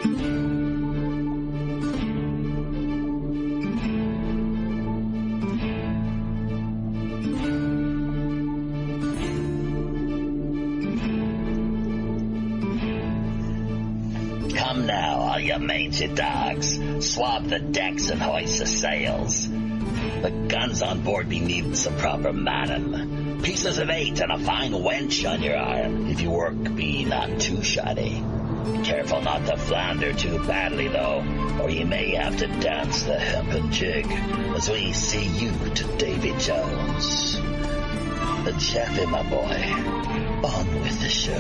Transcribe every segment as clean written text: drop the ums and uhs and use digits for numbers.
Come now, all you mangy dogs. Swab the decks and hoist the sails. The guns on board be needing some proper manning. Pieces of 8 and a fine wench on your arm. If your work be not too shoddy. Careful not to flounder too badly, though, or you may have to dance the hempen jig as we see you to Davy Jones. Jeffy, my boy, on with the show.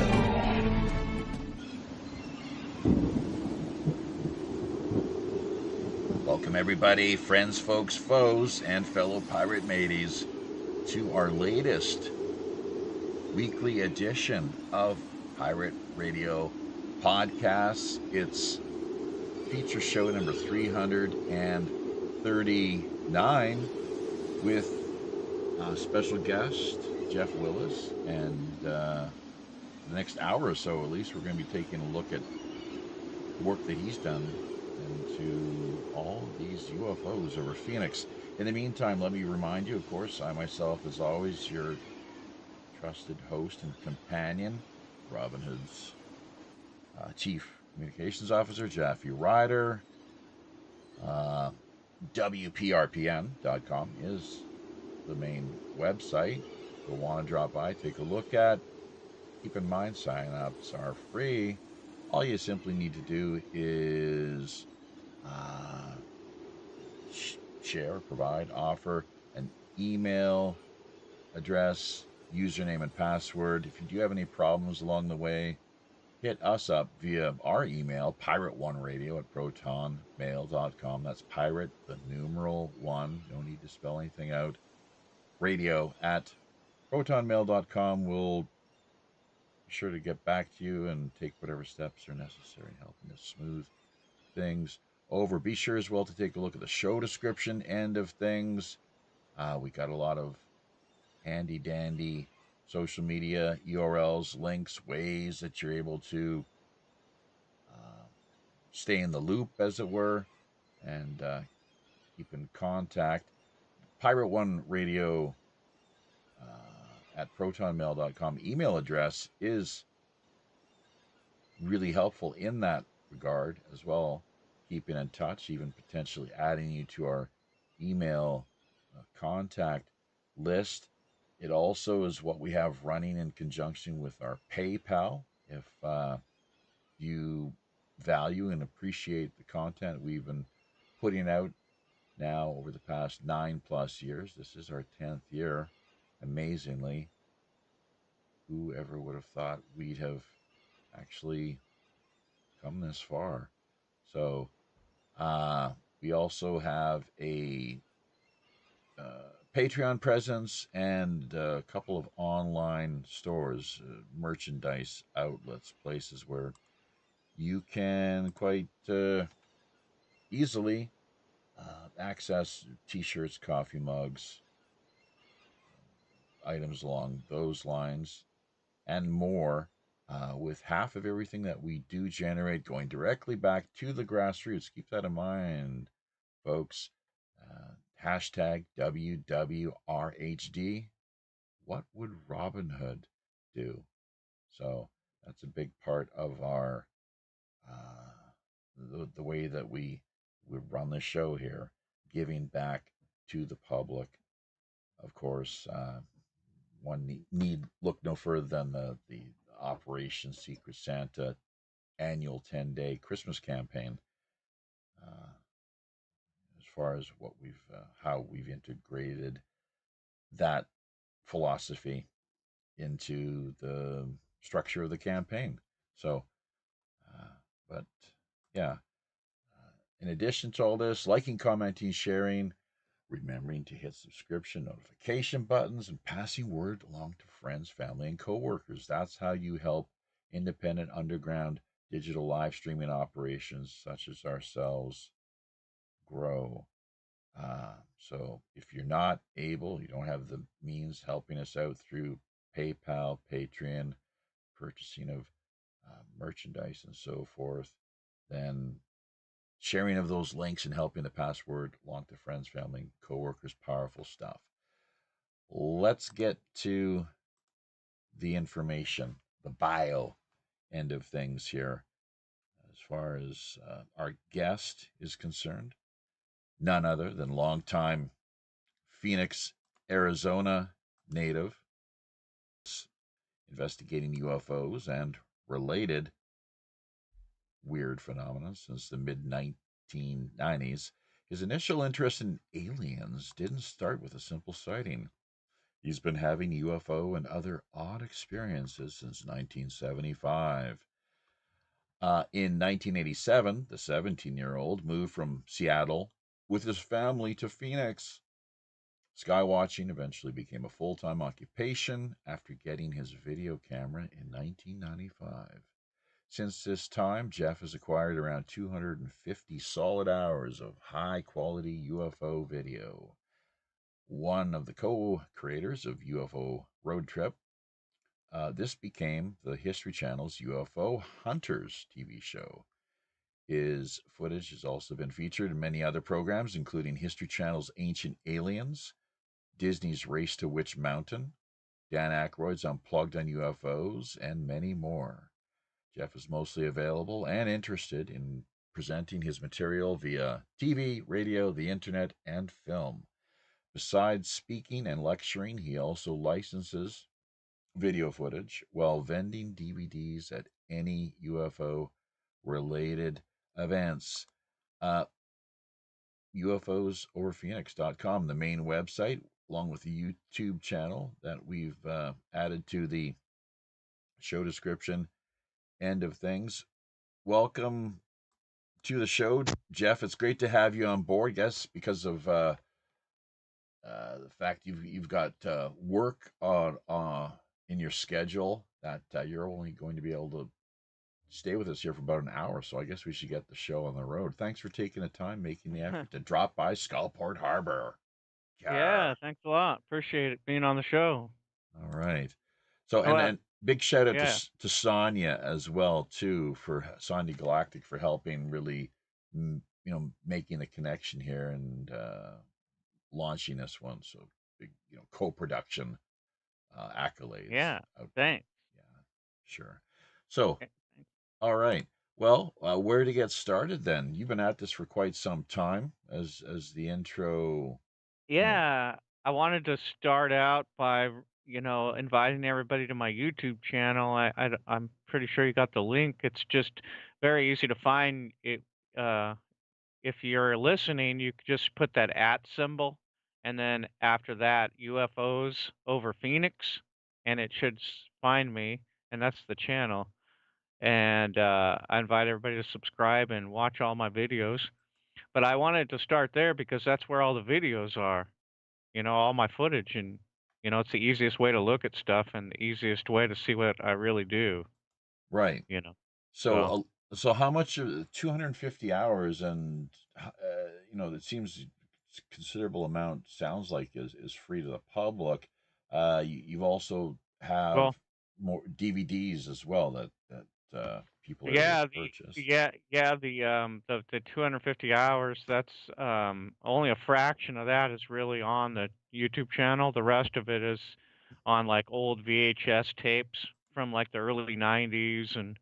Welcome everybody, friends, folks, foes, and fellow pirate mateys, to our latest weekly edition of Pirate Radio Podcasts. It's feature show number 339 with special guest Jeff Willis, and the next hour or so at least we're going to be taking a look at the work that he's done into all these UFOs over Phoenix. In the meantime, let me remind you, of course, I myself, as always, your trusted host and companion, Robin Hood's Chief Communications Officer, Jeffy Ryder. WPRPN.com is the main website. You'll want to drop by, take a look at. Keep in mind, sign-ups are free. All you simply need to do is share, provide, offer an email address, username, and password. If you do have any problems along the way, hit us up via our email, pirate1radio@protonmail.com. That's pirate, the numeral 1. No need to spell anything out. radio@protonmail.com. We'll be sure to get back to you and take whatever steps are necessary, helping to smooth things over. Be sure as well to take a look at the show description end of things. We got a lot of handy dandy social media URLs, links, ways that you're able to stay in the loop, as it were, and keep in contact. Pirate One Radio at protonmail.com email address is really helpful in that regard as well. Keeping in touch, even potentially adding you to our email contact list. It also is what we have running in conjunction with our PayPal. If you value and appreciate the content we've been putting out now over the past 9+ years, this is our 10th year. Amazingly, who ever would have thought we'd have actually come this far? So we also have a Patreon presence and a couple of online stores, merchandise outlets, places where you can quite easily access t-shirts, coffee mugs, items along those lines, and more, with half of everything that we do generate going directly back to the grassroots. Keep that in mind, folks. Hashtag WWRHD. What would Robin Hood do? So that's a big part of our the way that we run the show here, giving back to the public. Of course, one need look no further than the Operation Secret Santa annual 10-day Christmas campaign. As far as what how we've integrated that philosophy into the structure of the campaign. So, but yeah, in addition to all this, liking, commenting, sharing, remembering to hit subscription notification buttons, and passing word along to friends, family, and coworkers. That's how you help independent underground digital live streaming operations such as ourselves grow. So if you're not able, you don't have the means helping us out through PayPal, Patreon, purchasing of merchandise and so forth, then sharing of those links and helping the password along to friends, family, coworkers, powerful stuff. Let's get to the information, the bio end of things here. As far as our guest is concerned, none other than longtime Phoenix, Arizona native, investigating UFOs and related weird phenomena since the mid 1990s. His initial interest in aliens didn't start with a simple sighting. He's been having UFO and other odd experiences since 1975. In 1987, the 17-year-old moved from Seattle with his family to Phoenix. Skywatching eventually became a full-time occupation after getting his video camera in 1995. Since this time, Jeff has acquired around 250 solid hours of high-quality UFO video. One of the co-creators of UFO Road Trip, this became the History Channel's UFO Hunters TV show. His footage has also been featured in many other programs, including History Channel's Ancient Aliens, Disney's Race to Witch Mountain, Dan Aykroyd's Unplugged on UFOs, and many more. Jeff is mostly available and interested in presenting his material via TV, radio, the internet, and film. Besides speaking and lecturing, he also licenses video footage while vending DVDs at any UFO related events. Uh, UFOsoverphoenix.com, the main website, along with the YouTube channel that we've added to the show description end of things. Welcome to the show, Jeff. It's great to have you on board. Yes, because of the fact you've got work on in your schedule that you're only going to be able to stay with us here for about an hour. So I guess we should get the show on the road. Thanks for taking the time, making the effort to drop by Skullport Harbor. Yeah, Yar. thanks a lot. Appreciate it being on the show. All right. So Oh, and big shout out yeah. to Sonia as well too, for Sonia Galactic, for helping really making the connection here and launching this one. So big co-production accolades Yeah. out there. Thanks. Yeah, sure. So Okay, thanks. all right. Well, where to get started then? You've been at this for quite some time, as the intro. You know, Yeah, I wanted to start out by, inviting everybody to my YouTube channel. I'm pretty sure you got the link. It's just very easy to find it. Uh, if you're listening, you could just put that at symbol, and then after that, UFOs over Phoenix, and it should find me, and that's the channel. And I invite everybody to subscribe and watch all my videos. But I wanted to start there because that's where all the videos are, all my footage, and it's the easiest way to look at stuff and the easiest way to see what I really do, right. you know. So, So, so how much of the 250 hours, and it seems considerable amount sounds like is free to the public. You've also have well, more DVDs as well that people are able to yeah, purchase. the 250 hours, that's only a fraction of that is really on the YouTube channel. The rest of it is on like old VHS tapes from like the early 90s, and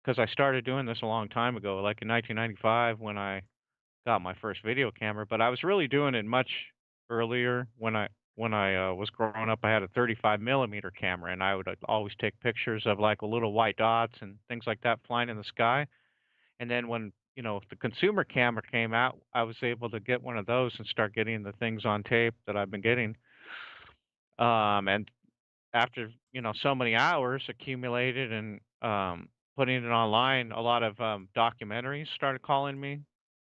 because I started doing this a long time ago, like in 1995 when I got my first video camera, but I was really doing it much earlier when I was growing up. I had a 35 millimeter camera, and I would always take pictures of like little white dots and things like that flying in the sky. And then when the consumer camera came out, I was able to get one of those and start getting the things on tape that I've been getting. And after so many hours accumulated and putting it online, a lot of documentaries started calling me,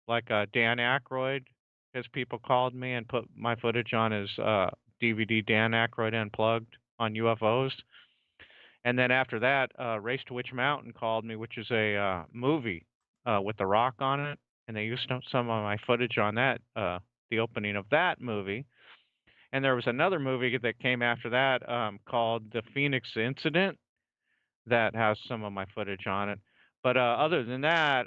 like Dan Aykroyd. His people called me and put my footage on his DVD, Dan Aykroyd Unplugged on UFOs. And then after that, Race to Witch Mountain called me, which is a movie with The Rock on it, and they used some of my footage on that, the opening of that movie. And there was another movie that came after that called The Phoenix Incident that has some of my footage on it. But other than that,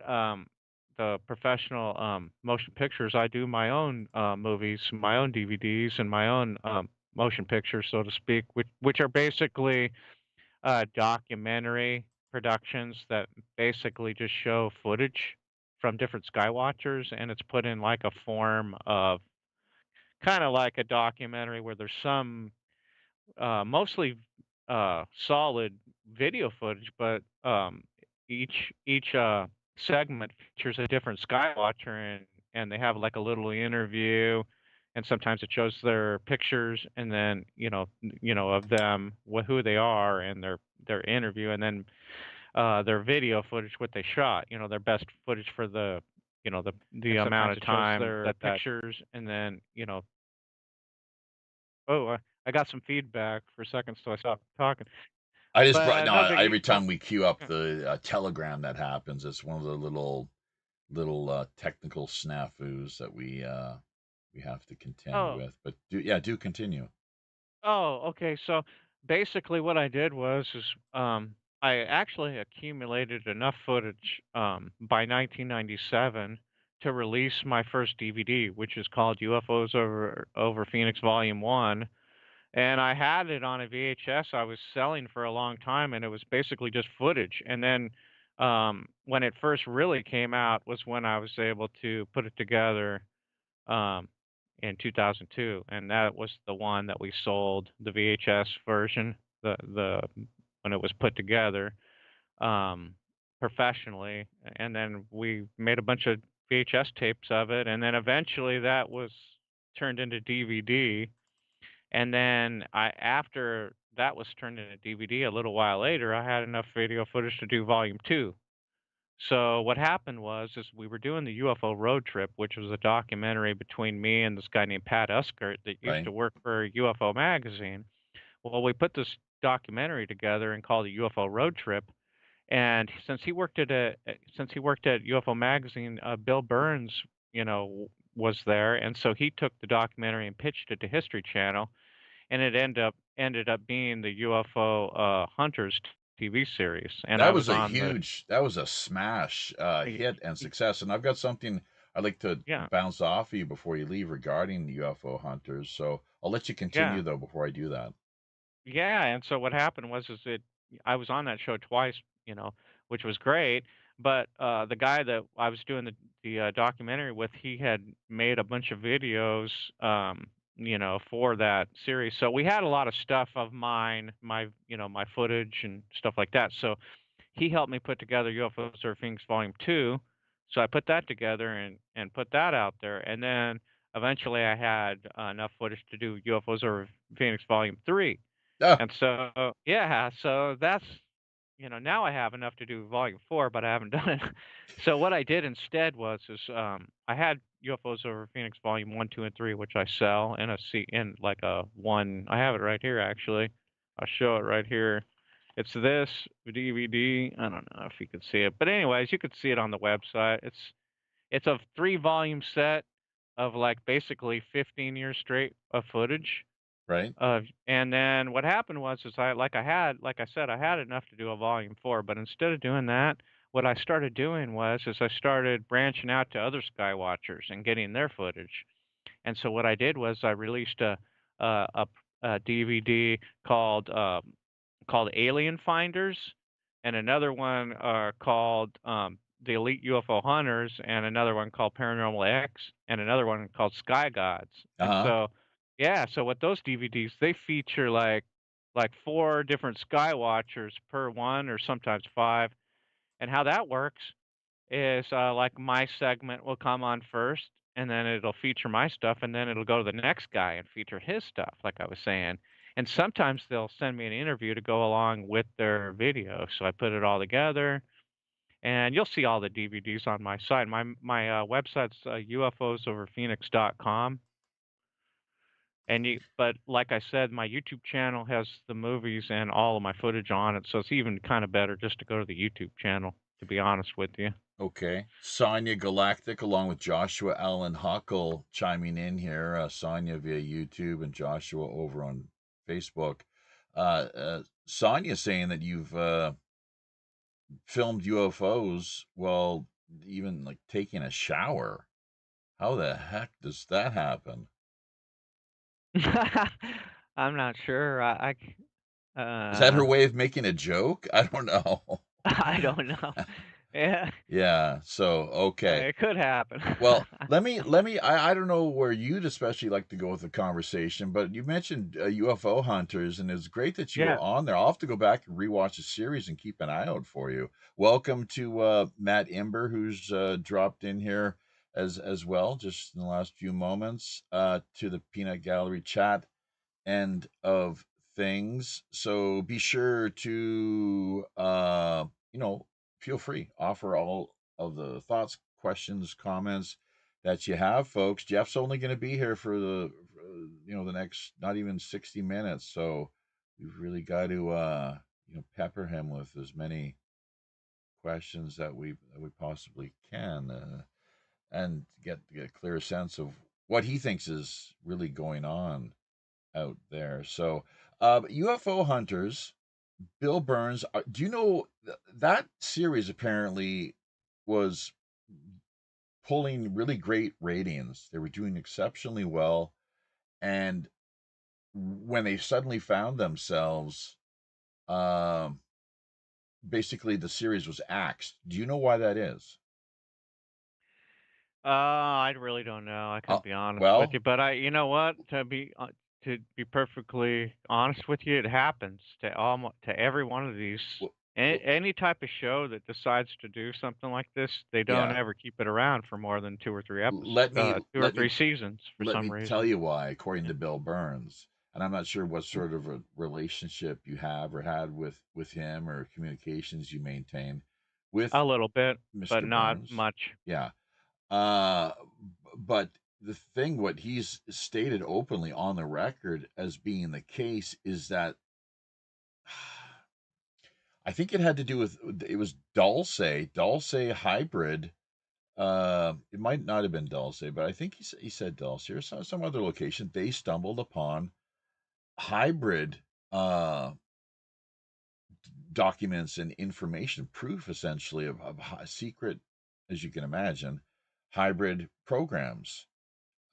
the professional motion pictures, I do my own movies, my own DVDs, and my own motion pictures, so to speak, which are basically documentary productions that basically just show footage from different skywatchers, and it's put in like a form of kind of like a documentary where there's some mostly solid video footage, but each segment features a different skywatcher, and they have like a little interview, and sometimes it shows their pictures, and then of them, who they are, and their interview, and then their video footage, what they shot, their best footage for the And amount sometimes of it shows time their that pictures, and then oh, I got some feedback for a second, so I stopped talking. I just brought But no. no Every biggie. time we queue up Yeah. the telegram that happens, it's one of the little technical snafus that we have to contend Oh, with. But do continue. okay. So basically, what I did was I actually accumulated enough footage by 1997 to release my first DVD, which is called UFOs over Phoenix Volume One. And I had it on a VHS I was selling for a long time, and it was basically just footage. And then when it first really came out was when I was able to put it together um, in 2002, and that was the one that we sold, the VHS version, the when it was put together um, professionally, and then we made a bunch of VHS tapes of it, and then eventually that was turned into DVD, and then after that was turned into DVD a little while later, I had enough video footage to do volume two. So what happened was is we were doing the UFO road trip, which was a documentary between me and this guy named Pat Uskert that used Right? to work for UFO magazine. Well, we put this documentary together and called it UFO Road Trip. And since he worked at UFO magazine, Bill Burns, was there, and so he took the documentary and pitched it to History Channel, and it ended up being the UFO Hunters TV series, and I That was was a on the huge, that was a smash y- hit and y- success. And I've got something I'd like to yeah. bounce off of you before you leave regarding the UFO hunters. So I'll let you Yeah. continue though before I do that. Yeah, and so what happened was is it I was on that show twice, which was great, but the guy that I was doing the documentary with, he had made a bunch of videos for that series. So we had a lot of stuff of mine, my footage and stuff like that. So he helped me put together UFO Surfing's Volume 2. So I put that together and put that out there. And then eventually I had enough footage to do UFOs over Phoenix Volume 3. Ah, And so, yeah, so that's, now I have enough to do volume four, but I haven't done it. So what I did instead I had UFOs over Phoenix volume one, two, and three, which I sell in like a one. I have it right here actually. I'll show it right here. It's this DVD. I don't know if you can see it, but anyways, you could see it on the website. It's a 3 volume set of like basically 15 years straight of footage right. and then what happened was is like I said, I had enough to do a volume four, but instead of doing that, what I started doing was is I started branching out to other skywatchers and getting their footage. And so what I did was I released a, a, a DVD called Alien Finders, and another one called The Elite UFO Hunters, and another one called Paranormal X, and another one called Sky Gods. Uh And huh. so, yeah, so with those DVDs, they feature like four different sky watchers per one, or sometimes five. And how that works is like my segment will come on first, and then it'll feature my stuff, and then it'll go to the next guy and feature his stuff, like I was saying. And sometimes they'll send me an interview to go along with their video, so I put it all together, and you'll see all the DVDs on my site. My website's ufosoverphoenix.com, but like I said, my YouTube channel has the movies and all of my footage on it, so it's even kind of better just to go to the YouTube channel, to be honest with you. Okay. Sonia Galactic, along with Joshua Allen Huckle, chiming in here. Sonia via YouTube and Joshua over on Facebook. Sonia saying that filmed UFOs while even like taking a shower. How the heck does that happen? I'm not sure. Is that her Uh, way of making a joke? I don't know. I don't know. Yeah, Yeah, so okay. it could happen. Well, let me I don't know where you'd especially like to go with the conversation, but you mentioned UFO hunters, and it's great that you were Yeah. on there. I'll have to go back and rewatch the series and keep an eye out for you. Welcome to Matt Imber, who's dropped in here as well, just in the last few moments, to the Peanut Gallery chat end of things. So be sure to feel free, offer all of the thoughts, questions, comments that you have, folks. Jeff's only going to be here for the next not even 60 minutes, so we've really got to pepper him with as many questions that we possibly can, and get a clear sense of what he thinks is really going on out there. So, UFO hunters, Bill Burns. Do you know that series apparently was pulling really great ratings? They were doing exceptionally well, and when they suddenly found themselves, um, basically the series was axed. Do you know why that is? I really don't know. I Uh, couldn't be honest with well, you, but you know what? To be perfectly honest with you, it happens to almost to every one of these. w- Any type of show that decides to do something like this, they don't yeah. ever keep it around for more than two or three episodes, Let me two or let three me seasons for let some me tell reason. you why, according Yeah. to Bill Burns, and I'm not sure what Mm. sort of a relationship you have or had with him or communications you maintain with A little bit, but Mr. not Burns. much. Yeah. Uh, but the thing, what he's stated openly on the record as being the case is that I think it had to do with it was Dulce hybrid. It might not have been Dulce, but I think he said Dulce or some other location. They stumbled upon hybrid uh, documents and information, proof essentially of secret, as you can imagine, hybrid programs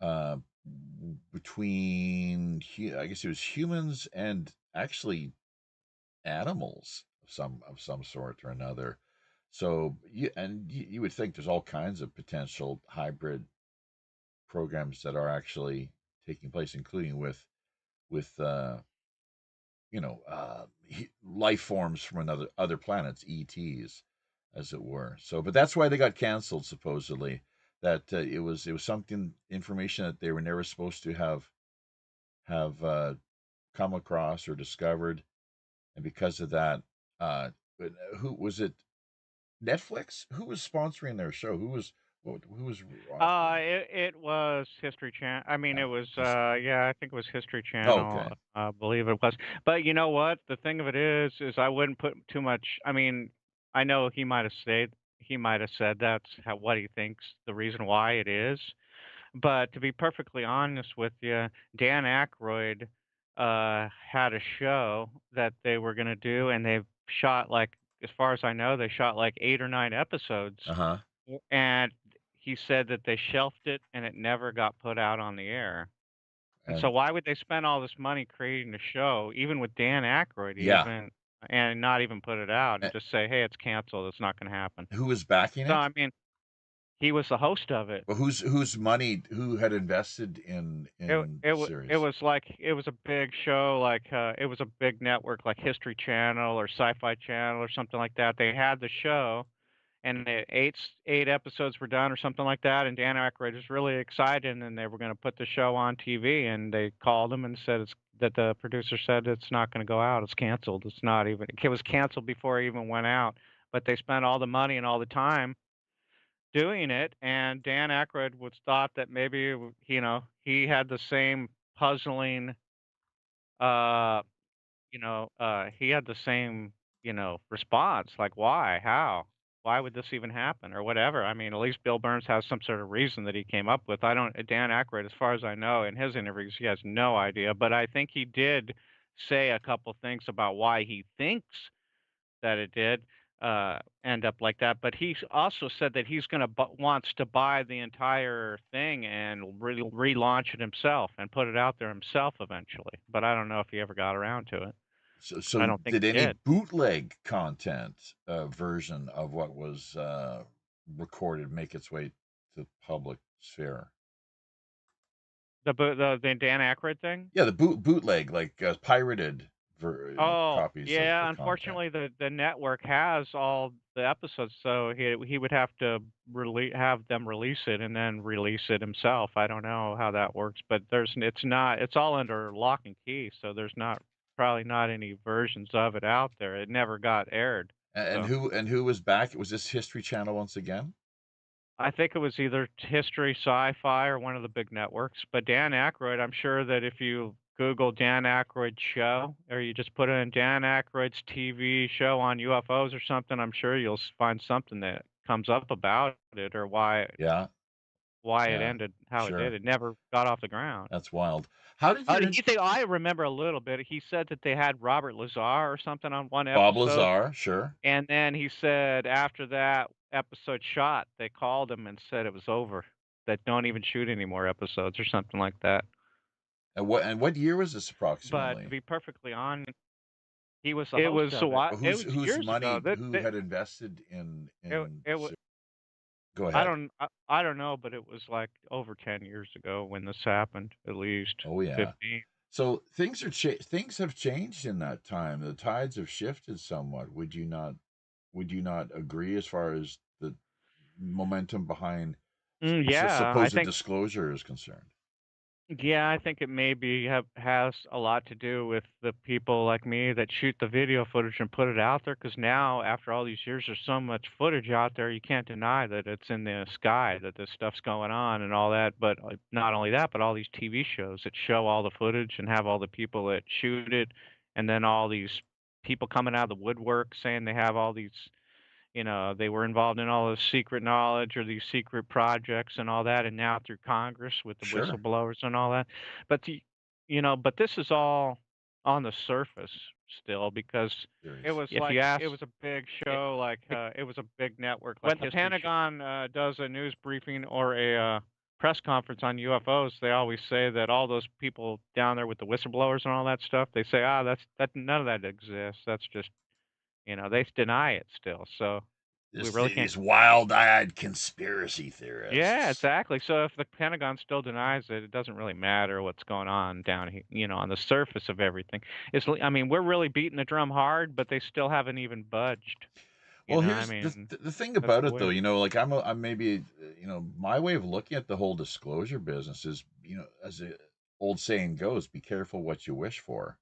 uh, between, I guess it was humans and actually animals of some sort or another. So you would think there's all kinds of potential hybrid programs that are actually taking place, including with life forms from other planets, ETs, as it were. So, but that's why they got canceled supposedly. That it was something information that they were never supposed to have come across or discovered, and because of that, uh, who was it? Netflix? Who was sponsoring their show? Who was offering it? It was History Channel. I mean, Yeah, it was, just yeah, I think it was History Channel, okay. I believe it was. But you know what? The thing of it is I wouldn't put too much. I mean, I know he might have said that's what he thinks the reason why it is. But to be perfectly honest with you, Dan Aykroyd had a show that they were going to do, and they've shot like, as far as I know, they shot like 8 or 9 episodes, Uh huh. and he said that they shelved it and it never got put out on the air. And so And why would they spend all this money creating a show, even with Dan Aykroyd, yeah, even, and not even put it out uh, and just say, "Hey, it's canceled. It's not going to happen." who was backing So it? I mean, he was the host of it. Well, whose money? Who had invested It in it the wa it series? was like it was a big show, like, it was a big network like History Channel or Sci-Fi Channel or something like that. They had the show, and the 8 episodes were done or something like that, and Dan Aykroyd was really excited, and they were gonna put the show on TV, and they called him and said that the producer said it's not gonna go out, it's canceled, it's not even it was canceled before it even went out, but they spent all the money and all the time doing it, and Dan Aykroyd was thought that maybe, he had the same puzzling, uh, he had the same, response, like, "Why? How? Why would this even happen?" Or whatever. I mean, at least Bill Burns has some sort of reason that he came up with. I don't Dan Aykroyd, as far as I know, in his interviews, he has no idea, but I think he did say a couple things about why he thinks that it did. end up like that. But he also said that he's going to wants to buy the entire thing and relaunch it himself and put it out there himself eventually. But I don't know if he ever got around to it. So I don't think did he any did. bootleg content version of what was recorded make its way to the public sphere? The Dan Aykroyd thing? Yeah, the bootleg, like pirated Oh, copies of the yeah, content. unfortunately, the network has all the episodes, so he would have to have them release it and then release it himself. I don't know how that works, but it's all under lock and key, so there's probably not any versions of it out there. It never got aired. And So who was back? Was this History Channel once again? I think it was either History, Sci-Fi, or one of the big networks. But Dan Aykroyd, I'm sure that if you Google Dan Aykroyd show, or you just put in Dan Aykroyd's TV show on UFOs or something, I'm sure you'll find something that comes up about it or Yeah, why it yeah, ended how it did. sure. It never got off the ground. That's wild. How did your I remember a little bit. He said that they had Robert Lazar or something on one Bob episode. Lazar, sure. And then he said after that episode shot, they called him and said it was over, that don't even shoot any more episodes or something like that. And what year was this But to approximately? be perfectly honest, he was the It host was of it. It was whose years ago. money who had invested in It was. Go ahead. I don't know, but it was like over 10 years ago when this happened, at least Oh yeah. 15. So things have changed in that time. The tides have shifted somewhat. Would you not agree as far as the momentum behind Yeah, I supposed think. disclosure is concerned? Yeah, I think it maybe has a lot to do with the people like me that shoot the video footage and put it out there. Because now, after all these years, there's so much footage out there, you can't deny that it's in the sky, that this stuff's going on and all that. But not only that, but all these TV shows that show all the footage and have all the people that shoot it, and then all these people coming out of the woodwork saying they have all these, they were involved in all this secret knowledge or these secret projects and all that, and now through Congress with the Sure. whistleblowers and all that. But but this is all on the surface still, because Serious. if you ask, it was a big show, like it was a big network. Like when the Pentagon does a news briefing or a press conference on UFOs, they always say that all those people down there with the whistleblowers and all that stuff, they say, that none of that exists. That's just, they deny it still. So we really can't. These wild-eyed conspiracy Yeah, theorists. exactly. So if the Pentagon still denies it, it doesn't really matter what's going on down here, on the surface of everything. I mean, we're really beating the drum hard, but they still haven't even budged. Well, I here's mean, the thing that's about it, though. weird. Like I'm maybe my way of looking at the whole disclosure business is, as the old saying goes, be careful what you wish for.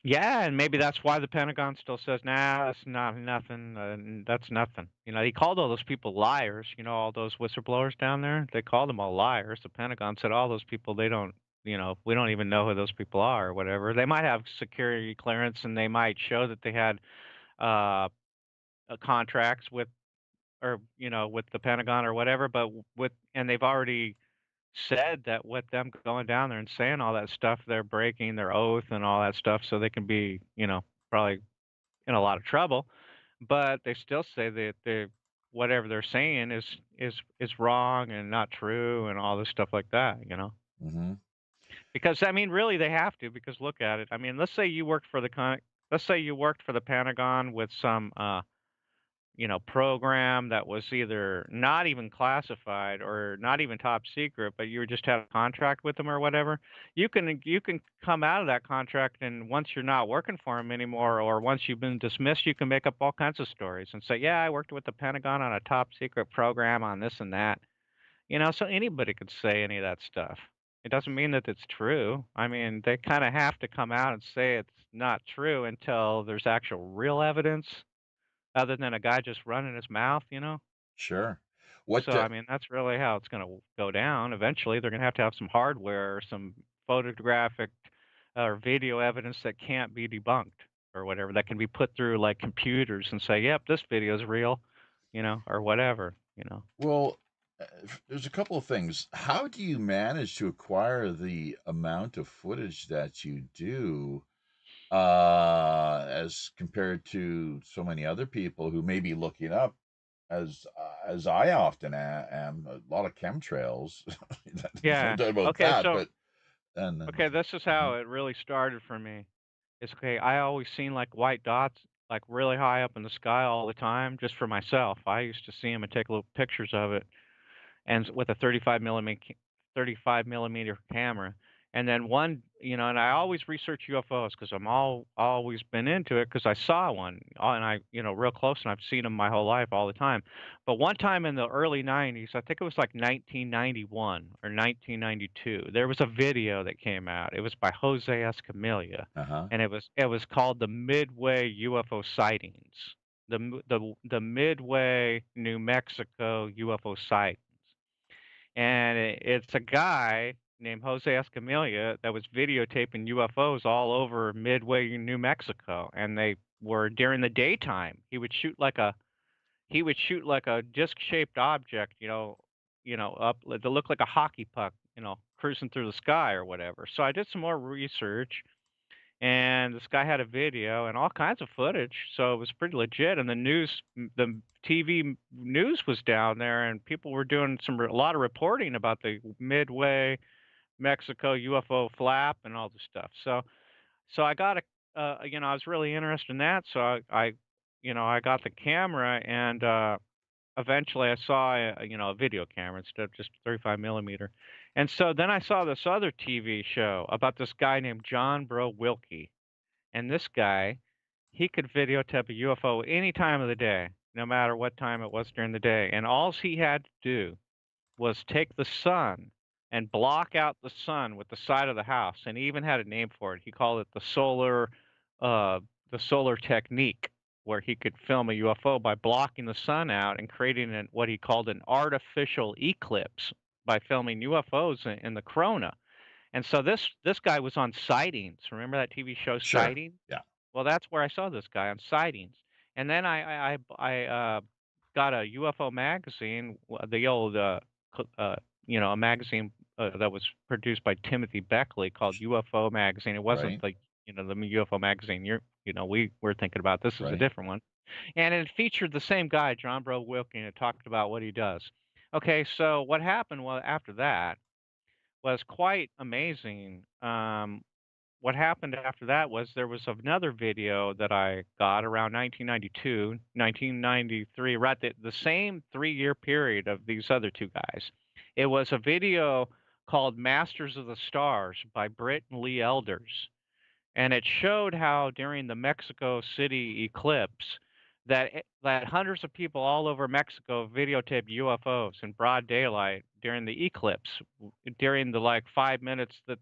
Yeah, and maybe that's why the Pentagon still says, "Nah, that's not nothing. That's nothing." He called all those people liars. All those whistleblowers down there. They called them all liars. The Pentagon said all those people. They don't. We don't even know who those people are or whatever. They might have security clearance and they might show that they had uh, contracts with, or with the Pentagon or whatever. But and they've already said that with them going down there and saying all that stuff, they're breaking their oath and all that stuff, so they can be, probably in a lot of trouble. But they still say that whatever they're saying is wrong and not true and all this stuff like that. Mm-hmm. Because I mean, really, they have to. Because look at it. I mean, let's say you worked for let's say you worked for the Pentagon with some program that was either not even classified or not even top secret, but you just have a contract with them or whatever. You can come out of that contract, and once you're not working for them anymore, or once you've been dismissed, you can make up all kinds of stories and say, "Yeah, I worked with the Pentagon on a top secret program on this and that." So anybody could say any of that stuff. It doesn't mean that it's true. I mean, they kind of have to come out and say it's not true until there's actual real evidence other than a guy just running his mouth. Sure. What So, I mean, that's really how it's gonna go down. Eventually, they're gonna have to have some hardware or some photographic or video evidence that can't be debunked or whatever, that can be put through, like, computers and say, "Yep, this video is real," or whatever. Well, there's a couple of things. How do you manage to acquire the amount of footage that you do? as compared to so many other people who may be looking up, as I often am, a lot of chemtrails. No Yeah. doubt about Okay, that. so But and okay, this is uh how it really started for me. It's okay. I always seen like white dots like really high up in the sky all the time, just for myself. I used to see them and take little pictures of it, and with a 35 millimeter camera. And then and I always research UFOs because I'm always been into it because I saw one, and real close, and I've seen them my whole life all the time. But one time in the early 90s, I think it was like 1991 or 1992, there was a video that came out. It was by Jose Escamilla, huh. and it was called the Midway UFO sightings. The Midway, New Mexico UFO sightings, and it's a guy named Jose Escamilla that was videotaping UFOs all over Midway, New Mexico, and they were during the daytime. He would shoot like a disc-shaped object, up to look like a hockey puck, cruising through the sky or whatever. So I did some more research, and this guy had a video and all kinds of footage, so it was pretty legit. And the TV news was down there, and people were doing a lot of reporting about the Midway, Mexico UFO flap and all this stuff. So I got I was really interested in that, so I got the camera, and eventually I saw a video camera instead of just 35 millimeter. And so then I saw this other TV show about this guy named John Bro Wilkie, and this guy, he could videotape a UFO any time of the day, no matter what time it was during the day. And all he had to do was take the sun and block out the sun with the side of the house. And he even had a name for it. He called it uh, the solar technique, where he could film a UFO by blocking the sun out and creating what he called an artificial eclipse by filming UFOs in the corona. And so this guy was on Sightings. Remember that TV show Sure. Sightings? Yeah. Well, that's where I saw this guy on Sightings. And then I got a UFO magazine, the old a magazine that was produced by Timothy Beckley called UFO magazine. It wasn't Right. like the UFO magazine we were thinking about. This is a Right. different one, and it featured the same guy, John Bro Wilkie, and it talked about what he does. Okay, so what happened after that was quite amazing. What happened after that was there was another video that I got around 1992, 1993, right the same 3-year period of these other two guys. It was a video called Masters of the Stars by Britt and Lee Elders, and it showed how during the Mexico City eclipse that hundreds of people all over Mexico videotaped UFOs in broad daylight during the eclipse, during the like 5 minutes that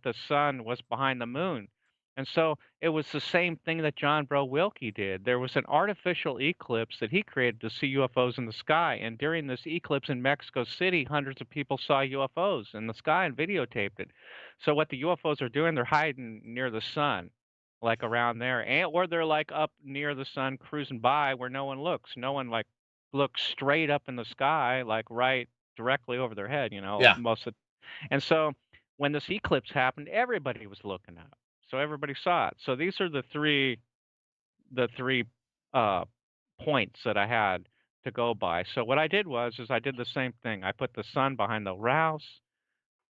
the sun was behind the moon. And so it was the same thing that John Bro Wilkie did. There was an artificial eclipse that he created to see UFOs in the sky. And during this eclipse in Mexico City, hundreds of people saw UFOs in the sky and videotaped it. So what the UFOs are doing, they're hiding near the sun, like around there, or they're like up near the sun, cruising by where no one looks. No one like looks straight up in the sky, like right directly over their head. Yeah. Most of. And so when this eclipse happened, everybody was looking up, so everybody saw it. So these are the three uh, points that I had to go by. So what I did is I did the same thing. I put the sun behind the house,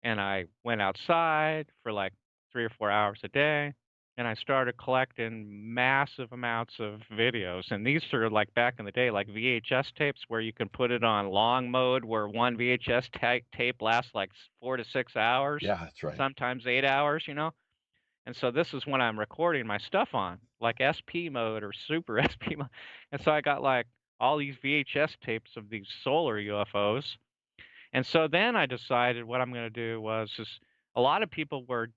and I went outside for like 3 or 4 hours a day, and I started collecting massive amounts of videos. And these are like back in the day, like VHS tapes where you can put it on long mode, where one VHS tape lasts like 4 to 6 hours, Yeah. That's right. sometimes 8 hours. And so this is when I'm recording my stuff on, like SP mode or super SP mode. And so I got like all these VHS tapes of these solar UFOs. And so then I decided what I'm going to do was just a lot of people were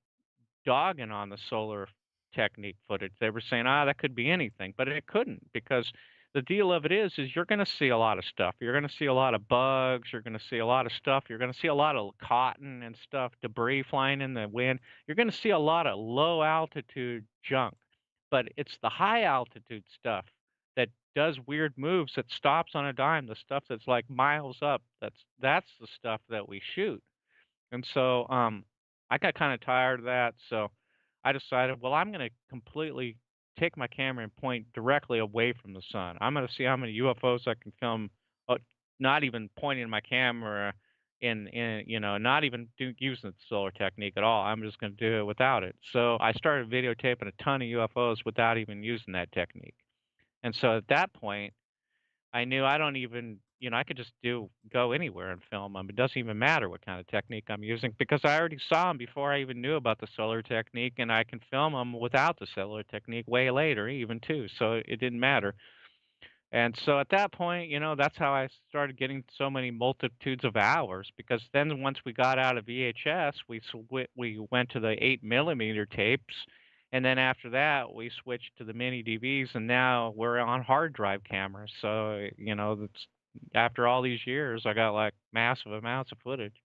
dogging on the solar technique footage. They were saying, that could be anything, but it couldn't, because the deal of it is you're going to see a lot of stuff. You're going to see a lot of bugs. You're going to see a lot of stuff. You're going to see a lot of cotton and stuff, debris flying in the wind. You're going to see a lot of low altitude junk, but it's the high altitude stuff that does weird moves, that stops on a dime, the stuff that's like miles up. That's the stuff that we shoot. And so I got kind of tired of that, so I decided, well, I'm going to completely take my camera and point directly away from the sun. I'm gonna see how many UFOs I can film, uh, not even pointing my camera not even using the solar technique at all. I'm just gonna do it without it. So I started videotaping a ton of UFOs without even using that technique. And so at that point, I knew I don't even, I could just go anywhere and film them. It doesn't even matter what kind of technique I'm using because I already saw them before I even knew about the solar technique, and I can film them without the solar technique way later, even too. So it didn't matter. And so at that point, that's how I started getting so many multitudes of hours because then once we got out of VHS, we went to the 8 millimeter tapes. And then after that, we switched to the mini DVs, and now we're on hard drive cameras. So, that's, after all these years, I got like massive amounts of footage.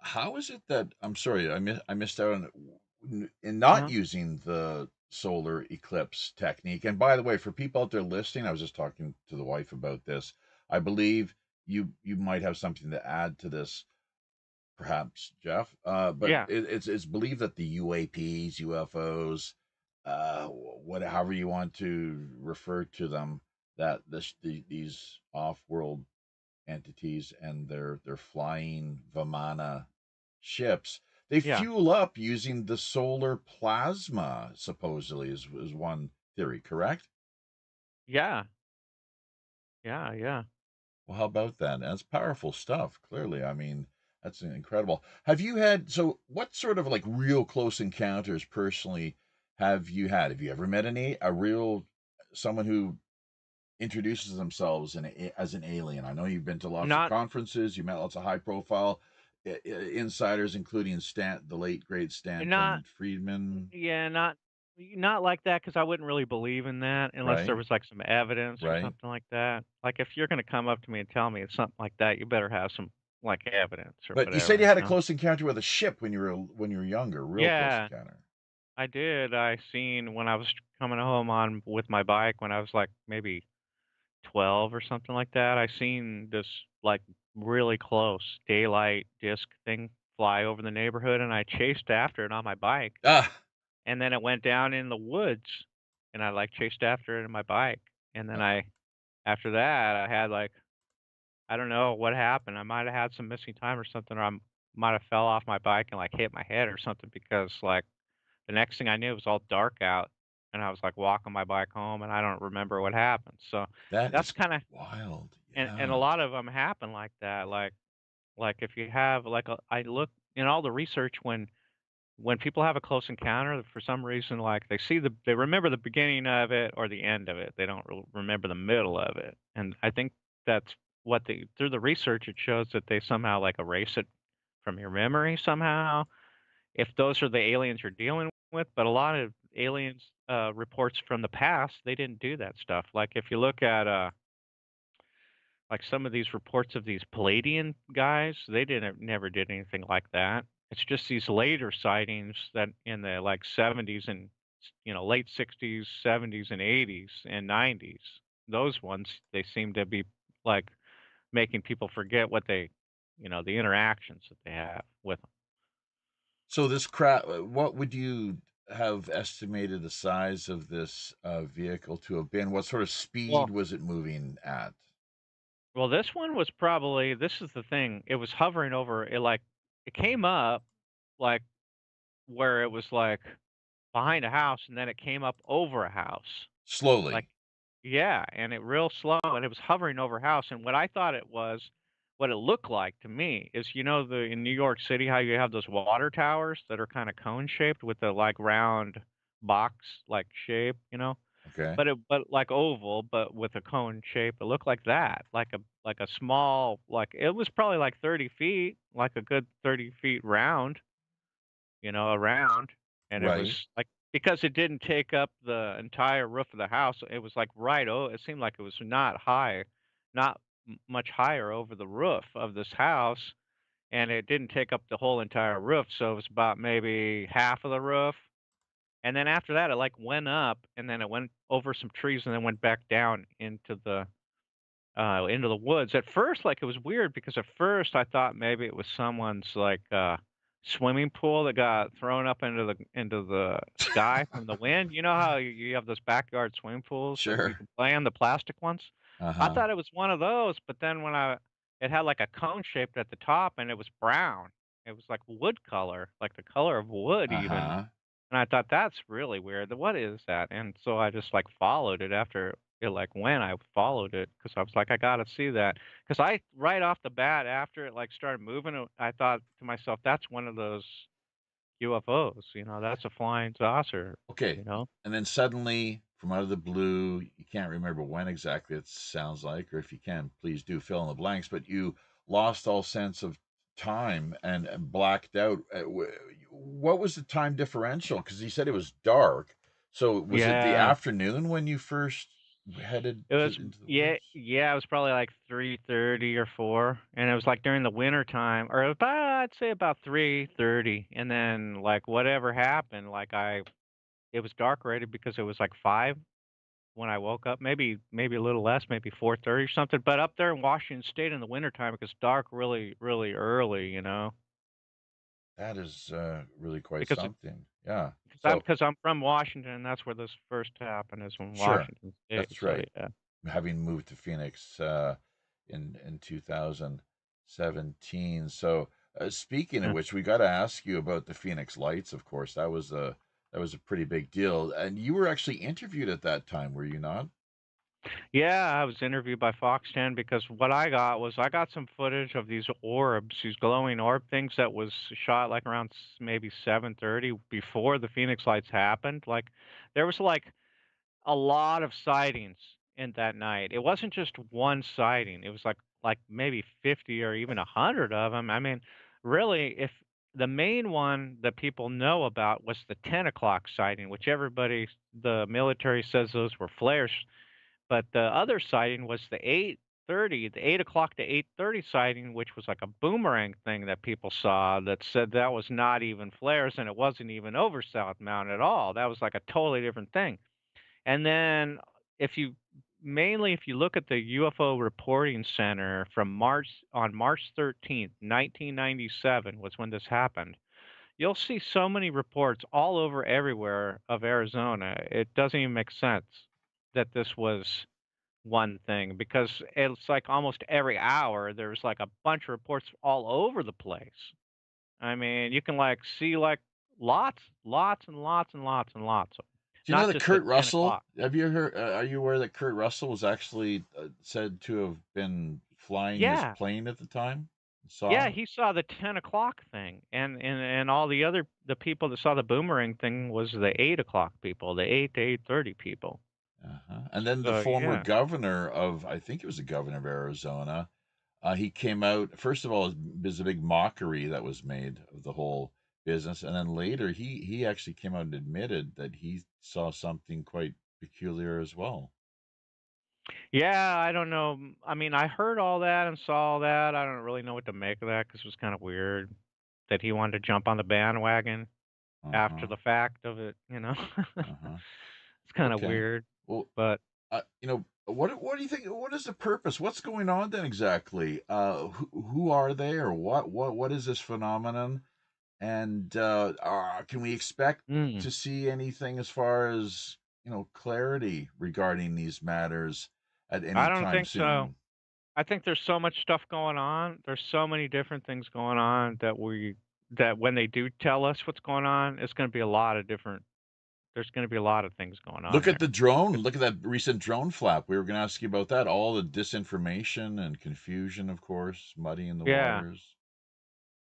How is it that I'm sorry, I missed out on in not Uh-huh. using the solar eclipse technique. And by the way, for people out there listening, I was just talking to the wife about this. I believe you might have something to add to this, perhaps, Jeff. But Yeah. it's believed that the UAPs, UFOs, however you want to refer to them, that these off-world entities and their flying Vimana ships, they Yeah. fuel up using the solar plasma, supposedly, is one theory, correct? Yeah. Yeah. Yeah. Well, how about that? That's powerful stuff, clearly. I mean, that's incredible. Have you had, so what sort of like real close encounters personally have you had? Have you ever met a real, someone who introduces themselves as an alien? I know you've been to lots of Not, conferences, you met lots of high profile insiders, including the late great not, Stanton Friedman, Yeah, not like that, because I wouldn't really believe in that unless there right? was, like, some evidence or Right. something like that. Like, if you're gonna come up to me and tell me it's something like that, you better have some, like, evidence or But you said you whatever, had a close encounter with a ship when you were younger, real close Yeah, encounter. I did. I seen when I was coming home on with my bike when I was, like, maybe 12 or something like that, I seen this, like, really close daylight disc thing fly over the neighborhood, and I chased after it on my bike. Ah, And then it went down in the woods, and I, like, chased after it in my bike, and then uh, after that, I had, like, I don't know what happened. I might have had some missing time or something, or I might have fell off my bike and, like, hit my head or something because, like, the next thing I knew, it was all dark out, and I was, like, walking my bike home, and I don't remember what happened. So that that's is kinda, wild. and a Yeah. lot of them happen like that, like, if you have, like, I look in all the research when people have a close encounter, for some reason, like they remember the beginning of it or the end of it. They don't remember the middle of it. And I think that's what through the research, it shows that they somehow like erase it from your memory somehow. If those are the aliens you're dealing with, but a lot of aliens reports from the past, they didn't do that stuff. Like if you look at like some of these reports of these Palladian guys, they never did anything like that. It's just these later sightings that in the like 70s and late 60s, 70s and 80s and 90s. Those ones they seem to be like making people forget what the interactions that they have with them. So what would you have estimated the size of this vehicle to have been? What sort of speed Well, was it moving at? well, this one was probably this is the thing. It was hovering over it like it came up like where it was like behind a house and then it came up over a house. Like Slowly. yeah, and it real slow and it was hovering over a house and what I thought it was what it looked like to me is the in New York City how you have those water towers that are kind of cone shaped with the like round box like shape. Okay. But like oval but with a cone shape. It looked like that. Like a small like it was probably like 30 feet, like a good 30 feet round around, and it was Right. like because it didn't take up the entire roof of the house, it was like it seemed like it was not high, not much higher over the roof of this house, and it didn't take up the whole entire roof, so it was about maybe half of the roof. And then after that, it like went up, and then it went over some trees, and then went back down into the woods. At first, like, it was weird because at first I thought maybe it was someone's, like, swimming pool that got thrown up into the sky from the wind. You know how you have those backyard swimming pools that you Sure. can play in, the plastic ones? I Uh-huh. thought it was one of those, but then it had like a cone shaped at the top and it was brown. It was like wood color, like the color of wood even. Uh-huh. And I thought that's really weird. What is that? And so I just like followed it after it like went. I followed it because I was like, I gotta see that. Because I right off the bat after it like started moving, I thought to myself, that's one of those UFOs. That's a flying saucer. Okay. You know? And then suddenly, from out of the blue, you can't remember when exactly it sounds like, or if you can, please do fill in the blanks, but you lost all sense of time and blacked out. What was the time differential? Because he said it was dark. So was it the Yeah. afternoon when you first headed It was into the yeah, woods? yeah, it was probably like 3:30 or 4, and it was like during the winter time, or about I'd say about 3:30, and then like whatever happened, it was dark already because it was like 5 when I woke up, maybe a little less, maybe 4:30 or something. But up there in Washington State in the wintertime, it gets dark really, really early, That is really quite because something. Yeah. because I'm So, because I'm from Washington, and that's where this first happened is in sure. Washington State. That's So right. yeah. Having moved to Phoenix in 2017. So speaking of Yeah. which, we got to ask you about the Phoenix Lights. Of course, that was a pretty big deal, and you were actually interviewed at that time, were you not? Yeah, I was interviewed by Fox 10 because what I got some footage of these orbs, these glowing orb things that was shot like around maybe 7:30 before the Phoenix lights happened. Like there was like a lot of sightings in that night. It wasn't just one sighting. It was like maybe 50 or even 100 of them. I mean, really, if the main one that people know about was the 10 o'clock sighting, which the military says those were flares, but the other sighting was the 8 o'clock to 8:30 sighting, which was like a boomerang thing that people saw that said that was not even flares and it wasn't even over South Mountain at all. That was like a totally different thing. And then if you if you look at the UFO Reporting Center from March 13th, 1997 was when this happened. You'll see so many reports all over everywhere of Arizona. It doesn't even make sense that this was one thing because it's like almost every hour there's like a bunch of reports all over the place. I mean, you can like see like lots and lots and lots and lots of, Do you know not that just at Kurt 10 Russell? o'clock. Have you heard? Are you aware that Kurt Russell was actually said to have been flying his Yeah. plane at the time? Yeah, Saw it. he saw the 10 o'clock thing, and all the people that saw the boomerang thing was the 8 o'clock people, the 8 to 8:30 people. Uh-huh. And then the So former yeah. governor of, I think it was the governor of Arizona, he came out. First of all, there's a big mockery that was made of the whole business, and then later he actually came out and admitted that he saw something quite peculiar as well. Yeah, I don't know. I mean, I heard all that and saw all that. I don't really know what to make of that because it was kind of weird that he wanted to jump on the bandwagon Uh after huh. the fact of it, you know? Uh huh. It's kind of Okay. weird, Well, but what do you think? What is the purpose? What's going on then exactly? Who are they, or what is this phenomenon? And can we expect mm, to see anything as far as clarity regarding these matters at any I don't time think so. soon? I think there's so much stuff going on. There's so many different things going on that when they do tell us what's going on, it's going to be a lot of different. There's going to be a lot of things going Look on at the there. drone. 'Cause- Look at that recent drone flap. We were going to ask you about that. All the disinformation and confusion, of course, muddying the Yeah, waters.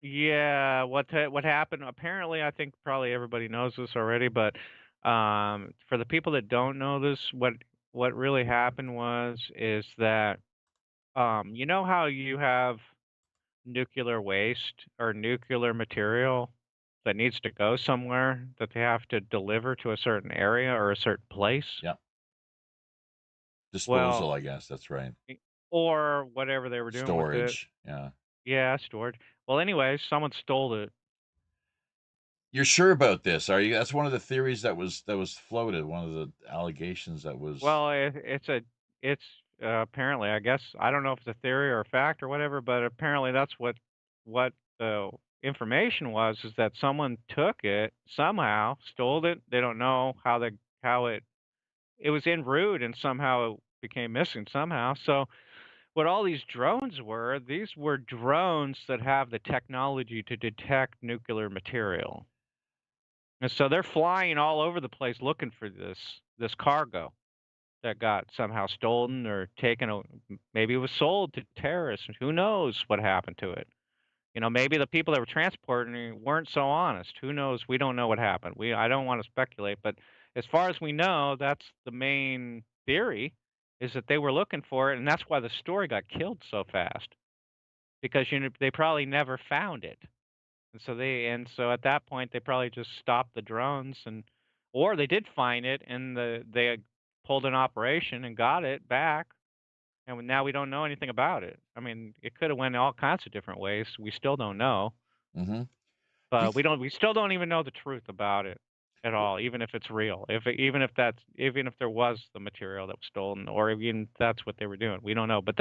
yeah. What happened? Apparently, I think probably everybody knows this already, but for the people that don't know this, what really happened is that you know how you have nuclear waste or nuclear material that needs to go somewhere that they have to deliver to a certain area or a certain place. Yeah, disposal. Well, I guess that's right. or whatever they were doing with it. Storage. Yeah. Yeah, stored. Well, anyway, someone stole it. You're sure about this, are you? That's one of the theories that was floated. One of the allegations that was. Well, it's apparently, I guess, I don't know if it's a theory or a fact or whatever, but apparently that's what the information was is that someone took it somehow, stole it. They don't know how it was en route and somehow it became missing somehow. So what all these were drones that have the technology to detect nuclear material. And so they're flying all over the place looking for this cargo that got somehow stolen or taken. Maybe it was sold to terrorists. Who knows what happened to it? Maybe the people that were transporting it weren't so honest. Who knows? We don't know what happened. I don't want to speculate, but as far as we know, that's the main theory, is that they were looking for it, and that's why the story got killed so fast because they probably never found it. And so at that point they probably just stopped the drones, or they did find it and they pulled an operation and got it back, and now we don't know anything about it. I mean, it could have went all kinds of different ways. We still don't know, Mm-hmm. but we still don't even know the truth about it at all, even if it's real. Even if there was the material that was stolen, or even if that's what they were doing, we don't know. But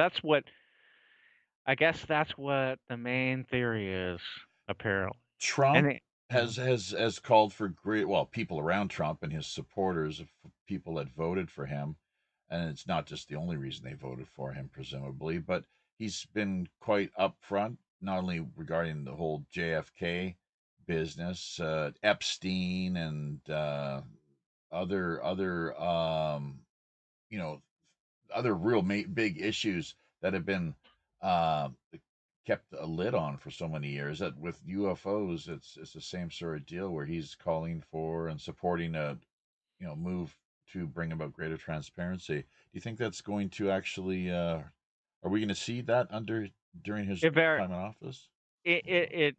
I guess that's what the main theory is, apparently. And Trump mhm. has called for people around Trump and his supporters, people that voted for him, and it's not just the only reason they voted for him, presumably, but he's been quite upfront, not only regarding the whole JFK business, Epstein, and other you know other real big issues that have been uh, kept a lid on for so many years. That with UFOs, it's the same sort of deal where he's calling for and supporting a move to bring about greater transparency. Do you think that's going to actually? Are we going to see that during his It very time in office? it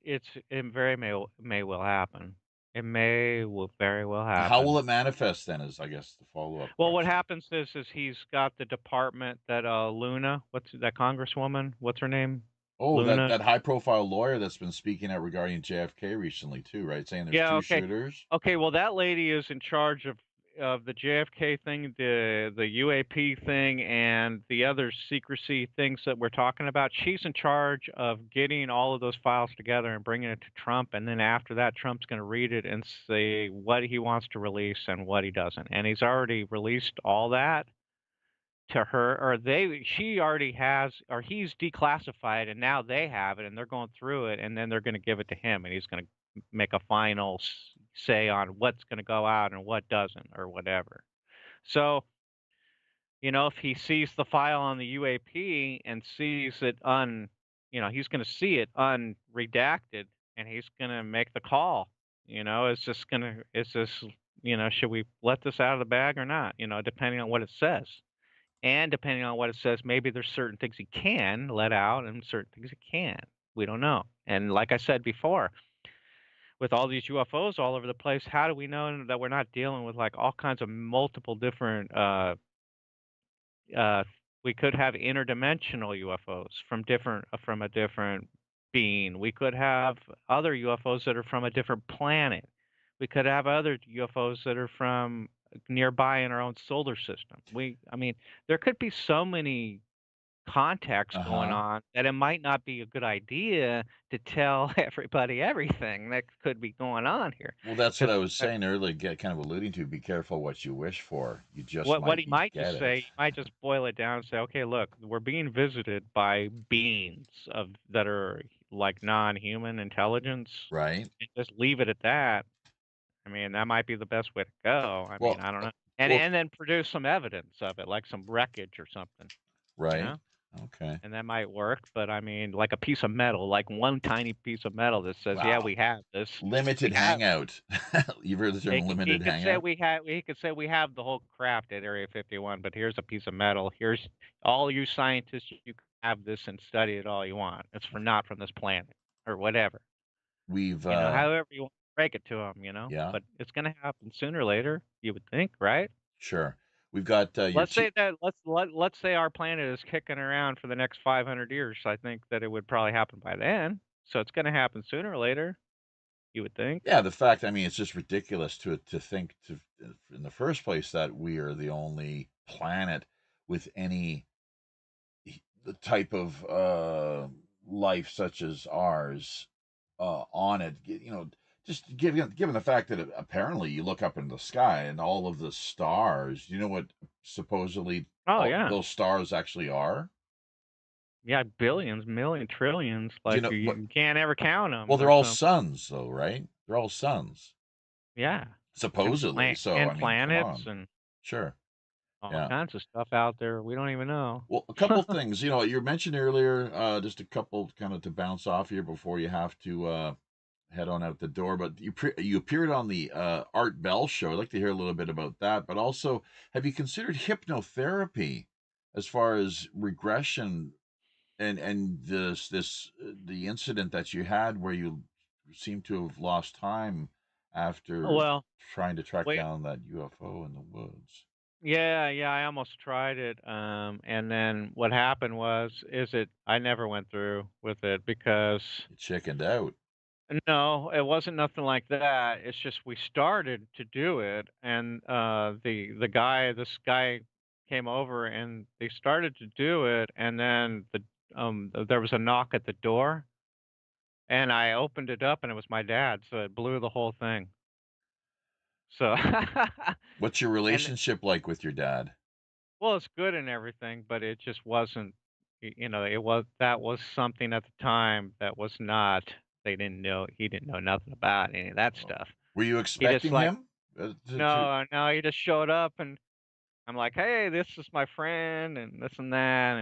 very may well happen. It may will very well How happen. will it manifest then? Is I guess the follow up Well, what question. happens is he's got the department that Luna, what's that congresswoman? What's her name? Oh, that Luna. that high profile lawyer that's been speaking out regarding JFK recently too, right? Saying there's Yeah, two okay. shooters. Okay, well that lady is in charge of the JFK thing, the UAP thing, and the other secrecy things that we're talking about. She's in charge of getting all of those files together and bringing it to Trump, and then after that, Trump's going to read it and say what he wants to release and what he doesn't. And he's already released all that to her, or she already has, or he's declassified, and now they have it, and they're going through it, and then they're going to give it to him, and he's going to make a final say on what's going to go out and what doesn't, or whatever. So, if he sees the file on the UAP and sees it he's going to see it unredacted, and he's going to make the call. Is this, should we let this out of the bag or not? Depending on what it says. And depending on what it says, maybe there's certain things he can let out and certain things he can't. We don't know. And like I said before, with all these UFOs all over the place, how do we know that we're not dealing with like all kinds of multiple different uh we could have interdimensional UFOs from a different being. We could have other UFOs that are from a different planet. We could have other UFOs that are from nearby in our own solar system. I mean, there could be so many contexts Uh going huh. on that it might not be a good idea to tell everybody everything that could be going on here. Well, that's what Because I was saying earlier. Get kind of alluding to. Be careful what you wish for. You just what might he might get just it. say, he might just boil it down and say, okay, look, we're being visited by beings that are like non-human intelligence, Right. and just leave it at that. I mean, that might be the best way to go. I mean, Well. I don't know. Well. And then produce some evidence of it, like some wreckage or something, you Right. know? Okay. And that might work, but I mean, like a piece of metal, like one tiny piece of metal that says, "Yeah, Wow. we have this. We Limited have." hangout. You've heard the term He limited could say hangout? he could say we have the whole craft at Area 51, but here's a piece of metal. Here's all you scientists. You can have this and study it all you want. It's not from this planet or whatever. We've However you want to break it to them. yeah, But it's going to happen sooner or later. You would think, right? sure. We've got your Let's say that let's say our planet is kicking around for the next 500 years. I think that it would probably happen by then. So it's going to happen sooner or later, you would think. yeah, the fact, I mean, it's just ridiculous to think in the first place that we are the only planet with any the type of life such as ours on it. Just given the fact that apparently you look up in the sky and all of the stars. You know what supposedly Oh all yeah, those stars actually are? yeah, billions, million, trillions. Do you Like know what? you can't ever count Well, them. they're There's all so suns, though, right? They're all suns, yeah, supposedly. So, and I mean, come planets on. and Sure. all Yeah. kinds of stuff out there we don't even know. Well, a couple things. You mentioned earlier, just a couple kind of to bounce off here before you have to head on out the door. But you appeared on the Art Bell show. I'd like to hear a little bit about that. But also, have you considered hypnotherapy as far as regression and the incident that you had where you seem to have lost time after Well, trying to track wait, down that UFO in the woods? yeah, yeah, I almost tried it, and then what happened is I never went through with it because You chickened out. no, it wasn't nothing like that. It's just we started to do it, and this guy came over and they started to do it, and then there was a knock at the door, and I opened it up, and it was my dad, so it blew the whole thing. So, What's your and relationship like with your dad? well, it's good and everything, but it just wasn't, it was that was something at the time that was not. He didn't know nothing about any of that Oh. stuff. Were you He just expecting like him to? no, no, he just showed up and I'm like, "Hey, this is my friend and this and that,"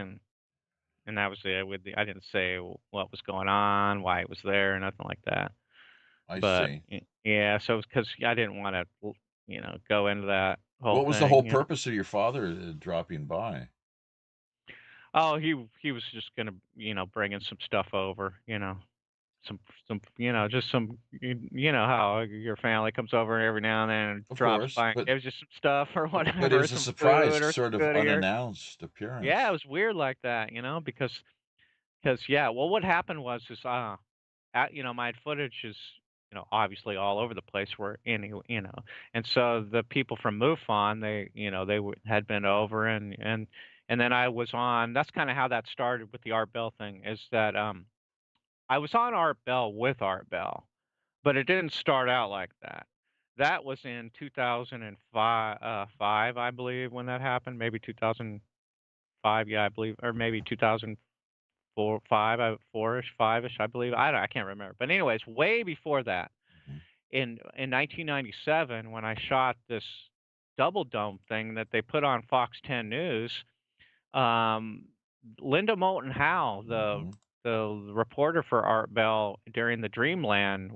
and that was it I didn't say what was going on, why he was there, nothing like that. I But see. yeah, so because I didn't want to, go into that whole What was the whole thing. purpose of your father dropping by? Oh, he was just gonna, bringing some stuff over, some just some you know how your family comes over every now and then and Of drops course, by and gives you some stuff or but it whatever, was a some surprise, food or some sort of goodie or unannounced yeah, it appearance. was weird like that, because yeah, well, what happened was is my footage is obviously all over the place where and so the people from MUFON had been over and then I was on. That's kind of how that started with the Art Bell thing. Is that I was on Art Bell with Art Bell, but it didn't start out like that. That was in 2005, I believe, when that happened. Maybe 2005, yeah, I believe, or maybe 2004, five, four-ish, five-ish, I believe. I can't remember. But anyways, way before that, Mhm. in 1997, when I shot this double dome thing that they put on Fox 10 News, um, Linda Moulton Howe, Mhm. the reporter for Art Bell during the Dreamland.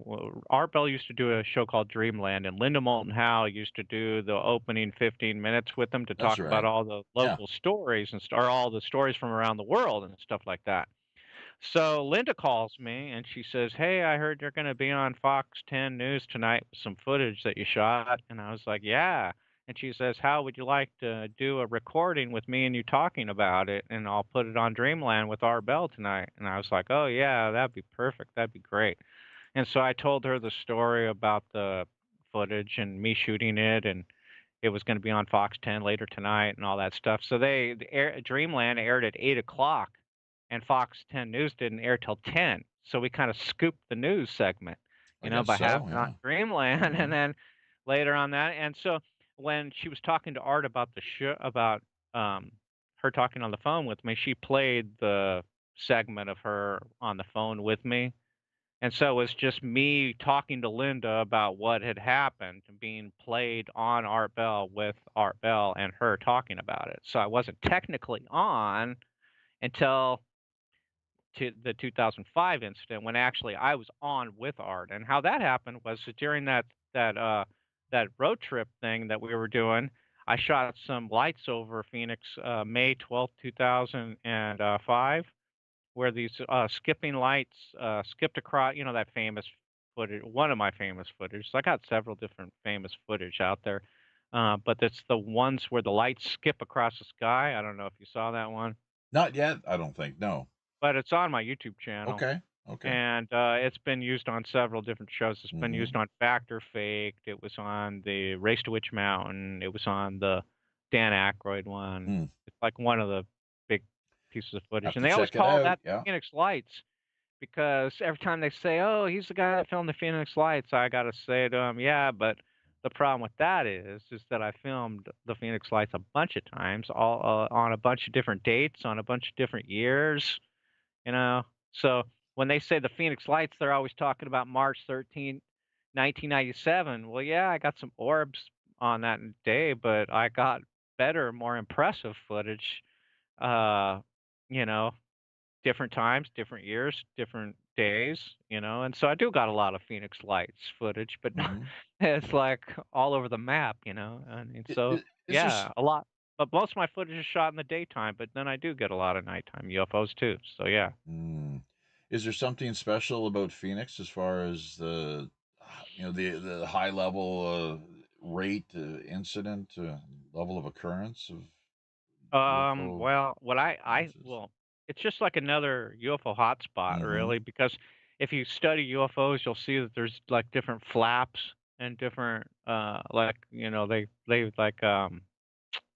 Art Bell used to do a show called Dreamland, and Linda Moulton Howe used to do the opening 15 minutes with them to That's talk about right. all the Yeah. local stories or all the stories from around the world and stuff like that. So Linda calls me and she says, "Hey, I heard you're going to be on Fox 10 News tonight with some footage that you shot." And I was like, "Yeah." And she says, "How would you like to do a recording with me and you talking about it? And I'll put it on Dreamland with Art Bell tonight." And I was like, "Oh, yeah, that'd be perfect. That'd be great." And so I told her the story about the footage and me shooting it and it was going to be on Fox 10 later tonight and all that stuff. So Dreamland aired at 8 o'clock, and Fox 10 News didn't air till 10. So we kind of scooped the news segment, I guess by so. having it on Yeah. Dreamland, Hmm. and then later on that. And so when she was talking to Art about the show, about um, her talking on the phone with me, she played the segment of her on the phone with me and so it was just me talking to Linda about what had happened and being played on Art Bell with Art Bell and her talking about it. So I wasn't technically on until the 2005 incident when actually I was on with Art. And how that happened was that during that road trip thing that we were doing, I shot some lights over Phoenix May 12th, 2005 where these skipping lights skipped across, that famous footage, one of my famous footage. So I got several different famous footage out there, but it's the ones where the lights skip across the sky. I don't know if you saw that one, Not yet. I don't think. No. but it's on my YouTube channel, Okay. Okay. and it's been used on several different shows. It's been Hmm. used on Fact or Faked. It was on the Race to Witch Mountain. It was on the Dan Aykroyd one. Hmm. It's like one of the big pieces of footage, Have and to they always check it call out. that Yeah. Phoenix Lights because every time they say, "Oh, he's the guy that filmed the Phoenix Lights," I gotta say to them, "Yeah, but the problem with that is that I filmed the Phoenix Lights a bunch of times, all on a bunch of different dates, on a bunch of different years, you know." So when they say the Phoenix Lights, they're always talking about March 13th, 1997. Well, yeah, I got some orbs on that day, but I got better, more impressive footage. Uh, you know, different times, different years, different days, and so I do got a lot of Phoenix Lights footage, but not, Hmm. it's like all over the map, I mean, so Is there? yeah, a lot. But most of my footage is shot in the daytime, but then I do get a lot of nighttime UFOs too. So yeah. Mm. Is there something special about Phoenix as far as the high level rate incident level of occurrence of UFO Well, what occurrences? well, it's just like another UFO hotspot, Mm-hmm. really, because if you study UFOs, you'll see that there's like different flaps and different, like,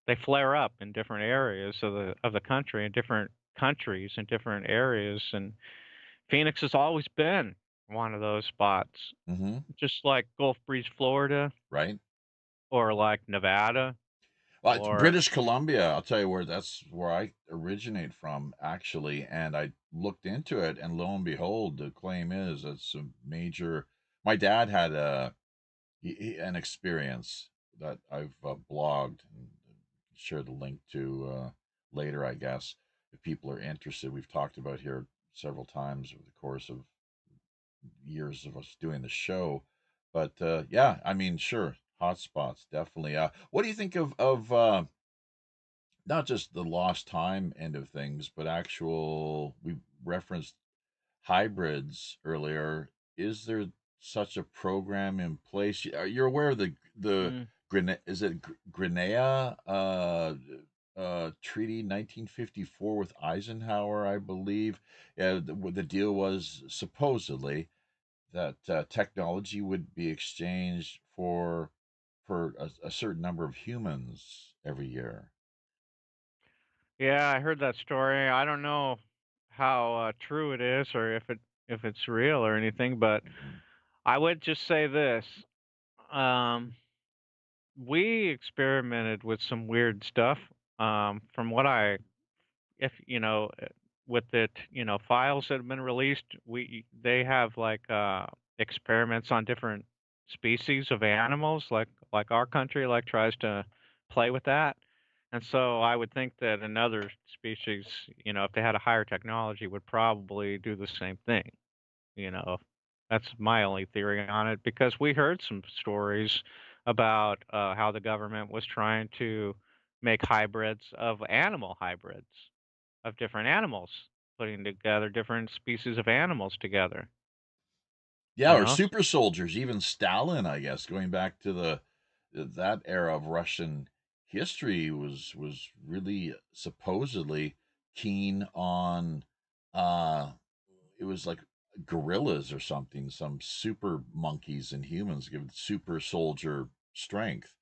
they flare up in different areas of the country, in different countries, in different areas, and Phoenix has always been one of those spots, Mm-hmm. just like Gulf Breeze, Florida, Right. or like Nevada, Well, it's or British Columbia. I'll tell you where that's where I originate from, actually. And I looked into it, and lo and behold, the claim is it's a major. My dad had an experience that I've blogged and share the link to later, I guess, if people are interested. We've talked about here several times over the course of years of us doing the show. But yeah, I mean, sure, hotspots definitely. What do you think of not just the lost time end of things, but actual? We referenced hybrids earlier. Is there such a program in place? You're aware of the mm, Is it Grenada Treaty 1954 with Eisenhower, I believe? The deal was supposedly that technology would be exchanged for a certain number of humans every year. yeah, I heard that story. I don't know how true it is, or if it's real or anything, but Hmm. I would just say this. Um, we experimented with some weird stuff. From what if with it, files that have been released, they have like experiments on different species of animals, like our country like tries to play with that. And so I would think that another species, if they had a higher technology, would probably do the same thing. You know, that's my only theory on it because we heard some stories about how the government was trying to make hybrids of animal hybrids of different animals, putting together different species of animals together, Yeah, you or know? super soldiers, even Stalin, I guess, going back to the that era of Russian history was really supposedly keen on uh it was like gorillas or something, some super monkeys and humans give super soldier strength.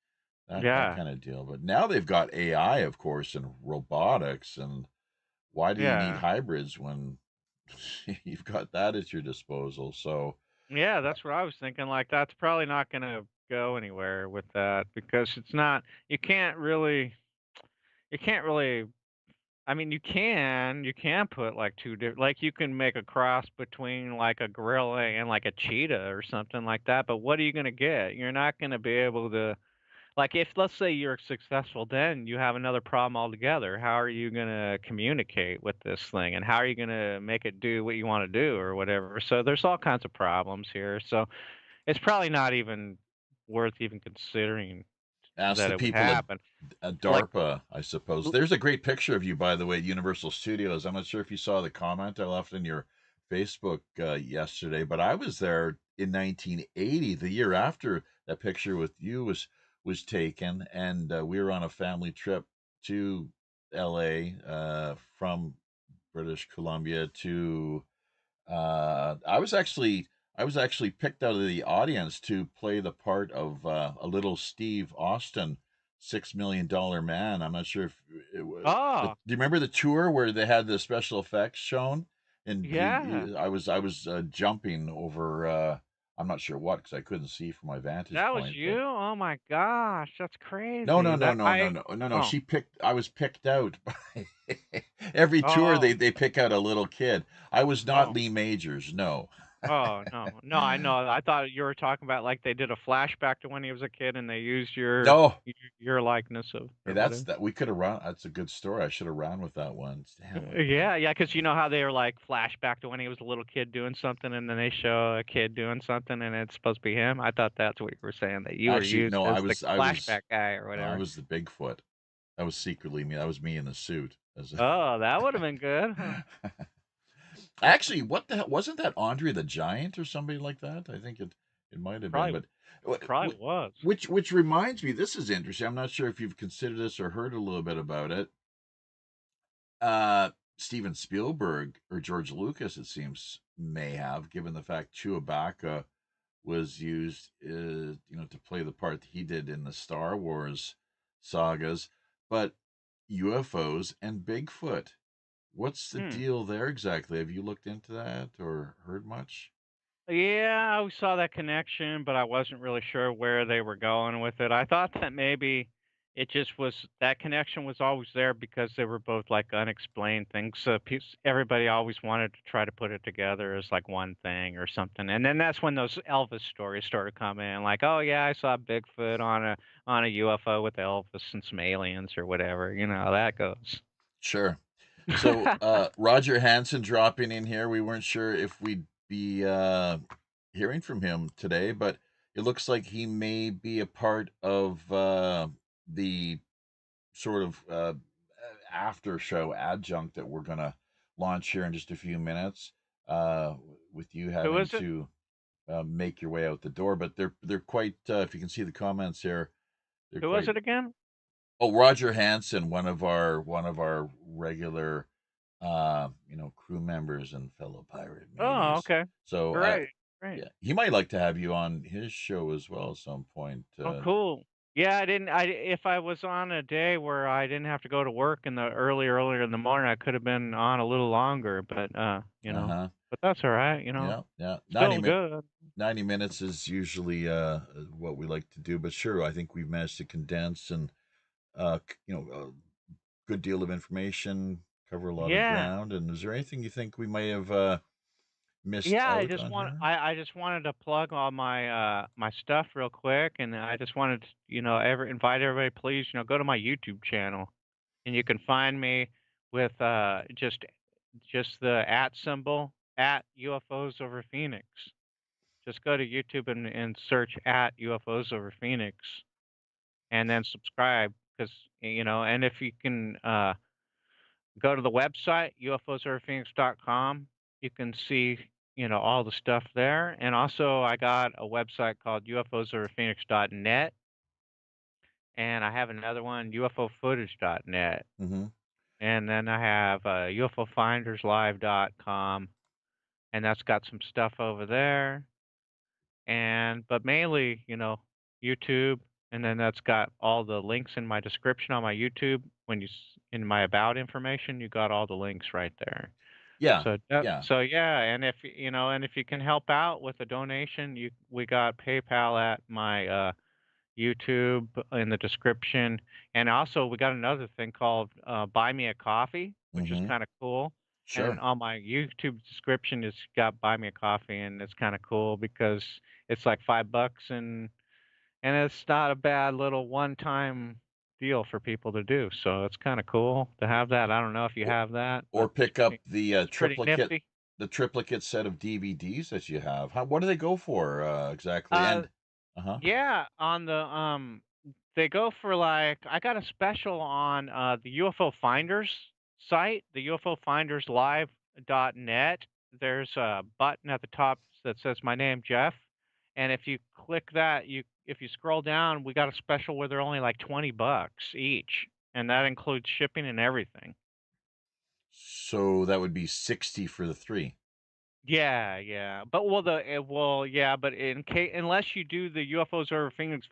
That Yeah, kind of deal. But now they've got AI, of course, and robotics, and why do you need yeah. hybrids when you've got that at your disposal? So Yeah, that's what I was thinking, like, that's probably not gonna go anywhere with that because it's not you can't really I mean, you can put, like, 2 different like, you can make a cross between, like, a gorilla and, like, a cheetah or something like that, but what are you gonna get? You're not gonna be able to like, if let's say you're successful, then you have another problem altogether. How are you gonna communicate with this thing, and how are you gonna make it do what you wanna do or whatever? So, there's all kinds of problems here, so it's probably not even worth even considering ask that the it would people happen. at Like DARPA, I suppose. l There's a great picture of you, by the way, at Universal Studios. I'm not sure if you saw the comment I left in your Facebook yesterday, but I was there in 1980, the year after that picture with you was taken, and we were on a family trip to LA from British Columbia to I was actually picked out of the audience to play the part of a little Steve Austin, $6 million man. I'm not sure if it was. Do Oh, you remember the tour where they had the special effects shown? and Yeah, I was jumping over. I'm not sure what because I couldn't see from my vantage that was point, you? but Oh my gosh, that's no, no, crazy. no, That no, no, I no, no, no. oh, She picked. I was picked out by every tour. oh, They pick out a little kid. I was not oh. Lee Majors. No. Oh, no. No, I know. I thought you were talking about, like, they did a flashback to when he was a kid and they used No. your likeness of Hey, or that's whatever. that. We could have run. That's a good story. I should have ran with that one. Damn. Yeah, yeah, 'cause you know how they were, like, flashback to when he was a little kid doing something, and then they show a kid doing something, and it's supposed to be him? I thought that's what you were saying, that you were Actually, used no. I as the was. I was. flashback guy or No, I whatever. was the Bigfoot. That was secretly me. That was me in the suit. Oh, that would've been good, huh? Actually, what the hell wasn't that Andre the Giant or somebody like that? I think it might have been, Probably but wh- probably was. which reminds me, this is interesting. I'm not sure if you've considered this or heard a little bit about it. Steven Spielberg or George Lucas, it seems, may have, given the fact Chewbacca was used, to play the part that he did in the Star Wars sagas, but UFOs and Bigfoot. What's the Hmm. deal there exactly? Have you looked into that or heard much? Yeah, I saw that connection, but I wasn't really sure where they were going with it. I thought that maybe it just was that connection was always there because they were both like unexplained things. So everybody always wanted to try to put it together as like one thing or something. And then that's when those Elvis stories started coming in, like, oh yeah, I saw Bigfoot on a UFO with Elvis and some aliens or whatever. You know how that goes. Sure. So, Roger Hansen dropping in here. We weren't sure if we'd be hearing from him today, but it looks like he may be a part of the sort of after show adjunct that we're going to launch here in just a few minutes, uh, with you Who having is it? to make your way out the door. But they're quite. If you can see the comments here, they're Who was quite. it again? Oh, Roger Hansen, one of our regular, crew members and fellow pirate Oh, mateys. okay. So, Great. Great. yeah, he might like to have you on his show as well at some point. Oh, cool. Yeah, I didn't. If I was on a day where I didn't have to go to work in the earlier in the morning, I could have been on a little longer. But Uh-huh. but that's all right. Yeah, yeah. Still good. 90 minutes is usually what we like to do, but sure, I think we've managed to condense and a good deal of information, cover a lot of Yeah, ground. And is there anything you think we may have missed yeah. out on here? I just wanted to plug all my stuff real quick, and I just wanted to ever invite everybody, please, go to my YouTube channel, and you can find me with just the at symbol at UFOs over Phoenix. Just go to YouTube and search at UFOs over Phoenix and then subscribe because, and if you can go to the website, ufosoverphoenix.com, you can see, all the stuff there. And also, I got a website called ufosoverphoenix.net, and I have another one, ufofootage.net. Mm-hmm. And then I have ufofinderslive.com, and that's got some stuff over there. But mainly, YouTube, and then that's got all the links in my description on my YouTube. In my about information, you got all the links right there. Yeah, yeah. So yeah, and if you can help out with a donation, we got PayPal at my YouTube in the description, and also we got another thing called Buy Me a Coffee, which is Mm-hmm. kind of cool. And Sure. on my YouTube description, it's got Buy Me a Coffee, and it's kind of cool because it's like $5, and it's not a bad little one-time deal for people to do. So it's kind of cool to have that. I don't know if you Or, have that, or but pick up the it's pretty nifty. the triplicate set of DVDs that you have. What do they go for exactly? Uh, And uh-huh. yeah, they go for like I got a special on the UFO Finders site, the UFOfinderslive.net. There's a button at the top that says my name, Jeff, and if you click that, if you scroll down, we got a special where they're only like $20 each, and that includes shipping and everything. So that would be 60 for the three. Yeah, yeah. But yeah, but in case unless you do the UFOs over Phoenix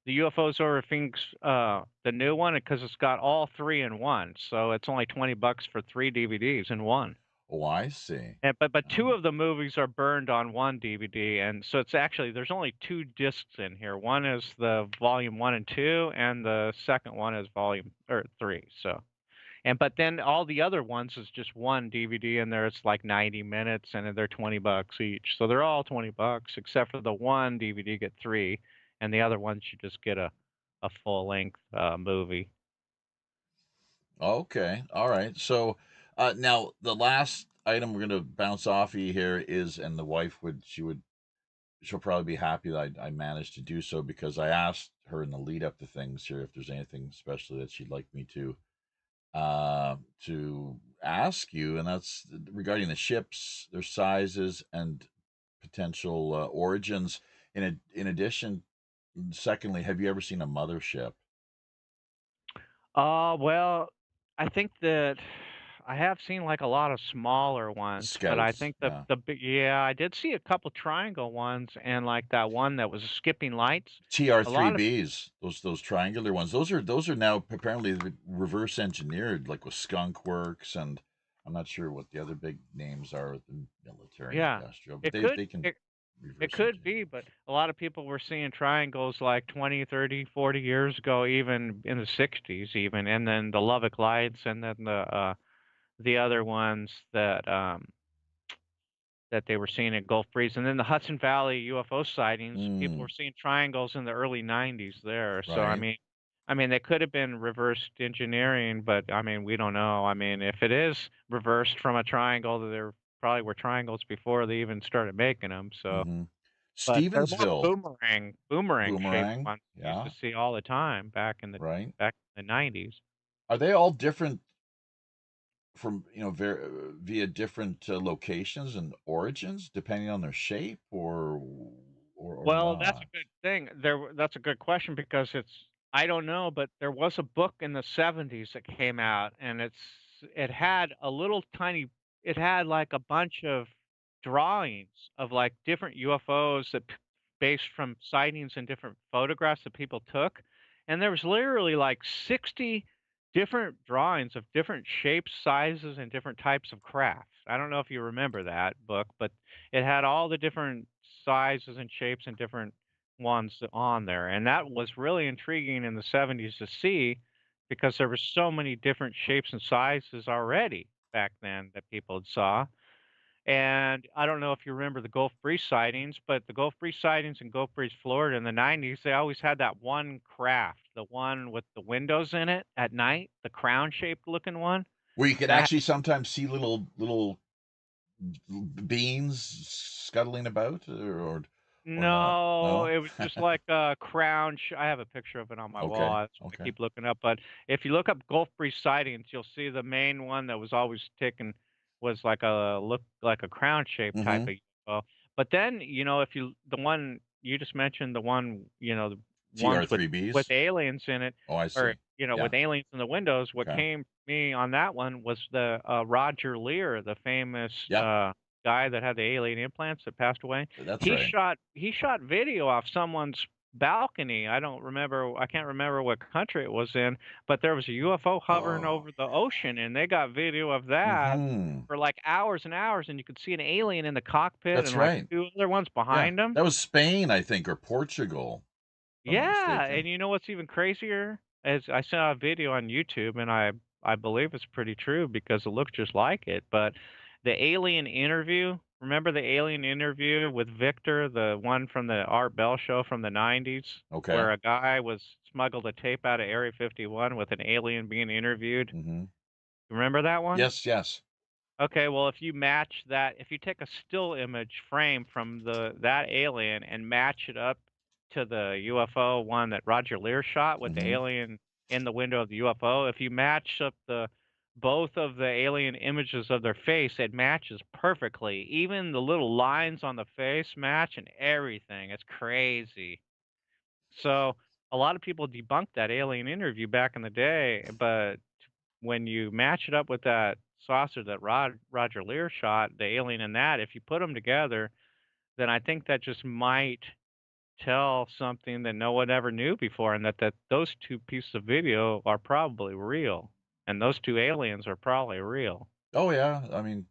the UFOs over Phoenix the new one because it's got all three in one. So it's only $20 for 3 DVDs in one. Oh, I see. But two Oh, of the movies are burned on one DVD, and so it's actually there's only 2 discs in here. One is the volume 1 and 2, and the second one is volume or 3, so but then all the other ones is just one DVD in there. It's like 90 minutes, and they're 20 bucks each. So they're all 20 bucks, except for the one DVD you get 3, and the other ones you just get a full length movie. okay. All right. So now the last item we're going to bounce off you here is, and the wife she'll probably be happy that I managed to do so, because I asked her in the lead up to things here if there's anything especially that she'd like me to ask you, and that's regarding the ships, their sizes, and potential origins. In addition, secondly, have you ever seen a mothership? Well, I think that I have seen like a lot of smaller ones, but I Scouts, think yeah. the big yeah, I did see a couple triangle ones and like that one that was skipping lights. A lot of TR3Bs, those triangular ones. Those are now apparently reverse engineered, like with Skunk Works, and I'm not sure what the other big names are with the military yeah. industrial, but It they could can it It reverse could engineer be, them. but a lot of people were seeing triangles like 20, 30, 40 years ago, even in the 60s even, and then the Lubbock Lights and then the other ones that they were seeing at Gulf Breeze, and then the Hudson Valley UFO sightings, people were Mm, seeing triangles in the early 90s there. So right. I mean they could have been reversed engineering, but I mean we don't know. I mean if it is reversed from a triangle, there probably were triangles before they even started making them. So Mm-hmm. but they're more Stevensville, boomerang shaped boomerang. ones we used to Yeah, see all the time right. back in the 90s. Are they all different from, via different locations and origins, depending on their shape, or Well, that's not? a good thing. That's a good question because I don't know, but there was a book in the 70s that came out and it had a little tiny it had like a bunch of drawings of like different UFOs based from sightings and different photographs that people took. And there was literally like 60 different drawings of different shapes, sizes, and different types of craft. I don't know if you remember that book, but it had all the different sizes and shapes and different ones on there, and that was really intriguing in the 70s to see because there were so many different shapes and sizes already back then that people had saw. And I don't know if you remember the Gulf Breeze sightings, but the Gulf Breeze sightings in Gulf Breeze, Florida in the 90s, they always had that one craft, the one with the windows in it at night, the crown-shaped looking one. Where you can That actually sometimes see little beans scuttling about, or not? No, No. it was just like a crown I have a picture of it on my wall, Okay. that's what I Okay. keep looking up, but if you look up Gulf Breeze sightings, you'll see the main one that was always taken was like a look like a crown-shaped type Mm-hmm. of UFO, but then, if you the one you just mentioned, the one, the ones with TR3Bs. aliens in it, Oh, I or, see. with Yeah. aliens in the windows, what Okay. came to me on that one was the, Roger Lear, the famous, Yeah. guy that had the alien implants that passed away. That's He right. shot video off someone's balcony. I can't remember what country it was in, but there was a UFO hovering Oh, over the ocean, and they got video of that mm-hmm. for, like, hours and hours, and you could see an alien in the cockpit That's and, like, right. 2 other ones Yeah. behind him. That was Spain, I think, or Portugal, if I'm not Yeah, mistaken. and you know what's even crazier? Is I saw a video on YouTube, and I believe it's pretty true because it looks just like it, but the alien interview, remember the alien interview with Victor, the one from the Art Bell show from the 90s, Okay. where a guy was smuggled a tape out of Area 51 with an alien being interviewed? Mm-hmm. Remember that one? Yes. Yes. Okay, well, if you take a still image frame from that alien and match it up to the UFO one that Roger Lear shot with the Mm-hmm. alien in the window of the UFO, if you match up the both of the alien images of their face, it matches perfectly. Even the little lines on the face match and everything. It's crazy. So a lot of people debunked that alien interview back in the day, but when you match it up with that saucer that Roger Lear shot, the alien in that, if you put them together, then I think that just might tell something that no one ever knew before, and that those 2 pieces of video are probably real, and those 2 aliens are probably real. Oh, yeah. I mean,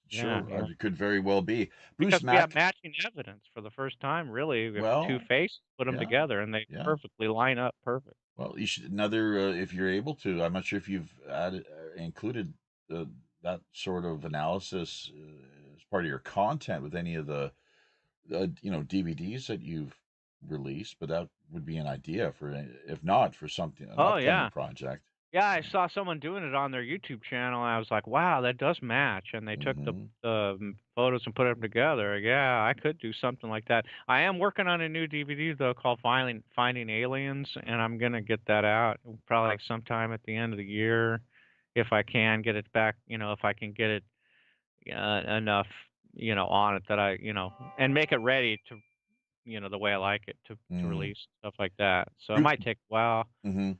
Sure, Yeah. it could very well be. Bruce Because we have Mack. matching evidence for the first time, really. We have two Well, faces, put them yeah, together, and they yeah. perfectly line up perfect. Well, you should if you're able to. I'm not sure if you've included that sort of analysis as part of your content with any of the DVDs that you've released, but that would be an idea for, if not for something, an Oh, upcoming yeah. project. Yeah, I saw someone doing it on their YouTube channel, and I was like, "Wow, that does match." And they took Hmm. the photos and put them together. Yeah, I could do something like that. I am working on a new DVD though called Finding Aliens, and I'm gonna get that out probably like sometime at the end of the year, if I can get it back. If I can get it enough, on it that and make it ready to, the way I like it to Mm. release stuff like that. So it Bru- might take a while, hmm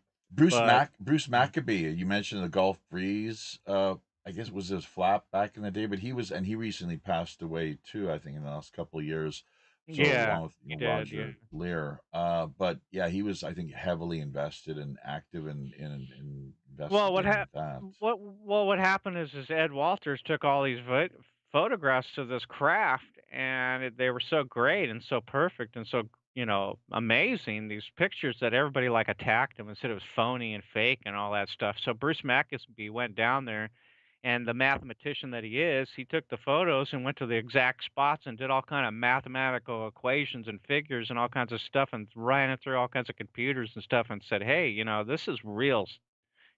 but. Bruce Maccabee. You mentioned the Gulf Breeze. I guess it was his flap back in the day, but he recently passed away too. I think in the last couple of years. So Yeah, along with he did. Yeah. Roger Lear. But yeah, he was, I think, heavily invested and active in Well, investigating that. what happened is Ed Walters took all these photographs of this craft, and they were so great and so perfect and so amazing. These pictures that everybody like attacked him and said it was phony and fake and all that stuff. So Bruce Maccabee went down there, and the mathematician that he is, he took the photos and went to the exact spots and did all kind of mathematical equations and figures and all kinds of stuff and ran it through all kinds of computers and stuff and said, "Hey, this is real.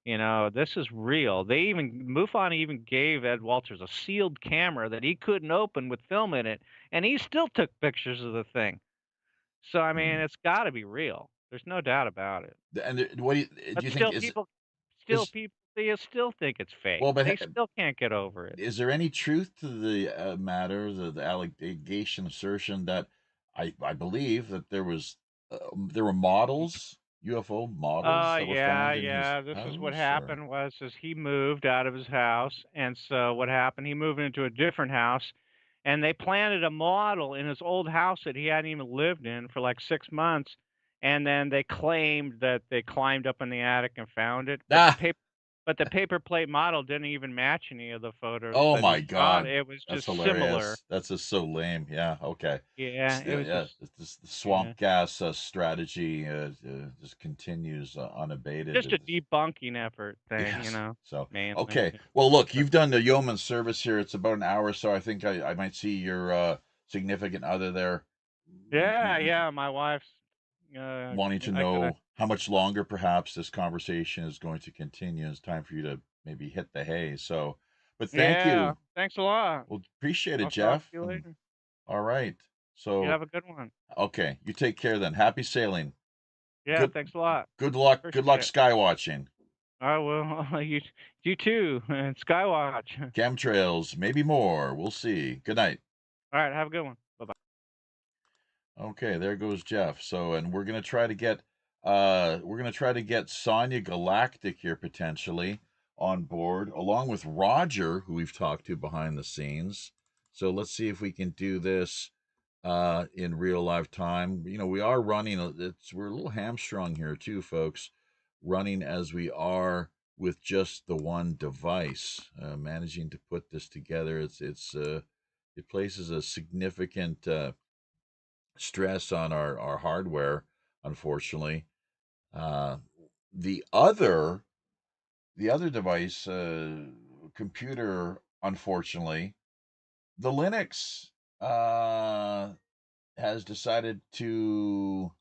This is real." MUFON even gave Ed Walters a sealed camera that he couldn't open with film in it, and he still took pictures of the thing. So I mean, Mm. it's got to be real. There's no doubt about it. And what do But you think still, is they still think it's fake. well? But They still can't get over it. is there any truth to the matter, the allegation assertion that I believe that there were models, UFO models that were Yeah, found in his yeah. This is what house, or happened is he moved out of his house, and so what happened, he moved into a different house, and they planted a model in his old house that he hadn't even lived in for like 6 months, and then they claimed that they climbed up in the attic and found it, ah? but the paper plate model didn't even match any of the photos Oh that he my shot. God, It was that's just similar. hilarious. That's just so lame. Yeah, okay. Yeah, it Still, was yeah, just the yeah. swamp gas strategy just continues unabated. Just a debunking effort thing, Yes. So, mainly. okay. Well, look, you've done the yeoman service here. It's about an hour, so I think I might see your significant other there Yeah, yeah, my wife's, wanting to I gotta know how much longer perhaps this conversation is going to continue. It's time for you to maybe hit the hay. So, but thank yeah, you. thanks a lot. Well, appreciate it, I'll talk Jeff. to you And later. all right. You So, have a good one. okay, you take care then. Happy sailing. Yeah, Good thanks a lot. good luck. Good luck Appreciate it. sky watching. I will. You too, and Skywatch. Chemtrails, maybe more. We'll see. Good night. All right, have a good one. Bye-bye. Okay, there goes Jeff. So, and we're gonna try to get Sonia Galactic here potentially on board, along with Roger, who we've talked to behind the scenes. So let's see if we can do this in real life time. We are running. We're a little hamstrung here too, folks. Running as we are with just the one device, managing to put this together. It places a significant stress on our hardware, unfortunately. Uh, the other device, computer, unfortunately, the Linux has decided to,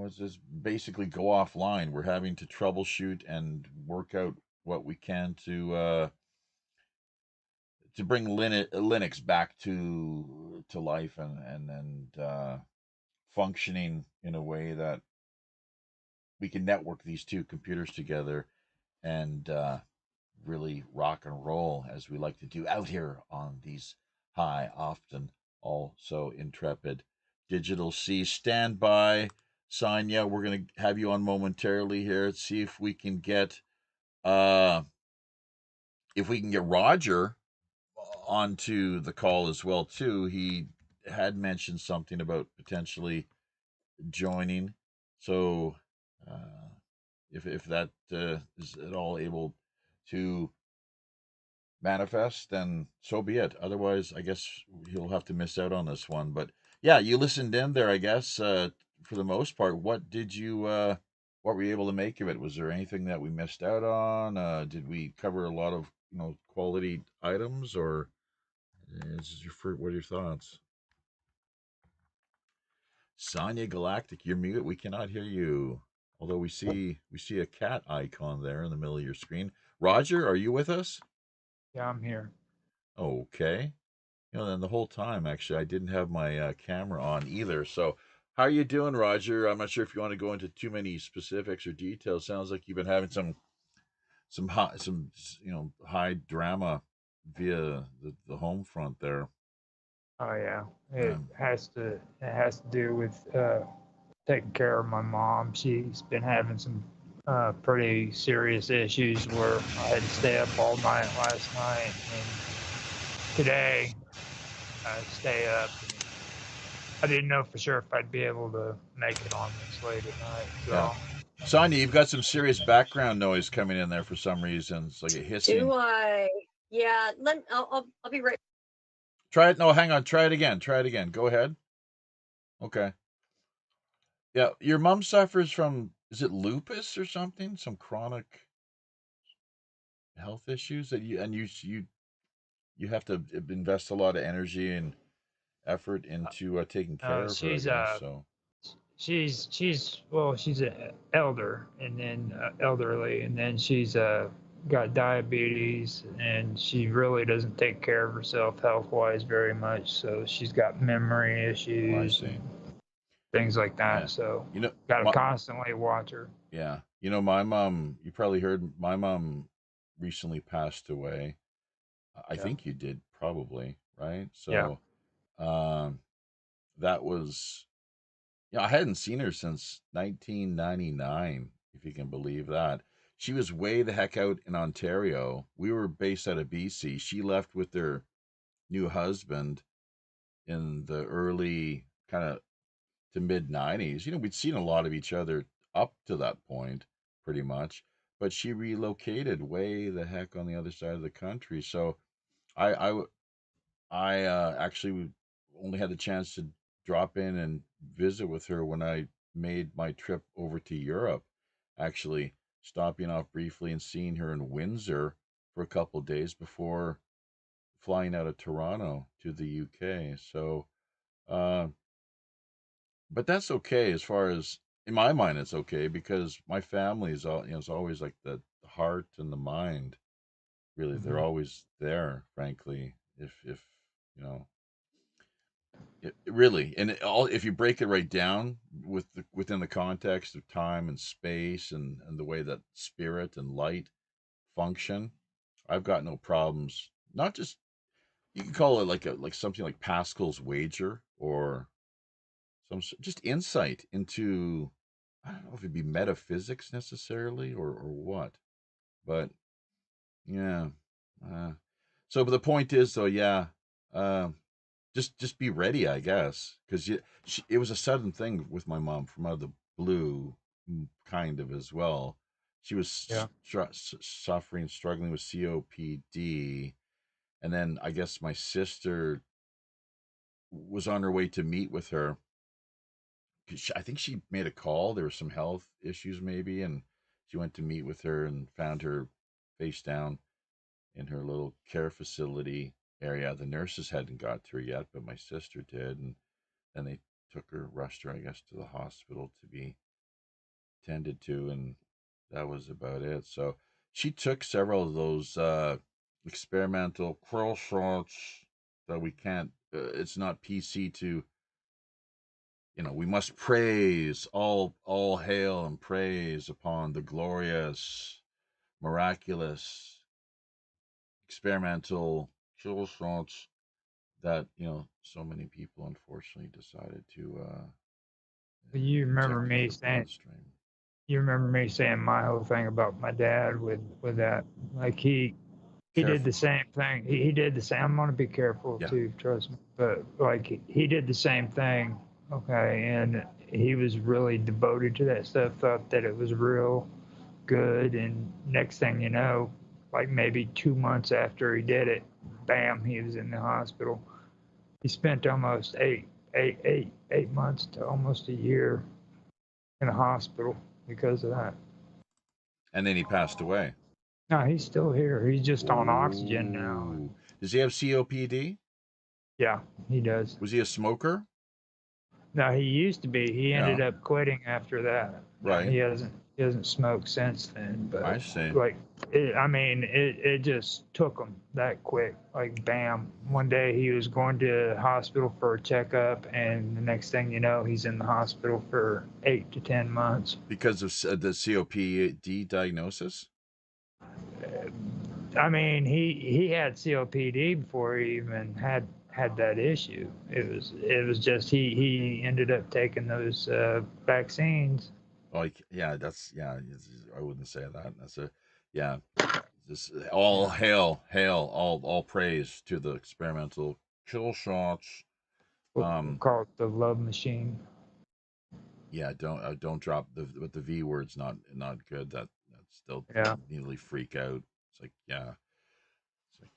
it's just basically go offline. We're having to troubleshoot and work out what we can to bring Linux back to life and functioning in a way that we can network these two computers together and really rock and roll as we like to do out here on these high, often also intrepid digital seas. Stand by, Sonia. We're going to have you on momentarily here. See uh if we can get Roger onto the call as well too. He had mentioned something about potentially joining. So if that is at all able to manifest, then so be it. Otherwise, I guess he'll have to miss out on this one. But yeah, you listened in there, I guess, for the most part. What were you able to make of it? Was there anything that we missed out on? Did we cover a lot of, quality items, or what are your thoughts? Sonia Galactic, you're mute. We cannot hear you. Although we see a cat icon there in the middle of your screen. Roger, are you with us? Yeah, I'm here. Okay. Then the whole time, actually, I didn't have my camera on either. So, how are you doing, Roger? I'm not sure if you want to go into too many specifics or details. Sounds like you've been having high drama via the home front there. Oh yeah, Um, it has to do with taking care of my mom. She's been having some pretty serious issues where I had to stay up all night last night, and today I stay up. I didn't know for sure if I'd be able to make it on this late at night. yeah. So Sonia, you've got some serious background noise coming in there for some reason. It's like a hissing. Do I? Yeah, I'll be right. Try it. No, hang on. Try it again. Try it again. Go ahead. Okay. Yeah, your mom suffers from, is it lupus or something? Some chronic health issues that you have to invest a lot of energy and effort into taking care of her, I guess. So she's an elder, and then elderly, and then she's got diabetes, and she really doesn't take care of herself health wise very much. So she's got memory issues and things like that. Yeah. So got to constantly watch her. Yeah, my mom. You probably heard my mom recently passed away. I think you did, probably, right? So, that was, I hadn't seen her since 1999, if you can believe that. She was way the heck out in Ontario. We were based out of BC. She left with her new husband in the early kind of to mid 90s. We'd seen a lot of each other up to that point, pretty much, but she relocated way the heck on the other side of the country. So I actually only had the chance to drop in and visit with her when I made my trip over to Europe, actually stopping off briefly and seeing her in Windsor for a couple days before flying out of Toronto to the UK. So, but that's okay, as far as in my mind, it's okay because my family is all, it's always like the heart and the mind. Really, they're always there, frankly. If you know, really, and if you break it right down within the context of time and space and the way that spirit and light function, I've got no problems. Not just, you can call it like something like Pascal's wager, or just insight into, I don't know if it'd be metaphysics necessarily, or what, but yeah. So, but the point is, though, yeah, uh, just be ready, I guess, because it was a sudden thing with my mom from out of the blue, kind of, as well. She was suffering, struggling with COPD, and then I guess my sister was on her way to meet with her. I think she made a call. There were some health issues, maybe, and she went to meet with her and found her face down in her little care facility area. The nurses hadn't got to her yet, but my sister did, and then they rushed her, I guess, to the hospital to be tended to, and that was about it. So she took several of those experimental krill shots that we can't. It's not PC to. We must praise, all hail and praise upon the glorious, miraculous, experimental kill shots that so many people unfortunately decided to You remember inject me into the saying bloodstream. You remember me saying my whole thing about my dad with that, like he did the same thing. He did the same. I'm gonna be careful too, trust me. But like he did the same thing, okay, and he was really devoted to that stuff. Thought that it was real good, and next thing you know, like maybe 2 months after he did it, bam, he was in the hospital. He spent almost 8 months to almost a year in the hospital because of that. And then he passed away. No, he's still here. He's just on oxygen now. Ooh. Does he have COPD? Yeah, he does. Was he a smoker? No, he used to be. He ended Yeah. up quitting after that. Right. He hasn't smoked since then. But I see. like, it just took him that quick. Like, bam. One day he was going to the hospital for a checkup, and the next thing you know, he's in the hospital for 8 to 10 months. Because of the COPD diagnosis? I mean, he had COPD before he even had that issue. It was just he ended up taking those vaccines. Like, yeah, I wouldn't say that. That's a, yeah. This all hail, all praise to the experimental kill shots. We'll call it the love machine. Yeah, don't drop the V word's not good. That's still Yeah. nearly freak out. It's like, yeah. It's like,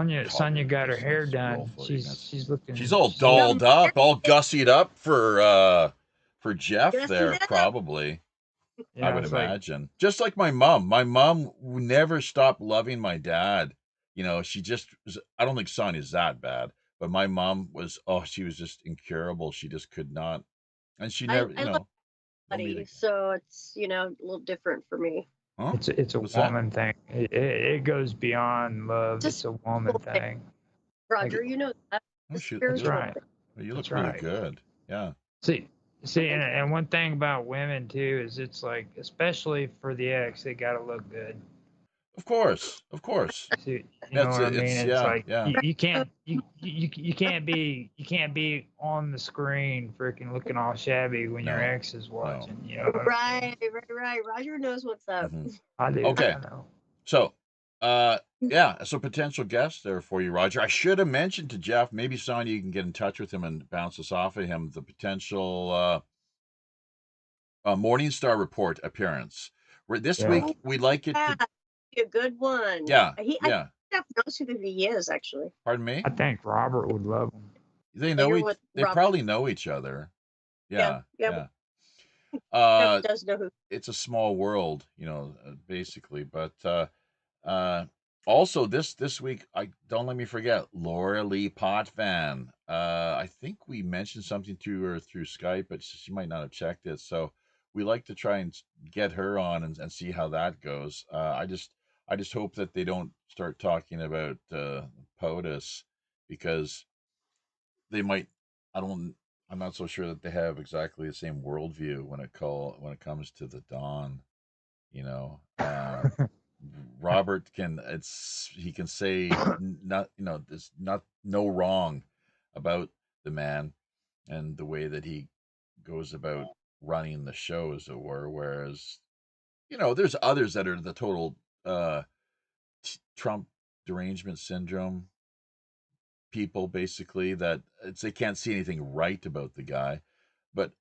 yeah. Sonia got her hair That's done. willful She's looking. She's all dolled up, all gussied up for Jeff Gussied there, up. probably. Yeah, I would it's like, imagine. Just like my mom. My mom never stopped loving my dad. You know, she just was, I don't think Sonia's that bad, but my mom was, she was just incurable. She just could not. And she never, I love want me buddy, to- so it's a little different for me. huh? it's a What's that? woman thing. It goes beyond love. Just It's a woman people think- thing. Roger, you know that. Oh, It's shoot, That's spiritual right. thing. You look That's really right. good. Yeah. See, and one thing about women too is it's like, especially for the ex, they gotta look good. Of course. See, you know That's what I it. mean? It's, It's like yeah. you can't be on the screen freaking looking all shabby when your No, ex is watching. You know what I mean? Right. Roger knows what's up. Mhm. I do. Okay. I know. So, so potential guest there for you, Roger. I should have mentioned to Jeff, maybe Sonia, you can get in touch with him and bounce this off of him, the potential Morningstar Report appearance. This Yeah. week, we'd like it Yeah, to, be a good one. yeah. I have knows who he is actually. Pardon me? I think Robert would love him. They Later with they Robert. probably know each other. Yeah. Jeff Uh, does know who. it's a small world, basically. But also this week, don't let me forget Laura Lee Potvin. I think we mentioned something to her through Skype, but she might not have checked it. So we like to try and get her on and see how that goes. I just hope that they don't start talking about POTUS, because they might. I'm not so sure that they have exactly the same worldview when it comes to the Dawn. You know, Robert he can say not, there's not no wrong about the man and the way that he goes about running the show, as it were. Whereas, there's others that are the total Trump derangement syndrome people, basically, that they can't see anything right about the guy. But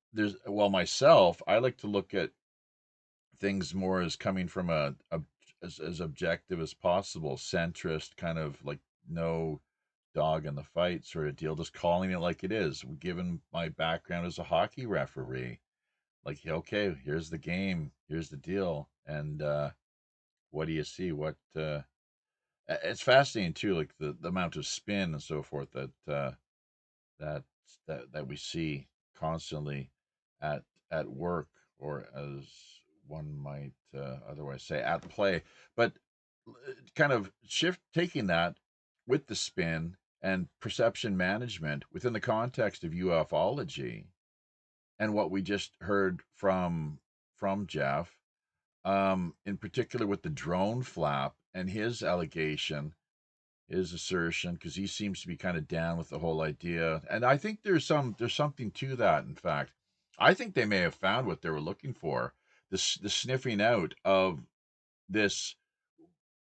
myself, I like to look at things more as coming from as objective as possible, centrist, kind of like no dog in the fight sort of deal, just calling it like it is. Given my background as a hockey referee, like, okay, here's the game, here's the deal, and what do you see? It's fascinating too, like the amount of spin and so forth that that we see constantly at work, or as one might otherwise say, at play. But kind of taking that with the spin and perception management within the context of ufology, and what we just heard from Jeff, in particular with the drone flap and his allegation, his assertion, because he seems to be kind of down with the whole idea. And I think there's something to that. In fact, I think they may have found what they were looking for. The sniffing out of this,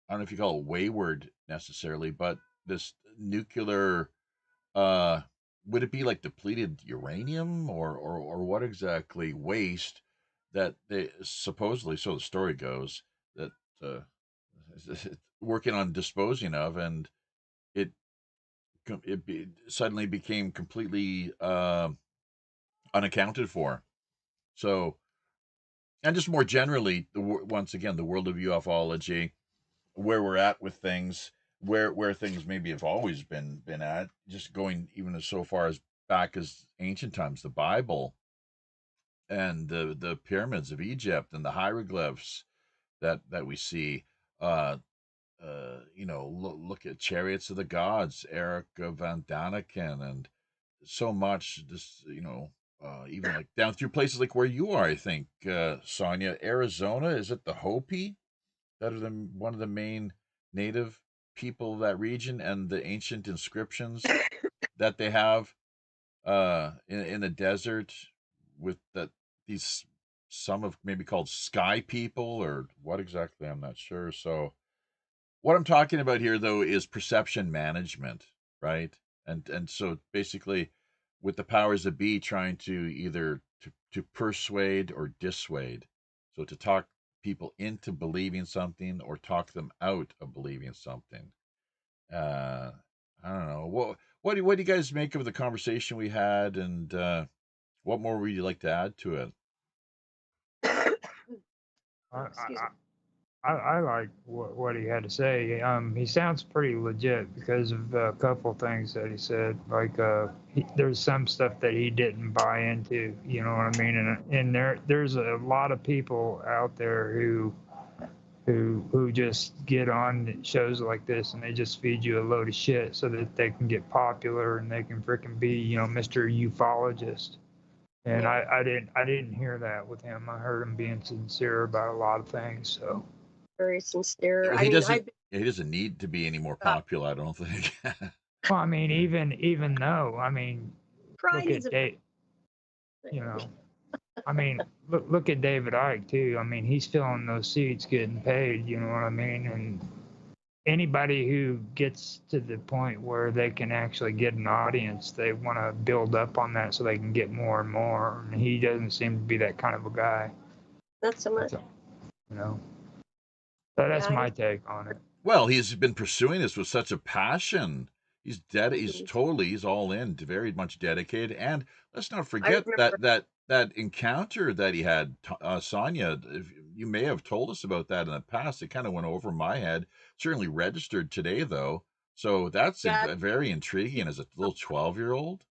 I don't know if you call it wayward necessarily, but this nuclear, would it be like depleted uranium, or what exactly, waste that they supposedly, so the story goes, that working on disposing of, and it suddenly became completely unaccounted for. So, and just more generally, once again, the world of ufology, where we're at with things, where things maybe have always been at, just going even as so far as back as ancient times, the Bible and the pyramids of Egypt and the hieroglyphs that we see. Look at Chariots of the Gods, Eric Van Daniken, and so much. Just even like down through places like where you are, I think, Sonia, Arizona. Is it the Hopi that are one of the main native people of that region, and the ancient inscriptions that they have in the desert with these some have maybe called sky people or what exactly, I'm not sure. So what I'm talking about here though is perception management, right? And so basically with the powers that be trying to either to persuade or dissuade. So to talk people into believing something or talk them out of believing something. Uh I don't know. What do you guys make of the conversation we had, and what more would you like to add to it? I, Excuse I, me. I like what he had to say. He sounds pretty legit because of a couple things that he said. Like, there's some stuff that he didn't buy into. You know what I mean? And there's a lot of people out there who just get on shows like this and they just feed you a load of shit so that they can get popular and they can freaking be, Mr. Ufologist. And Yeah. I didn't hear that with him. I heard him being sincere about a lot of things. So. Very sincere. Well, I mean, I've been he doesn't need to be any more about popular, I don't think. Well, I mean, even though, I mean, pride look needs at a Dave, you know, I mean, look at David Icke too. I mean, he's filling those seats, getting paid. You know what I mean? And anybody who gets to the point where they can actually get an audience, they want to build up on that so they can get more and more. And he doesn't seem to be that kind of a guy. not so much. So, you know, so Yeah, that's my take on it. Well, he's been pursuing this with such a passion. Mhm. He's all in, very much dedicated. And let's not I forget remember. that encounter that he had, Sonia. If you may have told us about that in the past, it kind of went over my head. Certainly registered today, though. So that's Yeah, very intriguing as a little 12-year-old.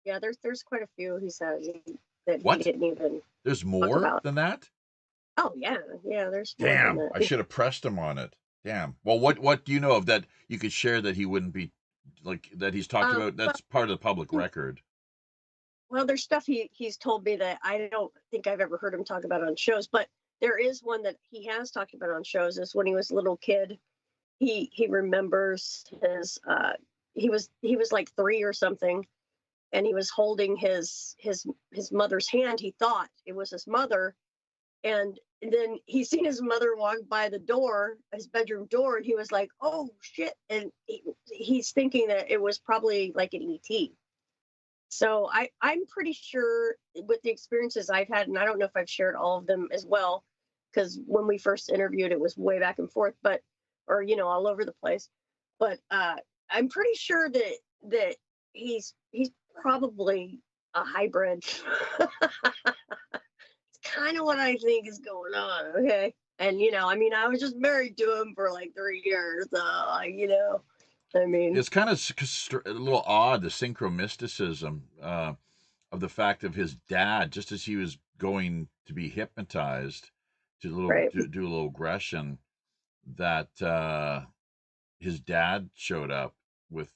yeah. There's quite a few he said that he What? didn't even There's talk more about. than that? Oh yeah, yeah. There's more than Damn, I that. should have pressed him on it. Damn. Well, what do you know of that you could share that he wouldn't be like that he's talked about? Well, That's part of the public record. well, there's stuff he's told me that I don't think I've ever heard him talk about on shows, but there is one that he has talked about on shows. Is when he was a little kid. He remembers he was like 3 or something, and he was holding his mother's hand. He thought it was his mother, and then he seen his mother walk by the door, his bedroom door, and he was like, "Oh shit!" And he's thinking that it was probably like an ET. So I'm pretty sure with the experiences I've had, and I don't know if I've shared all of them as well, because when we first interviewed, it was way back and forth, but or all over the place. But I'm pretty sure that he's probably a hybrid. It's kind of what I think is going on. Okay, and I mean, I was just married to him for like 3 years, so I mean, It's kind of a little odd, the synchromysticism of the fact of his dad, just as he was going to be hypnotized to right? do a little aggression, that his dad showed up with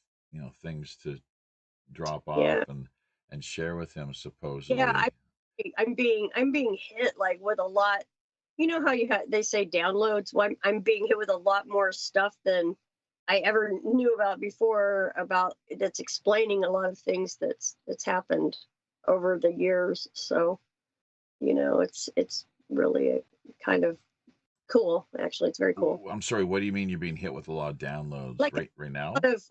things to drop off Yeah, and share with him yeah. supposedly. I'm being hit like with a lot. You know how they say downloads. Well, I'm being hit with a lot more stuff than I ever knew about before. About that's explaining a lot of things that's happened over the years. So it's really kind of cool. Actually, it's very cool. I'm sorry, what do you mean you're being hit with a lot of downloads Like right a now? lot of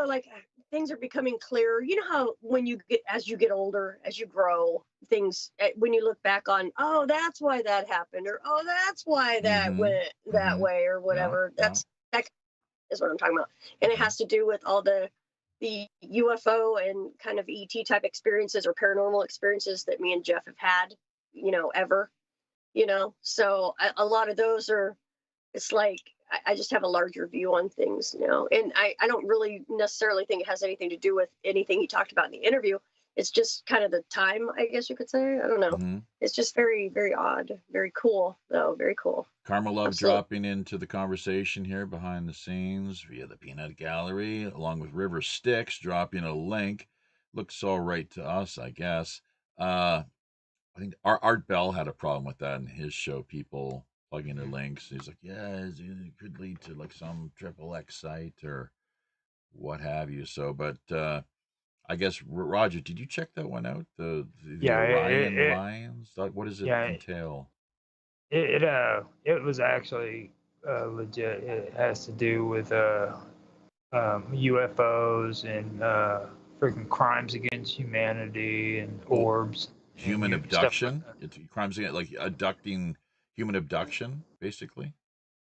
like things are becoming clearer. You know how when as you get older, as you grow, things when you look back on, oh, that's why that happened, or oh, that's why that went that way, or whatever. That is what I'm talking about, and it has to do with all the UFO and kind of ET type experiences or paranormal experiences that me and Jeff have had, ever, So a lot of those are. It's like I just have a larger view on things now. And I don't really necessarily think it has anything to do with anything he talked about in the interview. It's just kind of the time, I guess you could say. I don't know. It's just very, very odd. Very cool, though. Very cool. Karma Love dropping into the conversation here behind the scenes via the Peanut Gallery, along with River Styx dropping a link. Looks all right to us, I guess. I think Art Bell had a problem with that in his show, people plugging their links. He's like, yeah, it could lead to like some XXX site or what have you. So, but I guess, Roger, did you check that one out? The Orion Lines? What does it entail? It was actually legit. It has to do with UFOs and freaking crimes against humanity and orbs. Human abduction? It's crimes against, like abducting, human abduction, basically?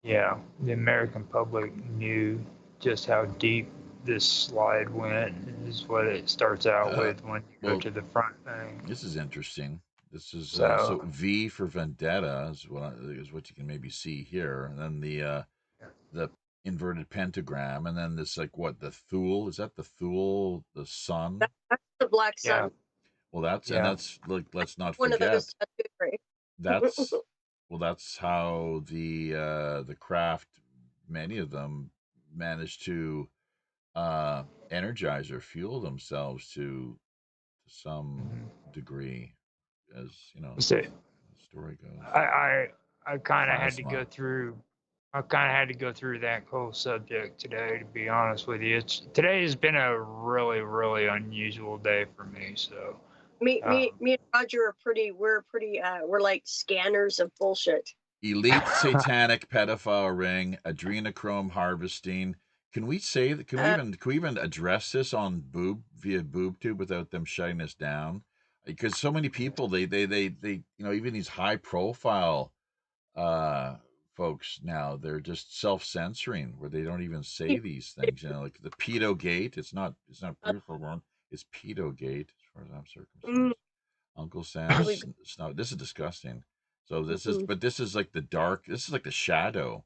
Yeah, the American public knew just how deep this slide went, is what it starts out with when you go to the front thing. This is interesting. This is so V for Vendetta is what you can maybe see here, and then the inverted pentagram, and then this like what, the Thule? Is that the Thule? The sun? That's the black sun. Yeah. Well, that's like, let's not forget. That's how the craft, many of them managed to energize or fuel themselves to some degree, as the story goes. I kind of had to go through. I kind of had to go through that whole subject today, to be honest with you. Today has been a really, really unusual day for me. So me and Roger we're like scanners of bullshit. Elite satanic pedophile ring, adrenochrome harvesting. Can we say that? Can we even address this on via BoobTube without them shutting us down? Because so many people, they even these high profile folks now, they're just self-censoring where they don't even say these things. Like the pedo gate. It's not beautiful one. It's pedo gate as far as I'm circumcised. Uncle Sam's snow. This is disgusting. So this is like the dark. This is like the shadow,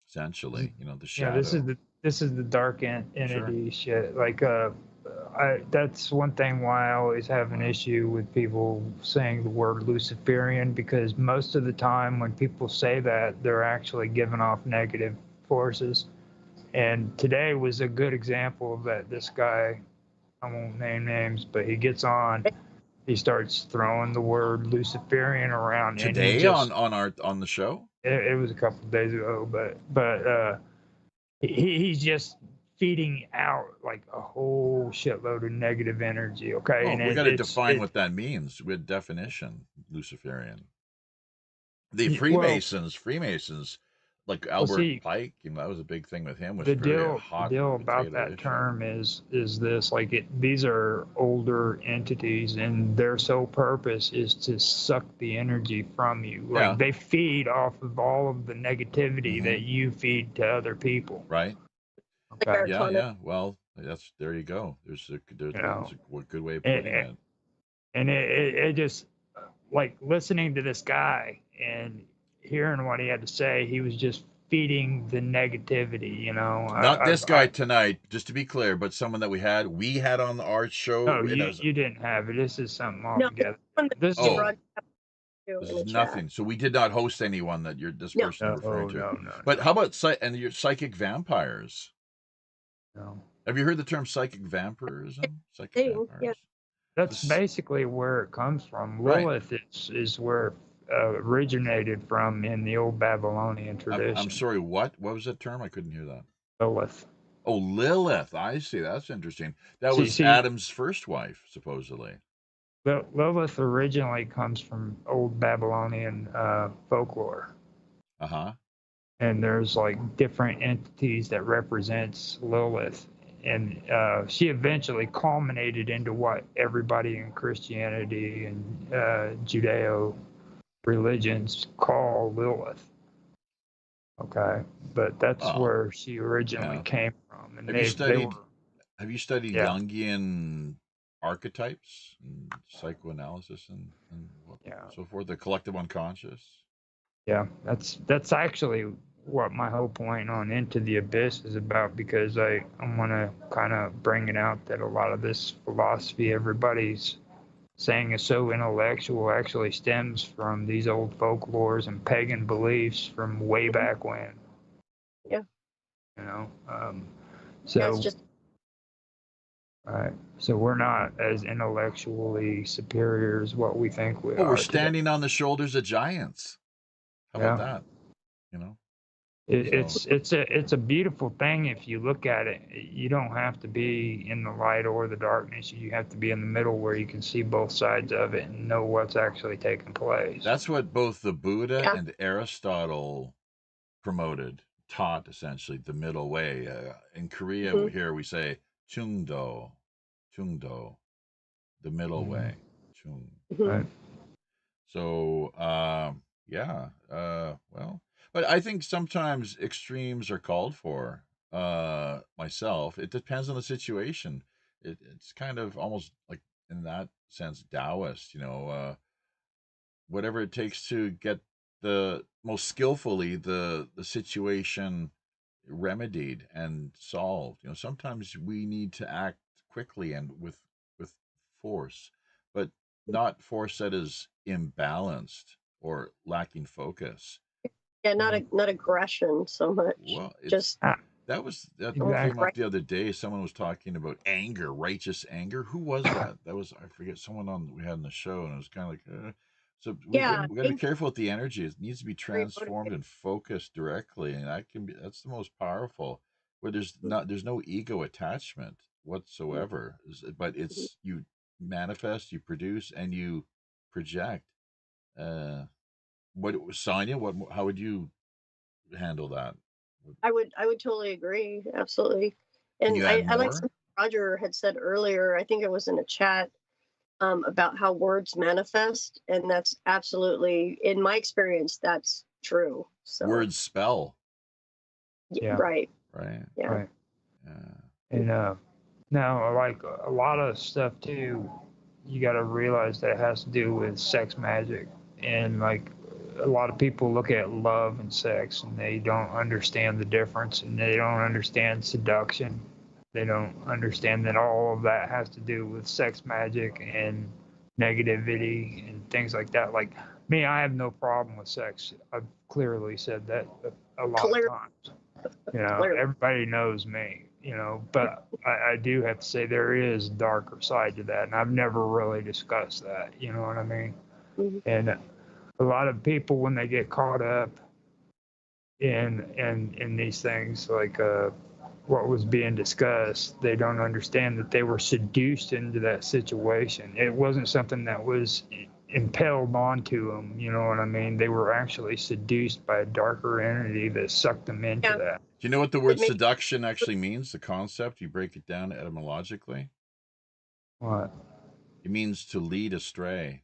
essentially. The shadow. Yeah, this is the dark entity shit. Like that's one thing why I always have an issue with people saying the word Luciferian, because most of the time when people say that, they're actually giving off negative forces. And today was a good example of that. This guy, I won't name names, but he gets on. He starts throwing the word Luciferian around. Today on the show? It was a couple of days ago, but he's just feeding out like a whole shitload of negative energy. Okay, and we got to define what that means with definition. Luciferian. The Freemasons, like Albert Pike, that was a big thing with him. The deal about that term is this: like these are older entities, and their sole purpose is to suck the energy from you. Like they feed off of all of the negativity that you feed to other people. Right. Okay. Yeah. Well, there you go. There's a good way of putting it. And it just, like, listening to this guy and hearing what he had to say, he was just feeding the negativity, Not this guy tonight, just to be clear, but someone that we had on our show. No, you didn't have it. This is something altogether. This is nothing. So we did not host anyone that this person referring to. No. But how about your psychic vampires? No. Have you heard the term psychic vampirism? Psychic vampires? Yeah. That's basically where it comes from. Lilith is where it originated from in the old Babylonian tradition. I'm sorry, what? What was that term? I couldn't hear that. Lilith. Oh, Lilith. I see. That's interesting. That was Adam's first wife, supposedly. Lilith originally comes from old Babylonian folklore. Uh-huh. And there's like different entities that represents Lilith. she eventually culminated into what everybody in Christianity and Judeo religions call Lilith. Okay, but that's Oh, where she originally yeah. came from, and Have you they studied? were, Have you studied yeah, Jungian archetypes and psychoanalysis and yeah, so forth? The collective unconscious. yeah. That's actually what my whole point on Into the Abyss is about, because I want to kind of bring it out that a lot of this philosophy everybody's saying is so intellectual actually stems from these old folklores and pagan beliefs from way Mhm. back when, Yeah. you know. Yeah, it's So, just right, so we're not as intellectually superior as what we think we Oh, we're are today. standing on the shoulders of giants. How about Yeah. that? You know. It, So it's a beautiful thing if you look at it. You don't have to be in the light or the darkness. You have to be in the middle where you can see both sides of it and know what's actually taking place. that's what both the Buddha yeah. and Aristotle promoted, taught essentially the middle way. In Korea, Mhm. here we say Chungdo, Chungdo, the middle Mhm. way, Chung. Mhm. Right. So, yeah, well, but I think sometimes extremes are called for. Myself, it depends on the situation. It's kind of almost like in that sense Taoist, whatever it takes to get the most skillfully the situation remedied and solved. Sometimes we need to act quickly and with force, but not force that is imbalanced or lacking focus. Yeah, Mhm. not aggression so much. Well, it's Just Ah, that came almost exactly. up right. the other day. Someone was talking about anger, righteous anger. Who was that? That was, I forget, someone on we had in the show, and it was kind of like, so Yeah, we got to be angry, careful with the energy. It needs to be transformed motivated. and focused directly, and that's the most powerful. Where there's no ego attachment whatsoever, but Mhm. it's you manifest, you produce, and you project. Uh, what Sonia? How would you handle that? I would totally agree. Absolutely. Can And you add I like more? something Roger had said earlier. I think it was in a chat about how words manifest, and that's absolutely, in my experience, that's true. So, Words spell, Yeah. right. right? Yeah. Right. Yeah. And now, like a lot of stuff too, you got to realize that it has to do with sex magic, and like a lot of people look at love and sex and they don't understand the difference, and they don't understand seduction. They don't understand that all of that has to do with sex magic and negativity and things like that. Like me, I have no problem with sex. I've clearly said that a lot of Clear, times. clearly. Everybody knows me, but I do have to say there is a darker side to that, and I've never really discussed that, you know what I mean? Mhm. And a lot of people, when they get caught up in these things, like what was being discussed, they don't understand that they were seduced into that situation. It wasn't something that was impelled onto them, you know what I mean? They were actually seduced by a darker entity that sucked them into Yeah. that. Do you know what the It word makes seduction actually means? The concept, you break it down etymologically. What? It means to lead astray.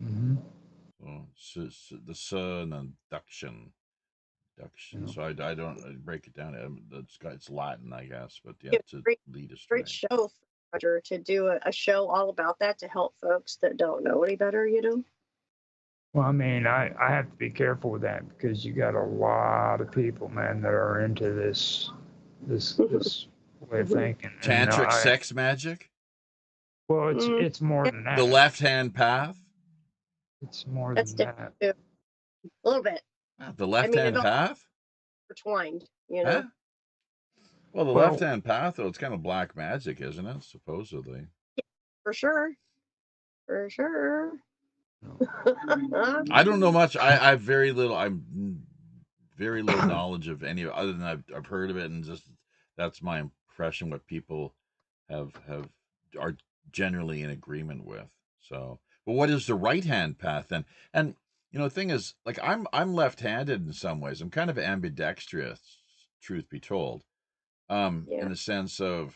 Mm-hmm. The sun and duction. You Duction. know. So I don't break it down. It's Latin, I guess, but yeah, a to great, lead great astray. show, Roger, to do a show all about that to help folks that don't know any better, Well, I mean, I have to be careful with that because you got a lot of people, man, that are into this way of Mhm. thinking, and Tantric sex magic. well, Mm, it's more yeah, than The that. left hand path. It's more that's than different that. too. A little bit. The I left mean, hand it's all path. intertwined. Huh? Well, the left Well, hand path, though, it's kind of black magic, isn't it? Supposedly. For sure. For sure. I don't know much. I have very little. I'm very low knowledge of any other than I've heard of it, and just that's my impression. What people have are generally in agreement with. So, but what is the right hand path then? And the thing is, like I'm left handed in some ways. I'm kind of ambidextrous, truth be told. Yeah. in the sense of,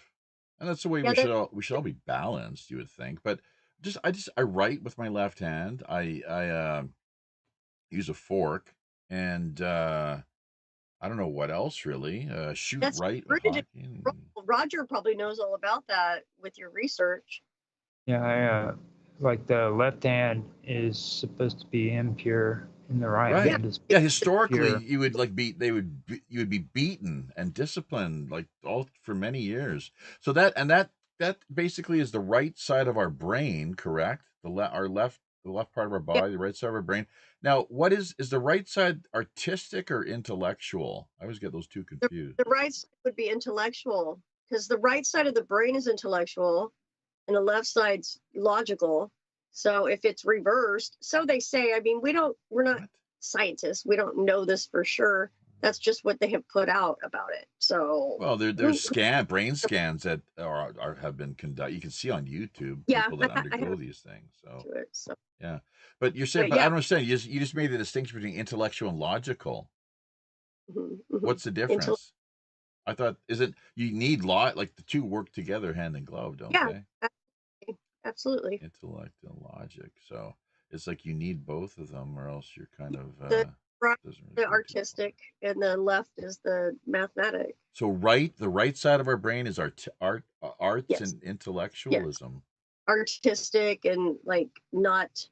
and that's the way Yeah. we should all be balanced, you would think. But I write with my left hand. I use a fork, and I don't know what else really. Shoot That's right with pretty. hockey. Roger probably knows all about that with your research. Yeah, like the left hand is supposed to be impure, and the right Right. hand is Yeah, historically, pure. you would you would be beaten and disciplined like all for many years. So that basically is the right side of our brain, correct? The left part of our Yeah. body, the right side of our brain. Now, what is the right side artistic or intellectual? I always get those two confused. The right side would be intellectual because the right side of the brain is intellectual and the left side's logical. So if it's reversed, so they say, I mean, we're not What? scientists. We don't know this for sure. That's just what they have put out about it. So Well, there's brain scans that have been conducted. You can see on YouTube yeah, people that I undergo have these things. So to it. So yeah, but you're saying, but but I yeah. don't understand. You just made the distinction between intellectual and logical. Mhm. What's the difference? I thought isn't you need like the two work together hand in glove, don't Yeah, they? absolutely. Intellect and logic. So it's like you need both of them, or else you're kind of The right, doesn't really the go too artistic, and the left is the mathematic. well. So the right side of our brain is arts Yes, and yes, intellectualism. artistic and like not.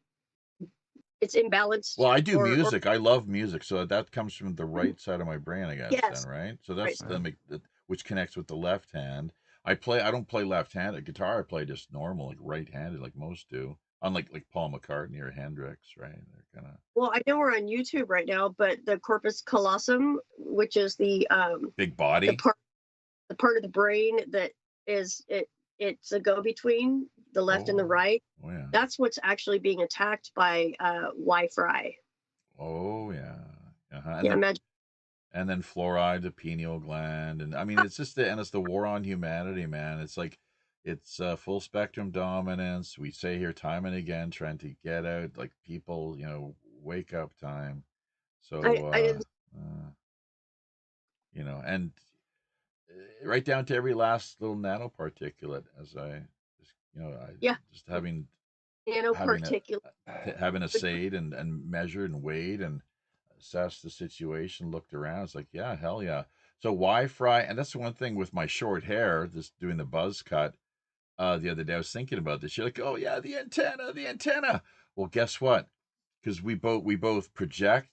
It's imbalanced, Well, I do or music. I love music, so that comes from the right side of my brain, I guess. Then, yes, right? So right. that's which connects with the left hand. I don't play left-handed guitar. I play just normal, like right-handed, like most do. Unlike like Paul McCartney or Hendrix, right? They're kind of Well, I know we're on YouTube right now, but the corpus callosum, which is big the body. part of the brain that is it's a go between the left and the right. Oh yeah. That's what's actually being attacked by Wi-Fi. Oh yeah. Uh-huh. Yeah, imagine. And then fluoride, the pineal gland, and I mean it's just it's the war on humanity, man. It's like it's full spectrum dominance. We say here time and again, trying to get out like people, wake up time. So I didn't. and right down to every last little nanoparticulate, as I just Yeah, just having nanoparticulate. having assayed and measured and weighed and assessed the situation, looked around. It's like, yeah, hell yeah. So Wi-Fi, and that's the one thing with my short hair, just doing the buzz cut. The other day, I was thinking about this. You're like, oh yeah, the antenna. Well, guess what? Because we both project.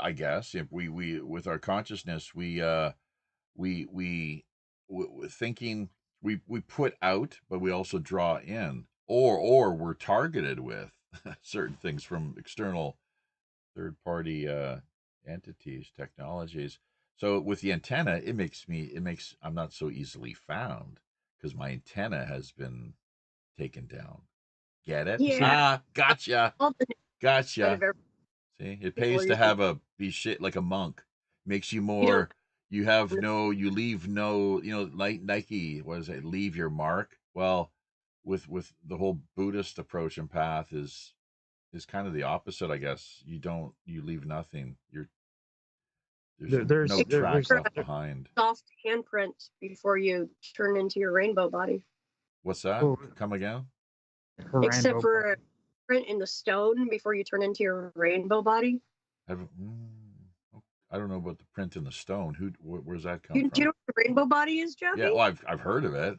I guess if we with our consciousness, we thinking we put out, but we also draw in, or we're targeted with certain things from external third party entities, technologies. So with the antenna, I'm not so easily found because my antenna has been taken down. Get it? Yeah, Gotcha. all the out Gotcha. of every See, it people pays are to using. be shit like a monk. Makes you You don't. more. You leave no. Like Nike. What is it? Leave your mark. Well, with the whole Buddhist approach and path is kind of the opposite, I guess. You leave nothing. There's no tracks left behind. Soft handprint before you turn into your rainbow body. What's that? Come again? Except for a print in the stone before you turn into your rainbow body. I don't know about the print in the stone. Where's that come Do from? you know what the rainbow body is, Jeffy? Yeah, well, I've heard of it.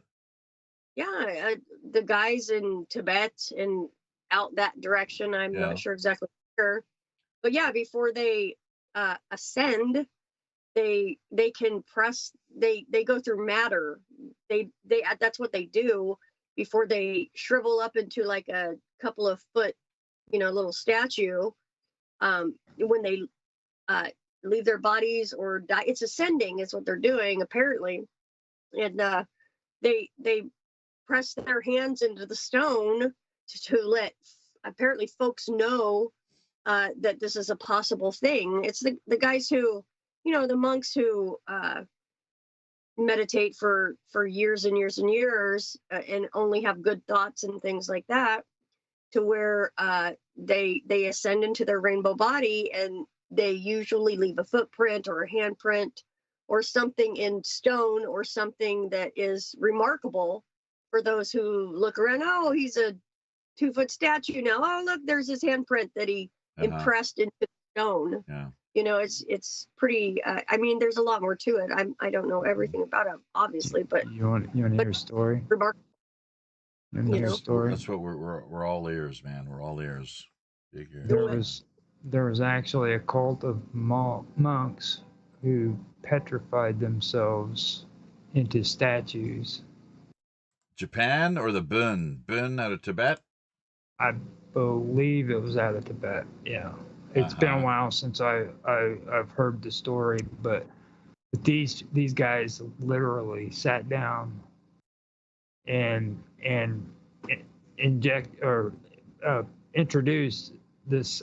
Yeah, the guys in Tibet and out that direction. I'm not sure exactly where, but yeah, before they ascend, they can press. They go through matter. They that's what they do before they shrivel up into like a couple of foot, little statue. When they leave their bodies or die, it's ascending is what they're doing apparently, and they press their hands into the stone to let apparently folks know that this is a possible thing. It's the guys who, the monks who meditate for years and years and years and only have good thoughts and things like that, to where they ascend into their rainbow body, and they usually leave a footprint or a handprint or something in stone or something that is remarkable for those who look around. Oh, he's a 2-foot statue now. Oh, look, there's his handprint that he impressed into stone. Yeah. You know, it's pretty. I mean, there's a lot more to it. I don't know everything about it, obviously, but You want to hear a story? remarkable. You want to hear a story? That's what we're all ears, man. We're all ears. Big ears. There was actually a cult of monks who petrified themselves into statues. Japan or the Bun out of Tibet? I believe it was out of Tibet. Yeah, it's been a while since I've heard the story, but these guys literally sat down and inject or introduce this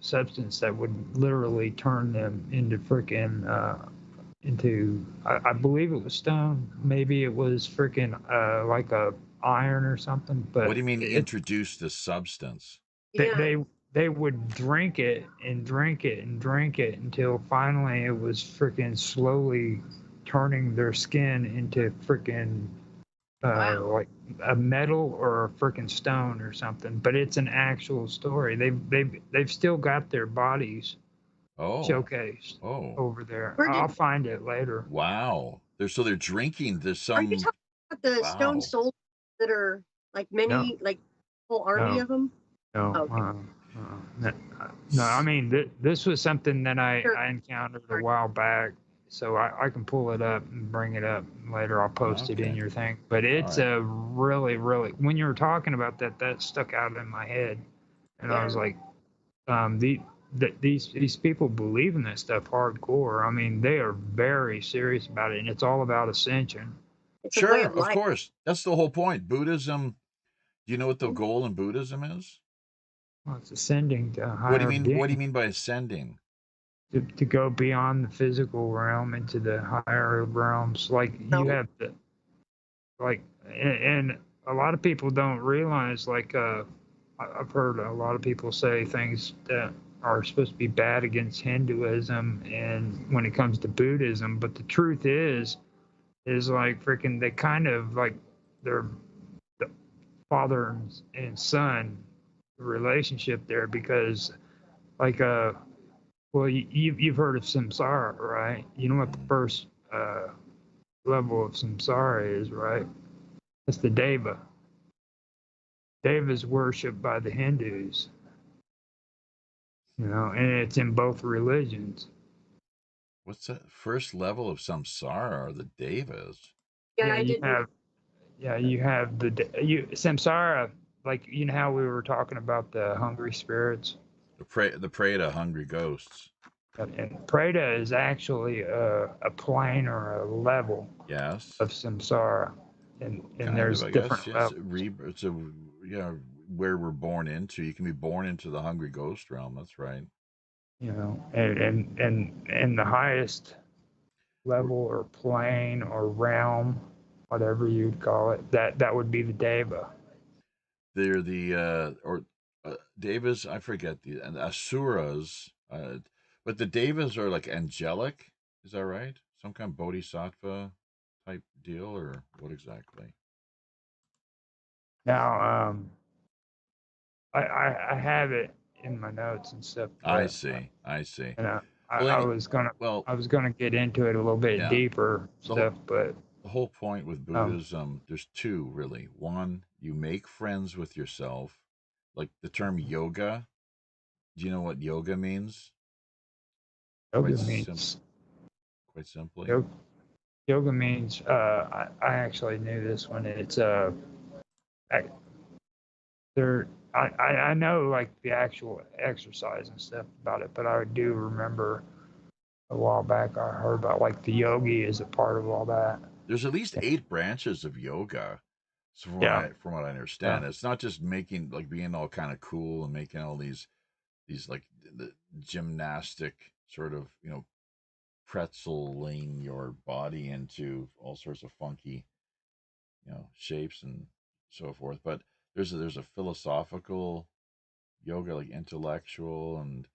substance that would literally turn them into freaking into I believe it was stone, maybe it was freaking like a iron or something. But what do you mean introduce the substance? They would drink it and drink it and drink it until finally it was freaking slowly turning their skin into freaking like a metal or a freaking stone or something. But it's an actual story. They've still got their bodies showcased over there. I'll find it later. Wow. They're drinking. There's some. Are you talking about the stone soldiers that are like many, like a whole army of them? No. Okay. No, I mean, this was something that I encountered a while back, so I can pull it up and bring it up later. I'll post it in your thing. But it's a really, really, when you were talking about that stuck out in my head. And I was like, these people believe in this stuff hardcore. I mean, they are very serious about it, and it's all about ascension. Sure, of course. That's the whole point. Buddhism, do you know what the goal in Buddhism is? Well, it's ascending to higher. What do you mean by ascending? To go beyond the physical realm into the higher realms. Like you have to, like, and a lot of people don't realize, like, I've heard a lot of people say things that are supposed to be bad against Hinduism and when it comes to Buddhism, but the truth is like freaking, they kind of like they're the father and son relationship there, because like well, you've heard of samsara, right? You know what the first level of samsara is, right? It's the deva. Deva is worshipped by the Hindus, you know, and it's in both religions. What's that first level of samsara? Are the devas? Yeah, I did. You have samsara. Like, you know how we were talking about the hungry spirits? The prey to hungry ghosts. And Preda is actually a plane or a level of samsara. And there's different levels. It's where we're born into. You can be born into the hungry ghost realm. That's right. You know, and the highest level or plane or realm, whatever you'd call it, that would be the deva. They're the devas. I forget and asuras. But the devas are like angelic. Is that right? Some kind of bodhisattva type deal, or what exactly? Now, I have it in my notes and stuff. I see. And I was gonna get into it a little bit deeper but the whole point with Buddhism, there's two really. One, you make friends with yourself, like the term yoga. Do you know what yoga means? Yoga quite simply. Yoga means I actually knew this one. It's I know like the actual exercise and stuff about it, but I do remember a while back I heard about like the yogi is a part of all that. There's at least 8 branches of yoga. So from what I understand, it's not just being all kind of cool and making all these like the gymnastic sort of, pretzeling your body into all sorts of funky, shapes and so forth. But there's a philosophical yoga, like intellectual, and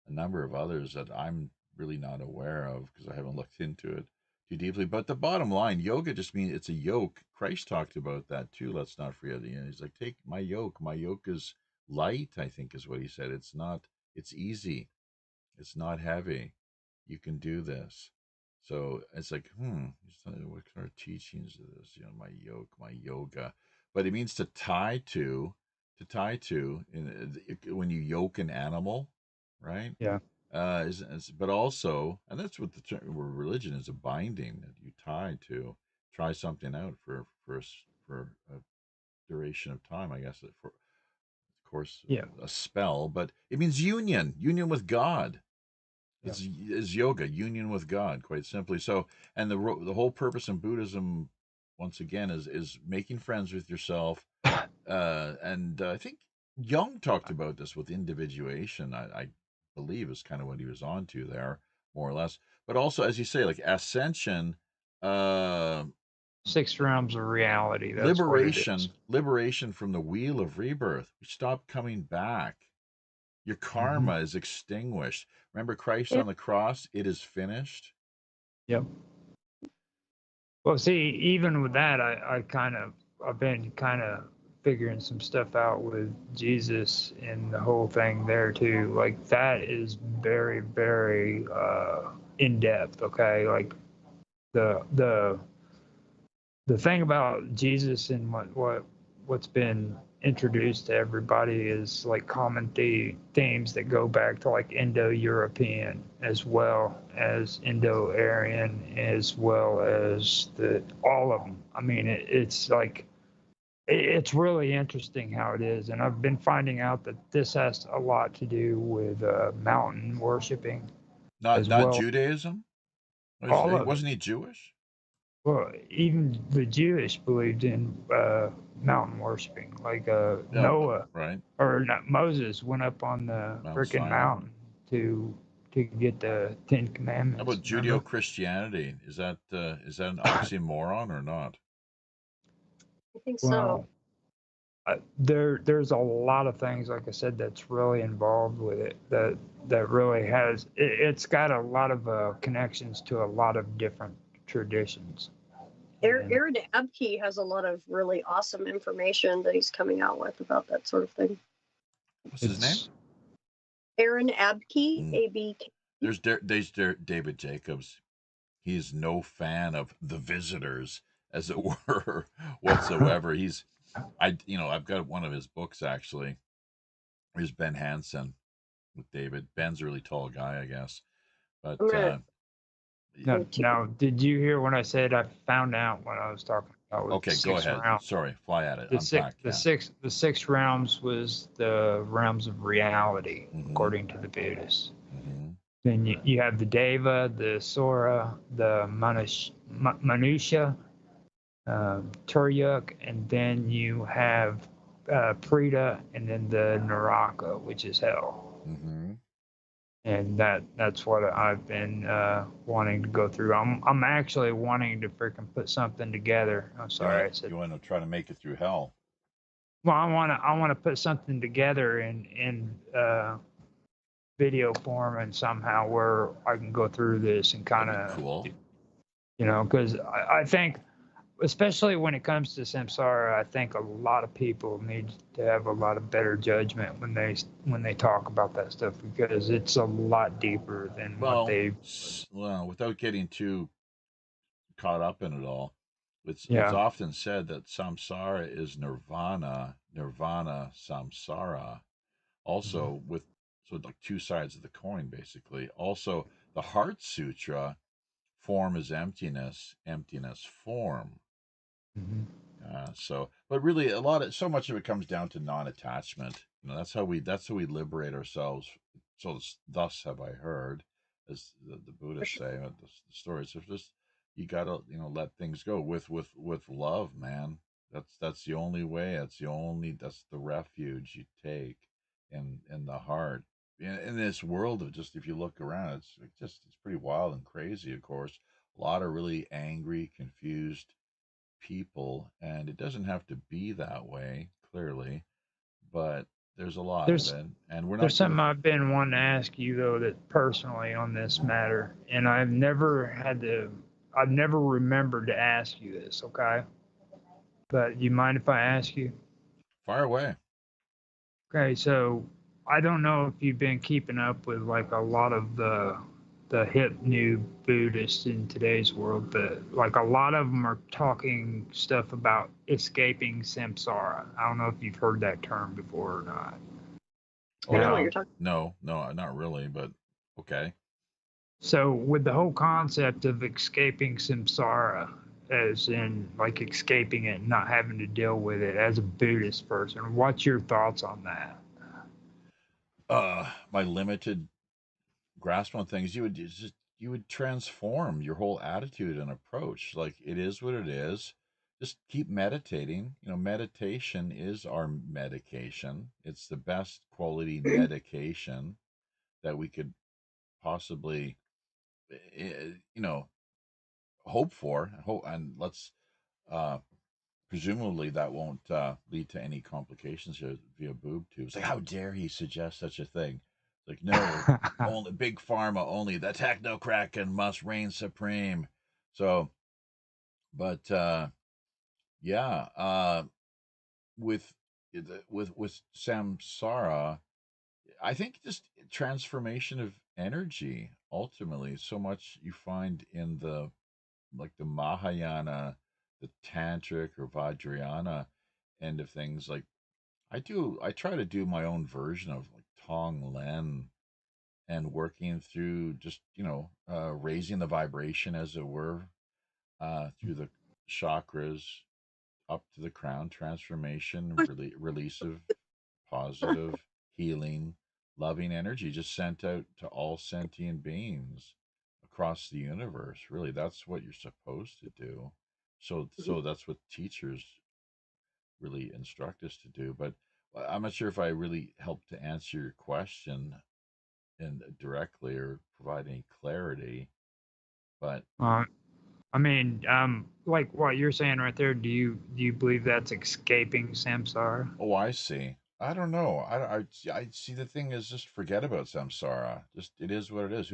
a number of others that I'm really not aware of because I haven't looked into it too deeply. But the bottom line, yoga just means it's a yoke. Christ talked about that too. Let's not forget. He's like, take my yoke. My yoke is light, I think is what he said. It's not, it's easy. It's not heavy. You can do this. So it's like, what kind of teachings is this? My yoke, my yoga. But it means to tie to, when you yoke an animal, right? Yeah. But also, and that's what the term where religion is, a binding that you tie to, try something out for a duration of time, I guess, for of course Yeah. a spell, but it means union with God. Yeah. Is yoga, union with God, quite simply. So, and the whole purpose in Buddhism, once again, is making friends with yourself. And I think Jung talked about this with individuation. I believe is kind of what he was on to there, more or less. But also, as you say, like ascension, uh, 6 realms of reality. That's what it is. liberation from the wheel of rebirth. You stop coming back. Your Hmm. karma is extinguished. Remember Christ Yeah. on the cross? It is finished. Yep. Well, see, even with that, I've been kind of figuring some stuff out with Jesus and the whole thing there too. Like that is very, very in depth. Okay, like the the the thing about Jesus and what's been introduced to everybody is like common themes that go back to like Indo-European as well as Indo-Aryan as well as the all of them. I mean, it's like it's really interesting how it is, and I've been finding out that this has a lot to do with mountain worshiping as Not well. Judaism. All of it. Wasn't he Jewish? Well, even the Jewish believed in mountain worshiping. Like Yeah, Noah right. or not, Moses went up on the Mount freaking Sinai. mountain to get the Ten How Commandments. about Remember? Judeo Christianity? Is that an oxymoron or not? I think so. Well, there's a lot of things, like I said, that's really involved with it. That really has it's got a lot of connections to a lot of different traditions. And Aaron Abke has a lot of really awesome information that he's coming out with about that sort of thing. What's his name? it's Aaron Abke, Mm. ABK. There's David Jacobs. He's no fan of the visitors, as it were, whatsoever. I've got one of his books actually. Here's Ben Hansen with David. Ben's a really tall guy, I guess. But I'm gonna now, go to. now, did you hear when I said I found out when I was talking about with the okay, go six ahead. rounds? Sorry, fly at it. The Unpack. Yeah. six realms was the realms of reality, Mm-hmm. according to the Buddhists. Mm-hmm. Then you have the Deva, the Sora, the Manusha, Turyuk, and then you have Prita, and then the Naraka, which is hell. Mm-hmm. And that's what I've been wanting to go through. I'm actually wanting to freaking put something together. I'm sorry, I said. You want to try to make it through hell? Well, I wanna put something together in video form and somehow where I can go through this and kind That'd be of, cool. because I think, especially when it comes to samsara, I think a lot of people need to have a lot of better judgment when they talk about that stuff because it's a lot deeper than what Well, they. without getting too caught up in it all, it's Yeah. often said that samsara is nirvana, nirvana samsara. Mhm. Also, with so like two sides of the coin, basically. Also, the Heart Sutra, form is emptiness, emptiness form. Mhm. But really, so much of it comes down to non-attachment. That's how we liberate ourselves. So, thus have I heard, as the Buddhists say, the stories. If just you gotta, let things go with love, man. That's the only way. That's the refuge you take in the heart. In this world of just, if you look around, it's pretty wild and crazy. Of course, a lot of really angry, confused people, and it doesn't have to be that way, clearly, but There's a lot There's of it, and we're there's not going something to. I've been wanting to ask you though, that personally on this matter, and I've never remembered to ask you this. Okay, but you mind if I ask you? Fire away. Okay, so I don't know if you've been keeping up with like a lot of the hip new Buddhists in today's world, but like a lot of them are talking stuff about escaping samsara. I don't know if you've heard that term before or not. I know what Yeah. you're talking. No, not really, but okay. So with the whole concept of escaping samsara, as in like escaping it, and not having to deal with it, as a Buddhist person, what's your thoughts on that? My limited grasp on things, you would transform your whole attitude and approach. Like, it is what it is. Just keep meditating. Meditation is our medication. It's the best quality medication that we could possibly, you know, hope for. And let's uh, presumably that won't lead to any complications via boob tubes. Like, how dare he suggest such a thing? Like, no, only big pharma, only the technokraken must reign supreme. So, but yeah, with with samsara, I think just transformation of energy. Ultimately, so much you find in the, like, the Mahayana, the Tantric or Vajrayana end of things. Like, I try to do my own version of like Tong Len, and working through just, raising the vibration, as it were, through the chakras up to the crown, transformation, release of positive, healing, loving energy just sent out to all sentient beings across the universe. Really, that's what you're supposed to do. So that's what teachers really instruct us to do. But I'm not sure if I really helped to answer your question and directly, or provide any clarity. But Uh, I mean, like what you're saying right there, do you believe that's escaping samsara? oh, I see. I don't know. I see. The thing is, just forget about samsara. Just, it is what it is.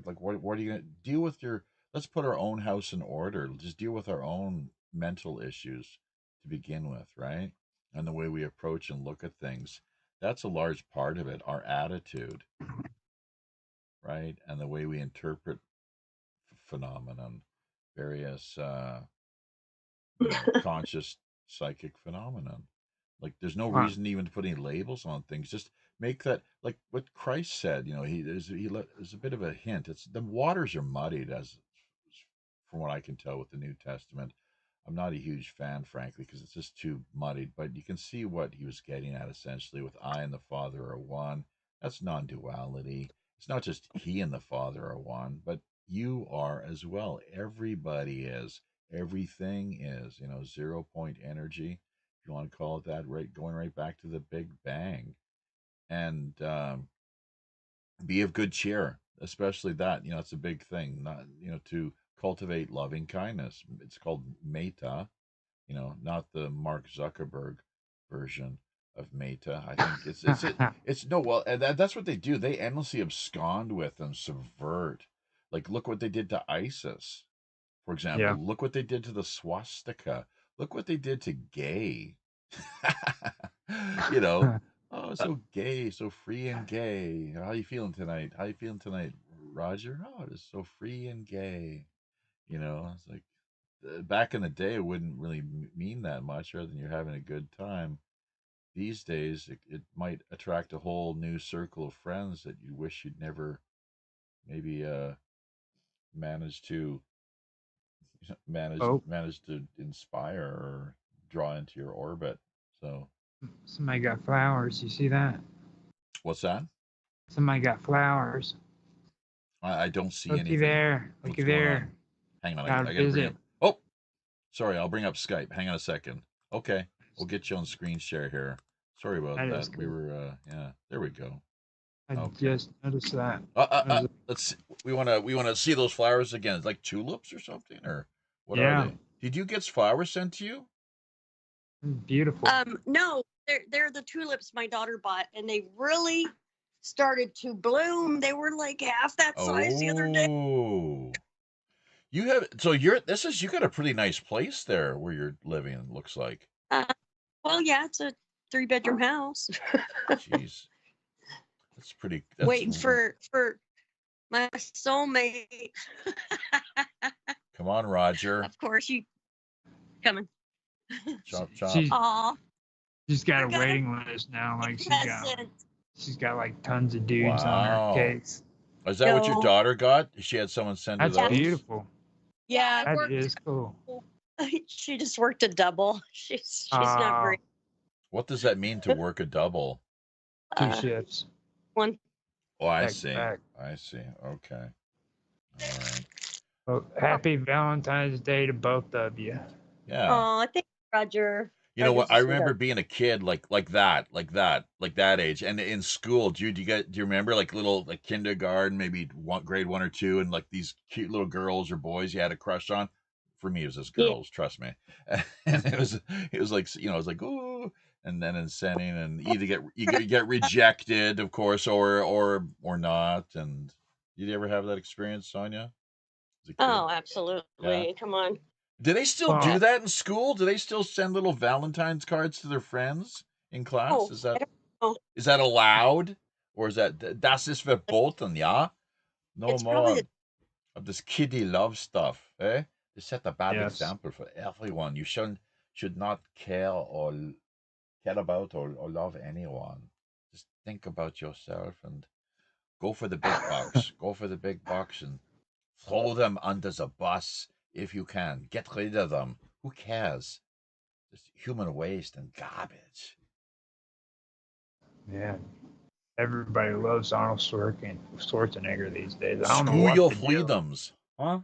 Like, what are you gonna deal with your? Let's put our own house in order. Just deal with our own mental issues to begin with, right? And the way we approach and look at things. That's a large part of it. Our attitude, right, and the way we interpret phenomenon, various conscious psychic phenomenon. Like, there's no Uh, reason even to put any labels on things. Just make that, like what Christ said. There's a bit of a hint. It's the waters are muddied, as from what I can tell with the New Testament. I'm not a huge fan, frankly, because it's just too muddied. But you can see what he was getting at, essentially, with I and the Father are one. That's non-duality. It's not just he and the Father are one, but you are as well. Everybody is. Everything is. 0 point energy, if you want to call it that, right, going right back to the Big Bang. And be of good cheer, especially that. It's a big thing. Not, to cultivate loving kindness. It's called metta. Not the Mark Zuckerberg version of meta. I think it's no, well, and that's what they do. They endlessly abscond with and subvert. Like, look what they did to ISIS, for yeah. example. Look what they did to the swastika. Look what they did to gay. you know, oh, so gay, so free and gay. How you feeling tonight? How you feeling tonight, Roger? Oh, it's so free and gay. It's like, back in the day, it wouldn't really mean that much, other than you're having a good time. These days, it might attract a whole new circle of friends that you wish you'd never, maybe, managed to Oh, manage to inspire or draw into your orbit. So, somebody got flowers. You see that? what's that? Somebody got flowers. I don't see Looky anything. there. Looky What's going there. on? Hang on, Got a I got to bring visit. up. Oh, sorry, I'll bring up Skype. Hang on a second. Okay, we'll get you on screen share here. Sorry about That is that. We cool. were, yeah, there we go. I Okay. just noticed that. That was- Let's see. We want to see those flowers again. Like tulips or something, or what are yeah, they? Did you get flowers sent to you? beautiful. No, they're the tulips my daughter bought, and they really started to bloom. They were like half that size the other day. Oh, you got a pretty nice place there where you're living, it looks like. Well, yeah, it's a 3-bedroom house. Jeez. That's Waiting for my soulmate. Come on, Roger. Of course, you coming. Chop chop. Aw. She's got I a got waiting list now. Like present. she's got like tons of dudes on her case. Is that what your No. daughter got? She had someone send her That's those? beautiful. Yeah, That is cool. she just worked a double. She's not very. What does that mean to work a double? 2 shifts. One. Oh, I Back to see. back. I see. Okay. All right. Well, happy Valentine's Day to both of you. Yeah. Oh, thank you, Roger. You know what? Roger's I a remember sweetheart. being a kid like that age, and in school, do you remember like little like kindergarten, maybe grade 1 or 2, and like these cute little girls or boys you had a crush on? For me, it was just girls. Trust me. And it was like, it was like, ooh, and then in sending, and either you get rejected, of course, or not. And did you ever have that experience, Sonia? As a kid? Oh, absolutely. Yeah. Come on. Do they still do that in school? Do they still send little Valentine's cards to their friends in class? Oh, Is I don't know. that allowed? Or is das ist verboten, ja? No It's more probably of this kiddie love stuff, eh? To set a bad Yes. example for everyone. You should not care about or love anyone. Just think about yourself and go for the big bucks. Go for the big bucks and throw them under the bus if you can. Get rid of them. Who cares? Just human waste and garbage. Yeah. Everybody loves Arnold Schwarzenegger these days. I don't know Screw what your to do. freedoms. Huh?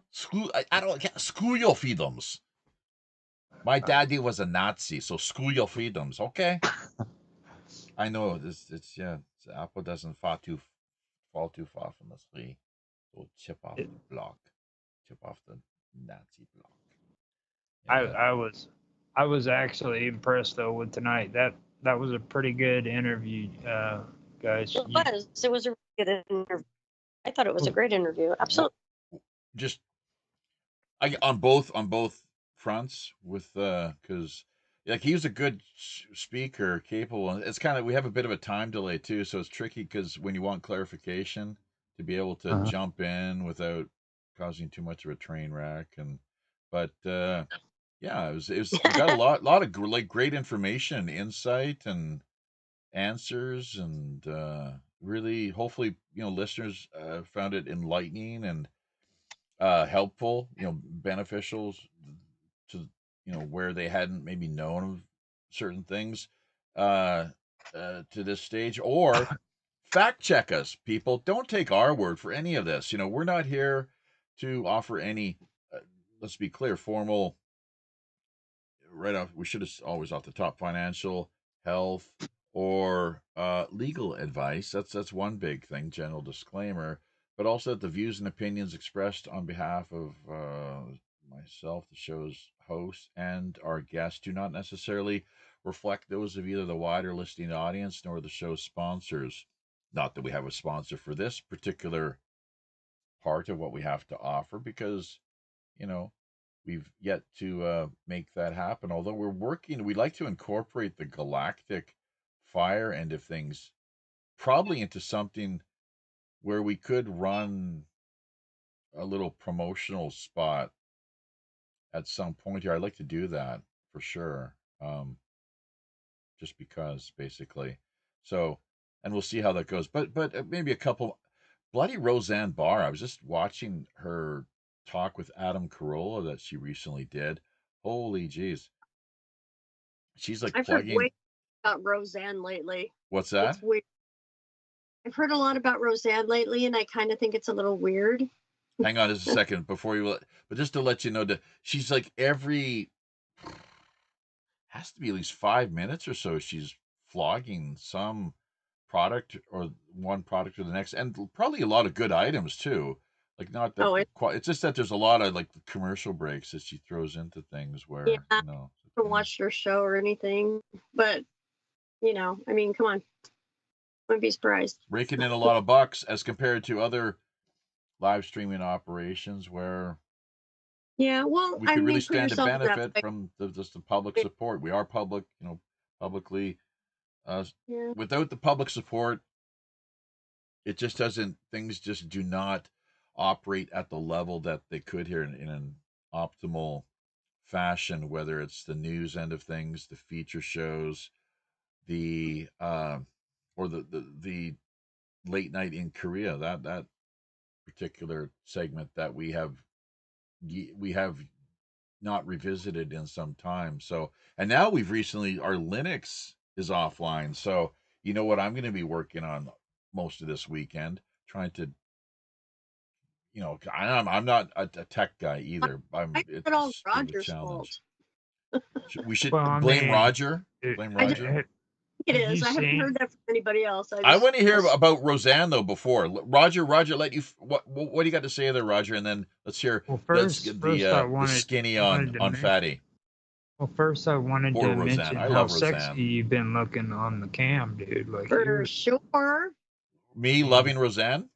I don't care. Screw your freedoms. My daddy was a Nazi, so screw your freedoms, okay? I know the apple doesn't fall too far from the tree. So chip off the block. Chip off the Nazi block. Yeah. I was actually impressed though with tonight. That was a pretty good interview, guys. It was a really good interview. I thought it was a great interview. Absolutely. Just on both fronts with because like he was a good speaker, capable. It's kind of, we have a bit of a time delay too, so it's tricky because when you want clarification to be able to jump in without causing too much of a train wreck. But yeah, it was we got a lot of like great information, insight, and answers, and really hopefully listeners found it enlightening and helpful, beneficial to where they hadn't maybe known of certain things to this stage, or fact check us, people. Don't take our word for any of this. We're not here to offer any let's be clear, formal, right off, we should have always off the top, financial, health, or legal advice. That's one big thing, general disclaimer. But also that the views and opinions expressed on behalf of myself, the show's host, and our guests do not necessarily reflect those of either the wider listening audience nor the show's sponsors. Not that we have a sponsor for this particular part of what we have to offer, because we've yet to make that happen. Although we'd like to incorporate the galactic fire end of things probably into something where we could run a little promotional spot at some point here. I'd like to do that for sure. Just because, basically. So, and we'll see how that goes. But maybe a couple. Bloody Roseanne Barr. I was just watching her talk with Adam Carolla that she recently did. Holy jeez. She's like I've heard way about Roseanne lately. What's that? It's weird. I've heard a lot about Roseanne lately, and I kind of think it's a little weird. Hang on just a second before but just to let you know that she's like has to be at least 5 minutes or so, she's flogging some product or one product or the next, and probably a lot of good items too. Like not that it's just that there's a lot of like commercial breaks that she throws into things where I haven't watched her show or anything, but You know, I mean, come on. Wouldn't be surprised. Raking in a lot of bucks as compared to other live streaming operations where Yeah, well, we I could really mean, put stand to yourself in that benefit place. from just the public support. We are public, publicly. Yeah. Without the public support, it just doesn't. Things just do not operate at the level that they could here in an optimal fashion. Whether it's the news end of things, the feature shows, the or the late night in Korea. That particular segment that we have not revisited in some time. So, and now we've recently, our Linux is offline. So, you know what I'm going to be working on most of this weekend, trying to, I'm not a tech guy either. I It's put all a bit of a Roger's fault. challenge. We should Well, I blame mean, Roger. it- Blame I just Roger. think it have you is. I haven't seen? heard that from anybody else. I want to hear just- about Roseanne though before. Roger, let you. What do you got to say there, Roger? And then let's hear. Well, Let's first, get first I the wanted skinny wanted to on mention. fatty. Well, first I wanted Poor to Roseanne. mention I how love sexy Roseanne. you've been looking on the cam, dude. Like for you're sure. Me loving Roseanne.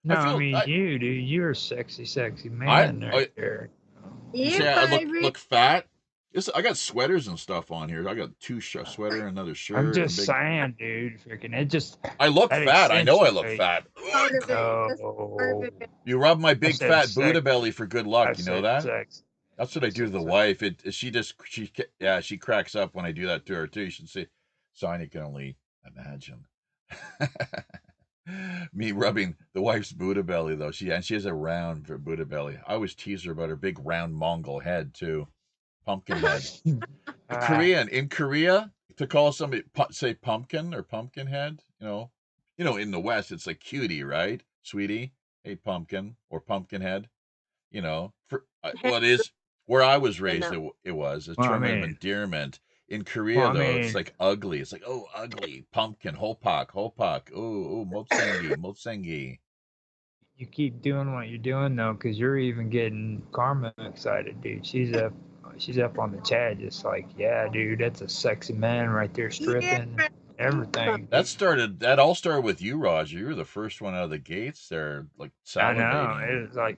no, I I feel mean you, dude. You're a sexy I man right there. you Yeah, say I baby. look fat. I got sweaters and stuff on here. I got two sweater and another shirt. I'm and just big. saying, dude. Freaking, it just I look that fat. I know I look accentuates- fat. Part of it. That's part of No, it. You rub my I big said fat sex. Buddha belly for good luck. I You know said that? sex. That's what I do to the Sex. wife. She cracks up when I do that to her too. You should see. Sonia can only imagine. Me rubbing the wife's Buddha belly though. She has a round Buddha belly. I always tease her about her big round Mongol head too, pumpkin head. In Korea, to call somebody say pumpkin or pumpkin head, in the West it's like cutie, right, sweetie, hey pumpkin or pumpkin head, it is where I was raised. It was a Well, I term of mean- endearment. In Korea, Well, I though, it's mean- like ugly. It's like, oh, ugly pumpkin, hopak, oh, motsengi. You keep doing what you're doing though, because you're even getting Karma excited, dude. She's up on the chat, just like, yeah, dude, that's a sexy man right there, stripping everything. That all started with you, Roger. You were the first one out of the gates there, like I salivating. know. It's like,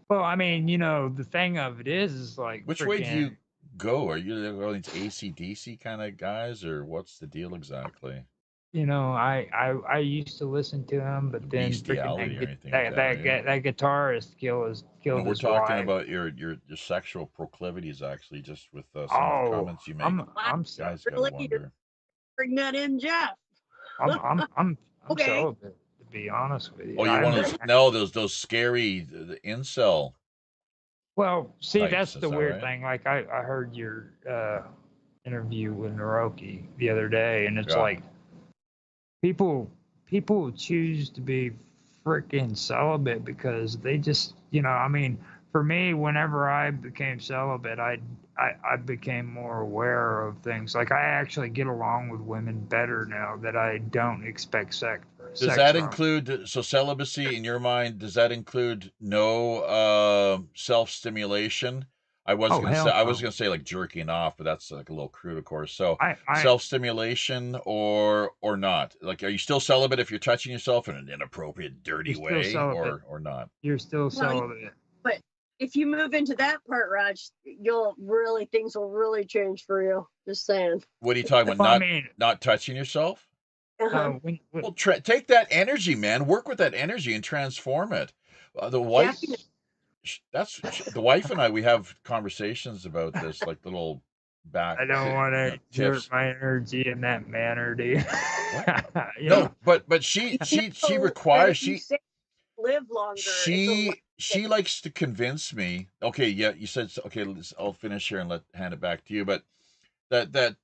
well, I mean, the thing of it is like, Which way do you go? Are you all these AC/DC kind of guys, or what's the deal exactly? I used to listen to him, but then Bestiality or freaking anything like that guitarist killed No, we're his talking wife. about your sexual proclivities, actually, just with some of Oh, the comments you make. I'm Guys Really? gotta wonder. Bring that in, Jeff. I'm Okay. celibate, to be honest with you. Oh, you want those scary the incel. Well, see, types, that's is the that weird right? thing. Like I heard your interview with Naroki the other day, and it's Yeah. like people choose to be freaking celibate because they just, I mean, for me, whenever I became celibate, I became more aware of things. Like I actually get along with women better now that I don't expect sex. Does that include celibacy in your mind? Does that include no self-stimulation? I was gonna say like jerking off, but that's like a little crude, of course. So self-stimulation or not? Like, are you still celibate if you're touching yourself in an inappropriate, dirty way, or not? You're still celibate. But if you move into that part, Raj, things will really change for you. Just saying. What are you talking about? Not touching yourself? Well, take that energy, man. Work with that energy and transform it. The wife. That's the wife and I. We have conversations about this, like little back. I don't want to exert my energy in that manner, dude. No, but she requires live longer. She likes to convince me. Okay, yeah, you said okay. I'll finish here and hand it back to you. But that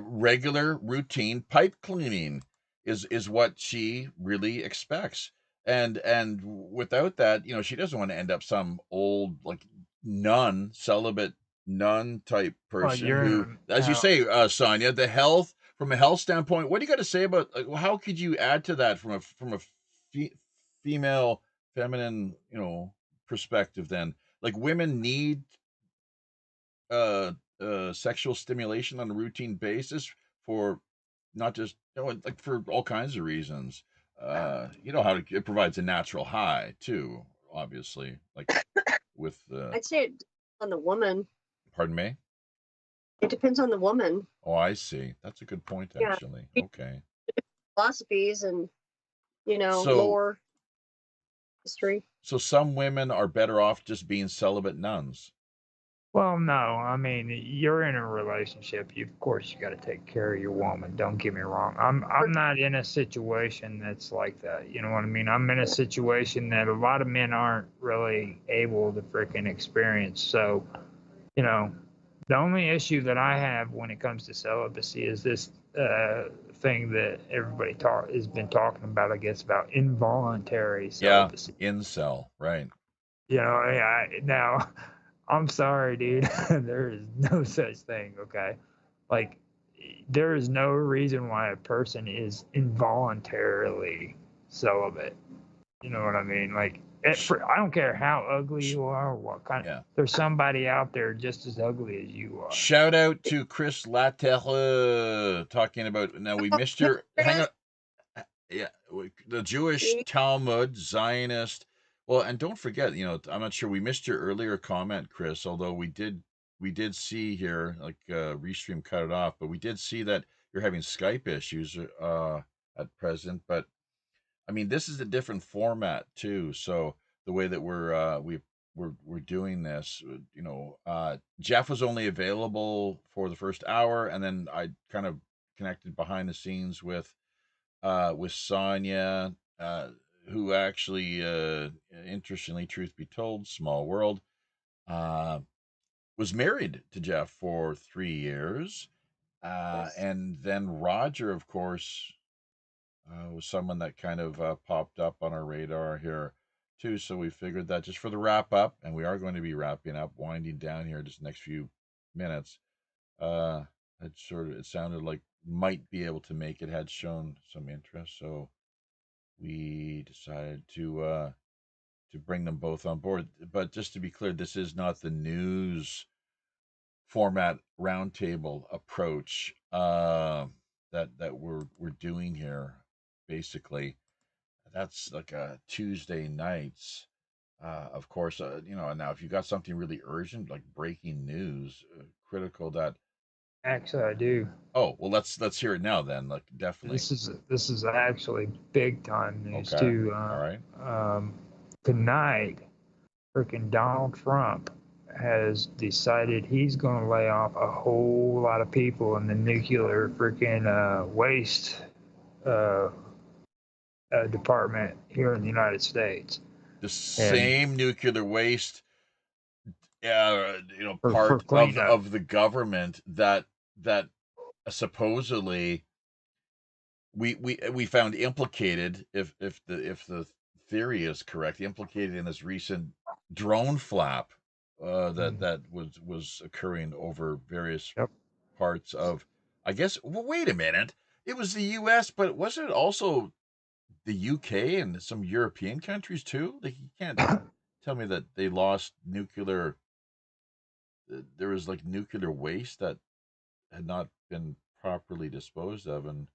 regular routine pipe cleaning is what she really expects. And without that, she doesn't want to end up some old like celibate nun type person who, as you say, Sonia, from a health standpoint, what do you got to say about how could you add to that from a female feminine perspective? Then, like, women need sexual stimulation on a routine basis for not just like for all kinds of reasons. How it provides a natural high too, obviously, like with I'd say it on the woman. pardon me. It depends on the woman. Oh, I see. That's a good point, Yeah, actually. Okay. philosophies and So, lore, history. so some women are better off just being celibate nuns. Well, no, I mean, you're in a relationship. Of course, you got to take care of your woman. Don't get me wrong. I'm not in a situation that's like that. You know what I mean? I'm in a situation that a lot of men aren't really able to freaking experience. So, the only issue that I have when it comes to celibacy is this thing that everybody has been talking about. I guess about involuntary Yeah, celibacy. incel, right? Now, I'm sorry, dude. There is no such thing, okay? Like, there is no reason why a person is involuntarily celibate. You know what I mean? Like, I don't care how ugly you are or what kind. Yeah. There's somebody out there just as ugly as you are. Shout out to Chris Laterre talking about. Now we missed your. Hang on. Yeah, the Jewish Talmud, Zionist. Well, and don't forget, I'm not sure we missed your earlier comment, Chris. Although we did see here, like Restream cut it off, but we did see that you're having Skype issues at present. But I mean, this is a different format too. So the way that we're doing this, Jeff was only available for the first hour, and then I kind of connected behind the scenes with Sonia, who actually, interestingly, truth be told, small world, uh, was married to Jeff for 3 years. Yes. And then Roger, of course, was someone that kind of popped up on our radar here, too. So we figured that just for the wrap up, and we are going to be wrapping up, winding down here just next few minutes. It sounded like might be able to make it, had shown some interest. So we decided to bring them both on board. But just to be clear, this is not the news format roundtable approach that we're doing here. Basically, that's like a Tuesday nights. Of course, now if you got something really urgent, like breaking news, critical that. Actually, I do. Oh well, let's hear it now then. Like definitely. This is actually big time news Okay. too. All right. Tonight, freaking Donald Trump has decided he's going to lay off a whole lot of people in the nuclear freaking waste department here in the United States. The same nuclear waste, part for of the government that supposedly we found implicated, if the theory is correct, implicated in this recent drone flap that was occurring over various parts of, I guess. Well, wait a minute, it was the U.S., but wasn't it also the UK and some European countries too? Like, you can't tell me that they lost nuclear. There was like nuclear waste that had not been properly disposed of and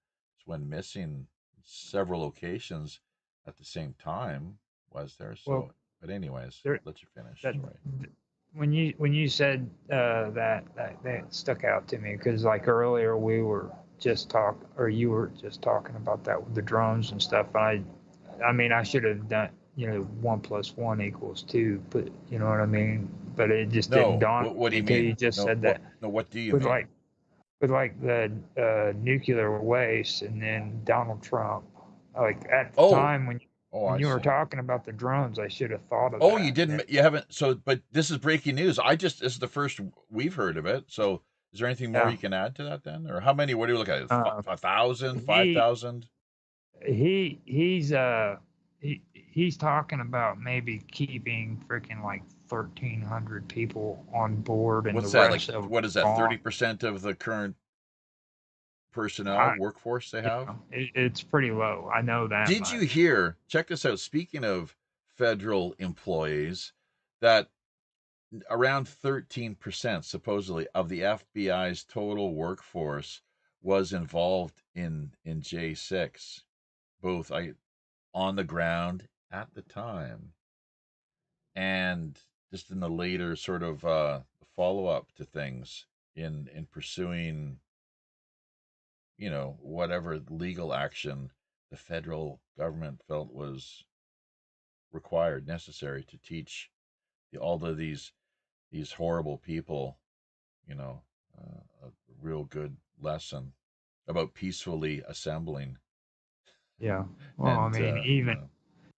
went missing several locations at the same time. Was there? So, Well, but anyways, let you finish. That, Sorry. When you said that stuck out to me because like earlier we were just you were just talking about that with the drones and stuff. I mean I should have done 1 + 1 = 2, but you know what I mean. But it just didn't dawn on What do me you until mean? you just said that. No, what do you with mean? like the nuclear waste and then Donald Trump. Like at the time when you were talking about the drones, I should have thought of that. Oh, you didn't. You haven't. So, but this is breaking news. This is the first we've heard of it. So, is there anything more you can add to that then, or how many? What do you look at? 1,000, 5,000? He's talking about maybe keeping freaking like 1,300 people on board, and What's the that rest like? of What is that? 30% of the current personnel workforce they have? It's pretty low. I know that. Did you hear? Check this out. Speaking of federal employees, that around 13% supposedly of the FBI's total workforce was involved in J6, both on the ground at the time and just in the later sort of follow-up to things in pursuing, whatever legal action the federal government felt was required, necessary to teach all of these horrible people, a real good lesson about peacefully assembling. Yeah. Well, I And mean,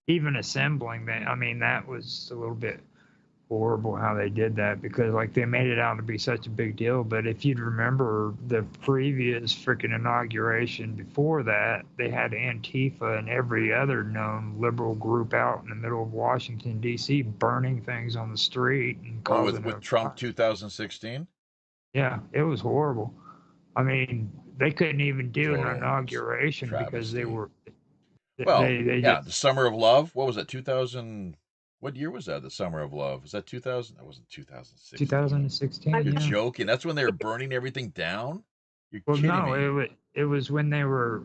even assembling that, I mean, that was a little bit horrible how they did that, because like they made it out to be such a big deal. But if you'd remember the previous freaking inauguration before that, they had Antifa and every other known liberal group out in the middle of Washington, D.C., burning things on the street and causing with Trump 2016. Yeah, it was horrible. I mean, they couldn't even do an Total inauguration because they travesty. were Well, they yeah, just the Summer of Love. What was that? 2000. What year was that? The Summer of Love. Was that 2000? That wasn't 2016. 2016. You're Yeah. joking. That's when they were burning everything down. You're Well, kidding no, me. it was when they were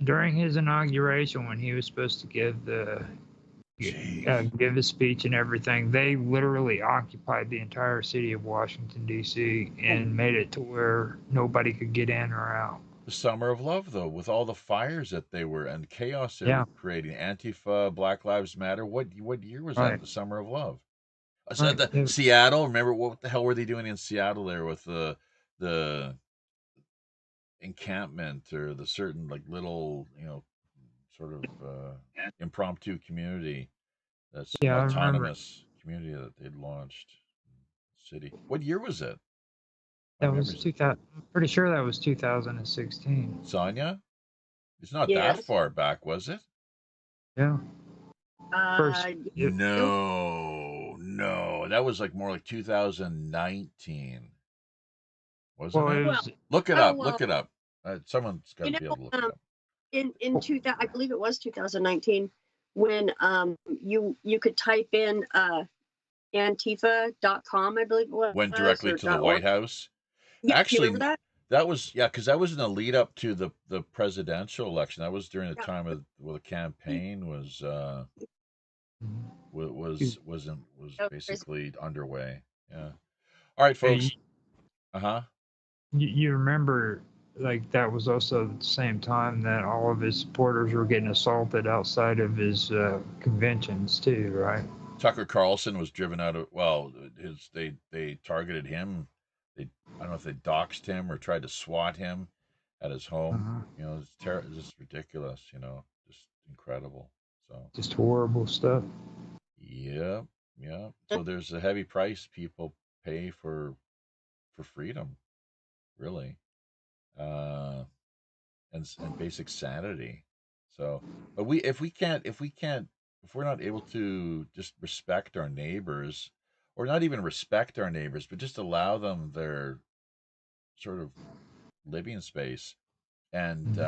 during his inauguration, when he was supposed to give Jeez. give his speech and everything. They literally occupied the entire city of Washington, D.C., and made it to where nobody could get in or out. The Summer of Love, though, with all the fires that they were and chaos they Yeah. were creating. Antifa, Black Lives Matter. What year was that? Right. The Summer of Love. Right. Seattle. Remember what the hell were they doing in Seattle there with the encampment or the certain like little sort of impromptu community, that's an Yeah, I remember. autonomous community that they'd launched in the city. What year was it? My That was memory's 2000. I'm pretty sure that was 2016. Sonia. It's not that Yes. far back, was it? Yeah. First, No, that was like more like 2019, wasn't well, it? it Well, was. Look it oh up. well, Look it up. Someone's got you to be know, able to look it up. in 2000, I believe it was 2019, when you could type in Antifa.com, I believe it was, Went directly or to the .org. White House. Yeah, do you Actually, remember that? that was because that was in the lead up to the presidential election. That was during the Yeah. time of where the campaign was That was crazy. basically underway. Yeah. All right, You, folks. Uh-huh. you remember, like that was also at the same time that all of his supporters were getting assaulted outside of his conventions too, right? Tucker Carlson was driven out of, well, they targeted him. I don't know if they doxed him or tried to SWAT him at his home. Uh-huh. It's just ridiculous, just incredible. So Just horrible stuff. yeah, yeah. So there's a heavy price people pay for freedom, really, uh, and basic sanity. So, but if we're not able to just respect our neighbors, or not even respect our neighbors, but just allow them their sort of living space, and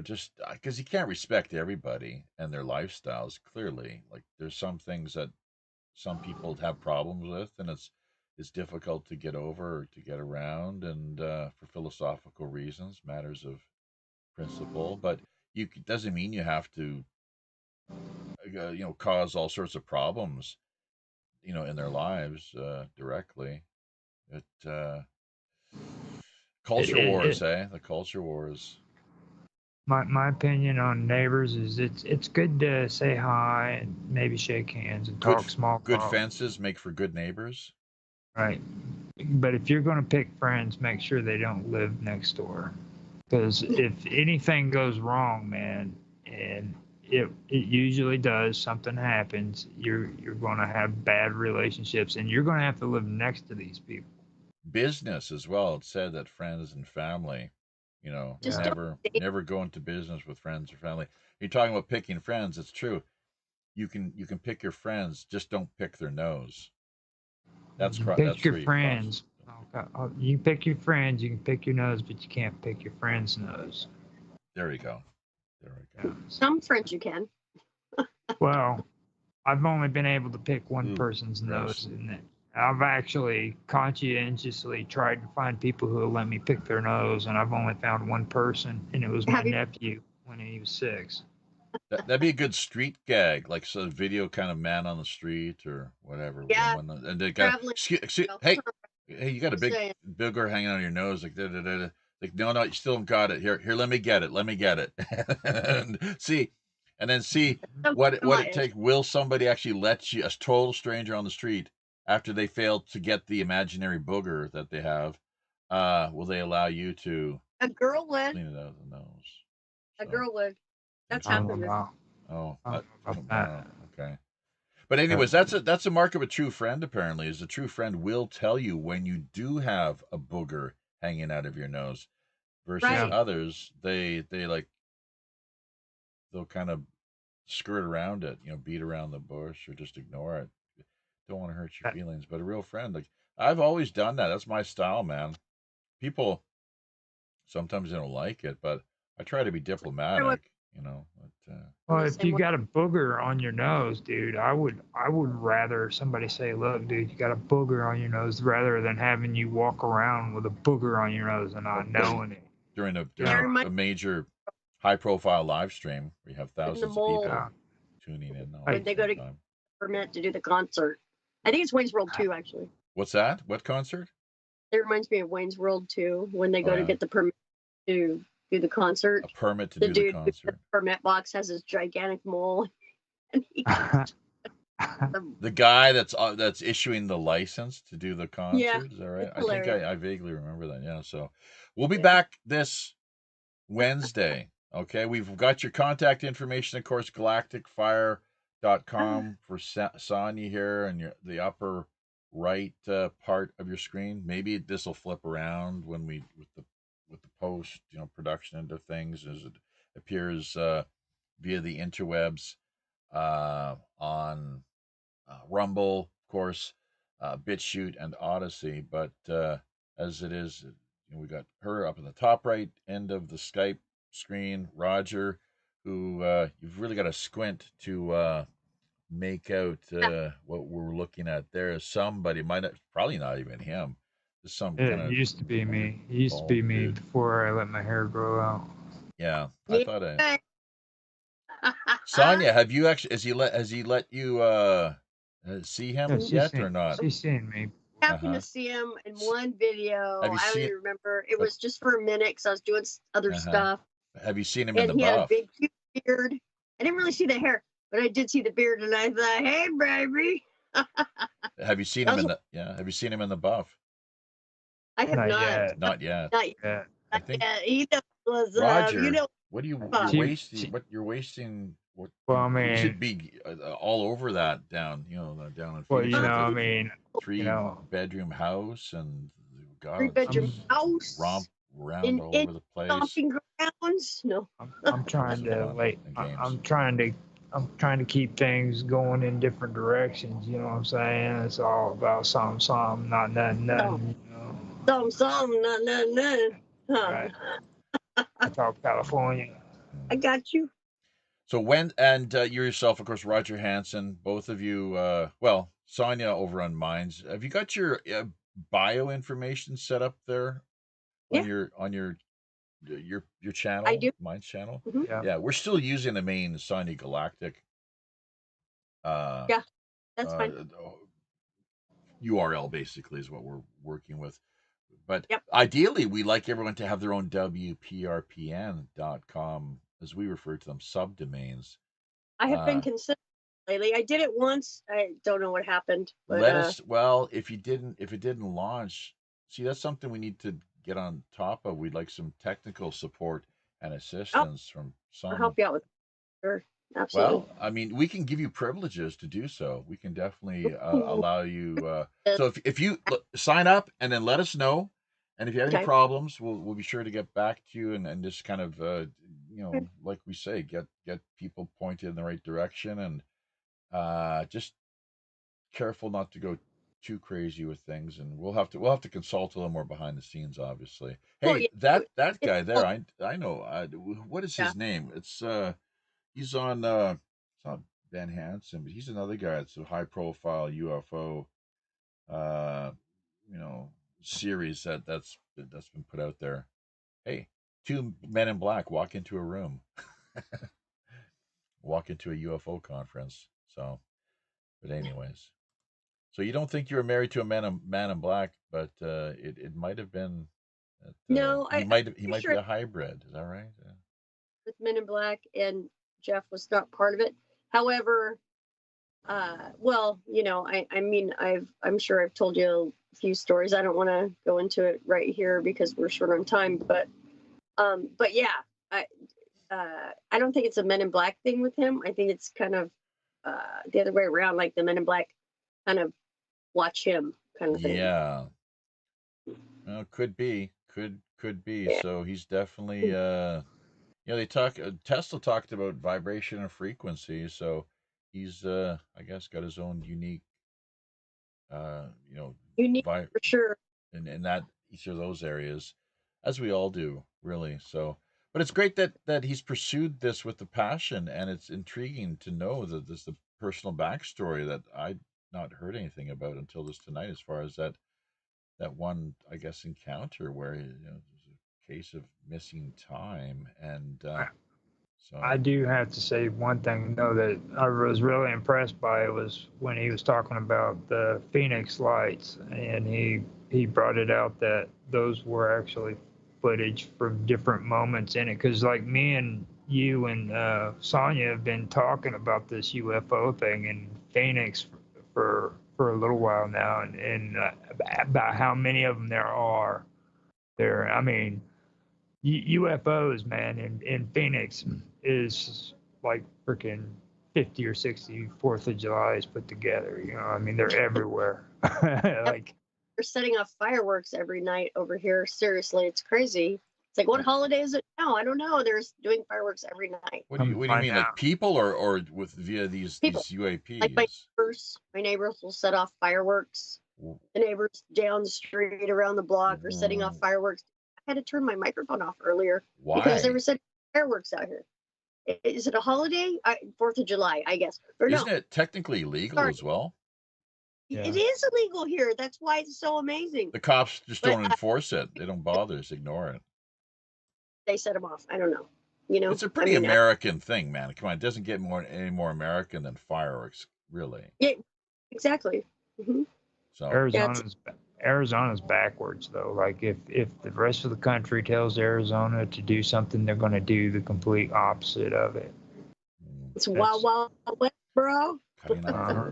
just because you can't respect everybody and their lifestyles. Clearly, like there's some things that some people have problems with, and it's difficult to get over or to get around, and for philosophical reasons, matters of principle. But doesn't mean you have to cause all sorts of problems in their lives directly. It culture wars, the culture wars. My opinion on neighbors is it's good to say hi and maybe shake hands and Good talk small good talk, fences make for good neighbors. right? But if you're going to pick friends, make sure they don't live next door, because if anything goes wrong, man, and it usually does, something happens, you're going to have bad relationships, and you're going to have to live next to these people. Business as well. It said that friends and family, Just Yeah. don't never go into business with friends or family. You're talking about picking friends. It's true. You can pick your friends, just don't pick their nose. That's Pick your where you cross. friends. Okay. You can pick your friends, you can pick your nose, but you can't pick your friend's nose. There we go. Yeah. some friends you can. Well, I've only been able to pick one Ooh, person's gross. nose, and I've actually conscientiously tried to find people who will let me pick their nose, and I've only found one person, and it was my Have you? nephew when he was 6. That'd be a good street gag, like so video kind of man on the street or whatever. Yeah, And they got traveling. hey, you got a Just big saying. booger hanging on your nose, like da, da, da, da. Like no, you still don't got it. Here, let me get it. And see, and then see what it takes. Will somebody actually let you, a total stranger on the street, after they failed to get the imaginary booger that they have, will they allow you to A girl would. clean it out of the nose? A So, girl would. That's I don't happened. know oh, about wow, that. okay. But anyways, that's a mark of a true friend. Apparently, is a true friend will tell you when you do have a booger hanging out of your nose. Versus Right. others, they like they'll kind of skirt around it, beat around the bush or just ignore it. Don't want to hurt your feelings, but a real friend, like I've always done that. That's my style, man. People sometimes they don't like it, but I try to be diplomatic, But, Well, the if same you way. got a booger on your nose, dude, I would rather somebody say, "Look, dude, you got a booger on your nose," rather than having you walk around with a booger on your nose and not knowing it. during There a, might a major high-profile live stream, we have be the thousands of mole people Yeah. tuning in all when at Like, the they go same to get time. a permit to do the concert. I think it's Wayne's World 2, actually. What's that? What concert? It reminds me of Wayne's World 2 when they Oh go to yeah, get the permit to do the concert. a permit to The do the dude with the concert. permit box has his gigantic mole, and he The guy that's issuing the license to do the yeah, concert, is that right? it's I think hilarious. I vaguely remember that. Yeah. So we'll be Yeah. back this Wednesday. Okay. We've got your contact information, of course, galacticfire.com for Sonia here and the upper right part of your screen. Maybe this will flip around when we with the post, production into things as it appears via the interwebs on Rumble, of course, BitChute, and Odyssey. But as it is, we got her up in the top right end of the Skype screen, Roger, who you've really got to squint to make out what we're looking at there. Somebody probably not even him. Just some kind it of used to be me. It used to be bald me dude. before I let my hair grow out. Yeah, I Yeah. thought. Sonia, have you actually? Has he let you see him Yeah, yet or not? she's seen me. Happened to see him in one video. Have you I don't seen? even remember. It was just for a minute because I was doing other stuff. Have you seen him in And the he had a buff? big huge beard. I didn't really see the hair, but I did see the beard, and I thought, "Hey, baby." Have you seen That him was in the? Yeah. Have you seen him in the buff? I have Not not. yet. Not yet. Not, Yeah. I not think yet. He was, Roger. What do you're buff. wasting? What you're wasting? What Well, I you should mean, be all over that down. Down in well, Phoenix. you You know, have I the mean, you know, 3-bedroom house and God, Three-bedroom just house romp around in all over the place. stomping grounds. No. I'm trying Lots of to fun like, and games. I'm trying to keep things going in different directions. You know what I'm saying? It's all about something, not nothing. Some, no. Huh. Right. I talk California. I got you. So you yourself, of course, Roger Hansen, both of you, well, Sonia over on Minds. Have you got your bio information set up there on Yeah. your channel, I do. Minds channel? Mhm. Yeah. Yeah, we're still using the main Sonia Galactic. Yeah, that's fine. URL basically is what we're working with. But Yep. ideally, we like everyone to have their own WPRPN.com, as we refer to them, subdomains. I have been considering lately. I did it once. I don't know what happened. But, Let us. Well, if it didn't launch, see, that's something we need to get on top of. We'd like some technical support and assistance from I'll some. help you out with sure. Absolutely. Well, I mean, we can give you privileges to do so. We can definitely allow you. So if you sign up and then let us know, and if you have any Okay. problems, we'll be sure to get back to you and just kind of like we say, get people pointed in the right direction and just careful not to go too crazy with things, and we'll have to consult a little more behind the scenes, obviously. Hey, Well, yeah, that guy there, well, I know. What is yeah. his name? It's he's on. It's not Ben Hansen, but he's another guy that's a high profile UFO you know, series that's been put out there. Hey, two men in black walk into a room, walk into a UFO conference. So, but anyways, so you don't think you were married to a man in black, but it might have been that No, he I'm might pretty be sure a hybrid. Is that right? with Men in Black, and Jeff was not part of it. However, well, I mean, I'm sure I've told you a few stories. I don't want to go into it right here because we're short on time, but yeah, I, I don't think it's a Men in Black thing with him. I think it's kind of the other way around, like the Men in Black kind of watch him kind of thing. Yeah. Well, could be, could be. Yeah. So he's definitely they talk. Tesla talked about vibration and frequency, so he's I guess got his own unique Unique vi- for sure. in that each of those areas, as we all do, really. So, but it's great that he's pursued this with the passion, and it's intriguing to know that there's the personal backstory that I'd not heard anything about until this tonight, as far as that one, I guess, encounter where there's a case of missing time, and I so do have to say one thing though that I was really impressed by was when he was talking about the Phoenix lights, and he brought it out that those were actually footage from different moments in it. Because like me and you and Sonia have been talking about this UFO thing in Phoenix for a little while now, and about how many of them there are there. I mean, UFOs, man, in Phoenix is like freaking 50 or 60 Fourth of July's put together. I mean, they're everywhere. Like, They're setting off fireworks every night over here. Seriously, it's crazy. It's like, what holiday is it now? I don't know. They're doing fireworks every night. what come to do you find mean, like out, people or with via these People, like UAPs? my neighbors will set off fireworks. The neighbors down the street, around the block, are setting off fireworks. I had to turn my microphone off earlier because they Why? were setting fireworks out here. Is it a holiday? 4th of July, I guess. Or no, Isn't it technically illegal sorry. as well? yeah. It is illegal here. That's why it's so amazing. The cops just But don't enforce it. They don't bother. Just ignore it. they set them off. I don't know. It's a I pretty mean, American thing, man. Come on, it doesn't get any more American than fireworks, really. yeah, exactly. Hmm. So Yeah, it's Arizona's backwards though. Like if the rest of the country tells Arizona to do something, they're going to do the complete opposite of it. it's That's wild, wild west, bro. cutting off uh,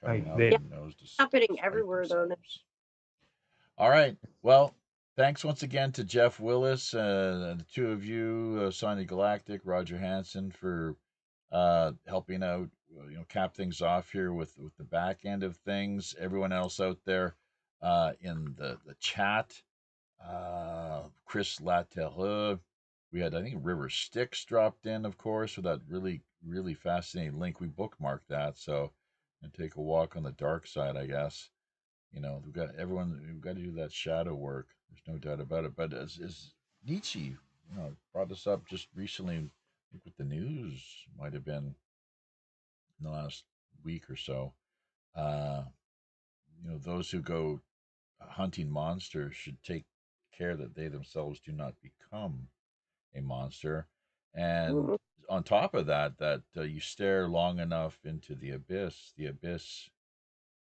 cutting like off they, Yeah, their nose to happening spite everywhere though. themselves. All right. Well, thanks once again to Jeff Willis, the two of you, Sonia Galactic, Roger Hansen, for helping out, cap things off here with the back end of things. Everyone else out there in the chat, Chris Laterreux. We had, I think, River Styx dropped in, of course, with that really, really fascinating link. We bookmarked that, so and take a walk on the dark side, I guess. We've got to do that shadow work. There's no doubt about it. But as Nietzsche, brought this up just recently, I think with the news, might have been in the last week or so. Uh, those who go hunting monsters should take care that they themselves do not become a monster. And Mhm. on top of that, you stare long enough into the abyss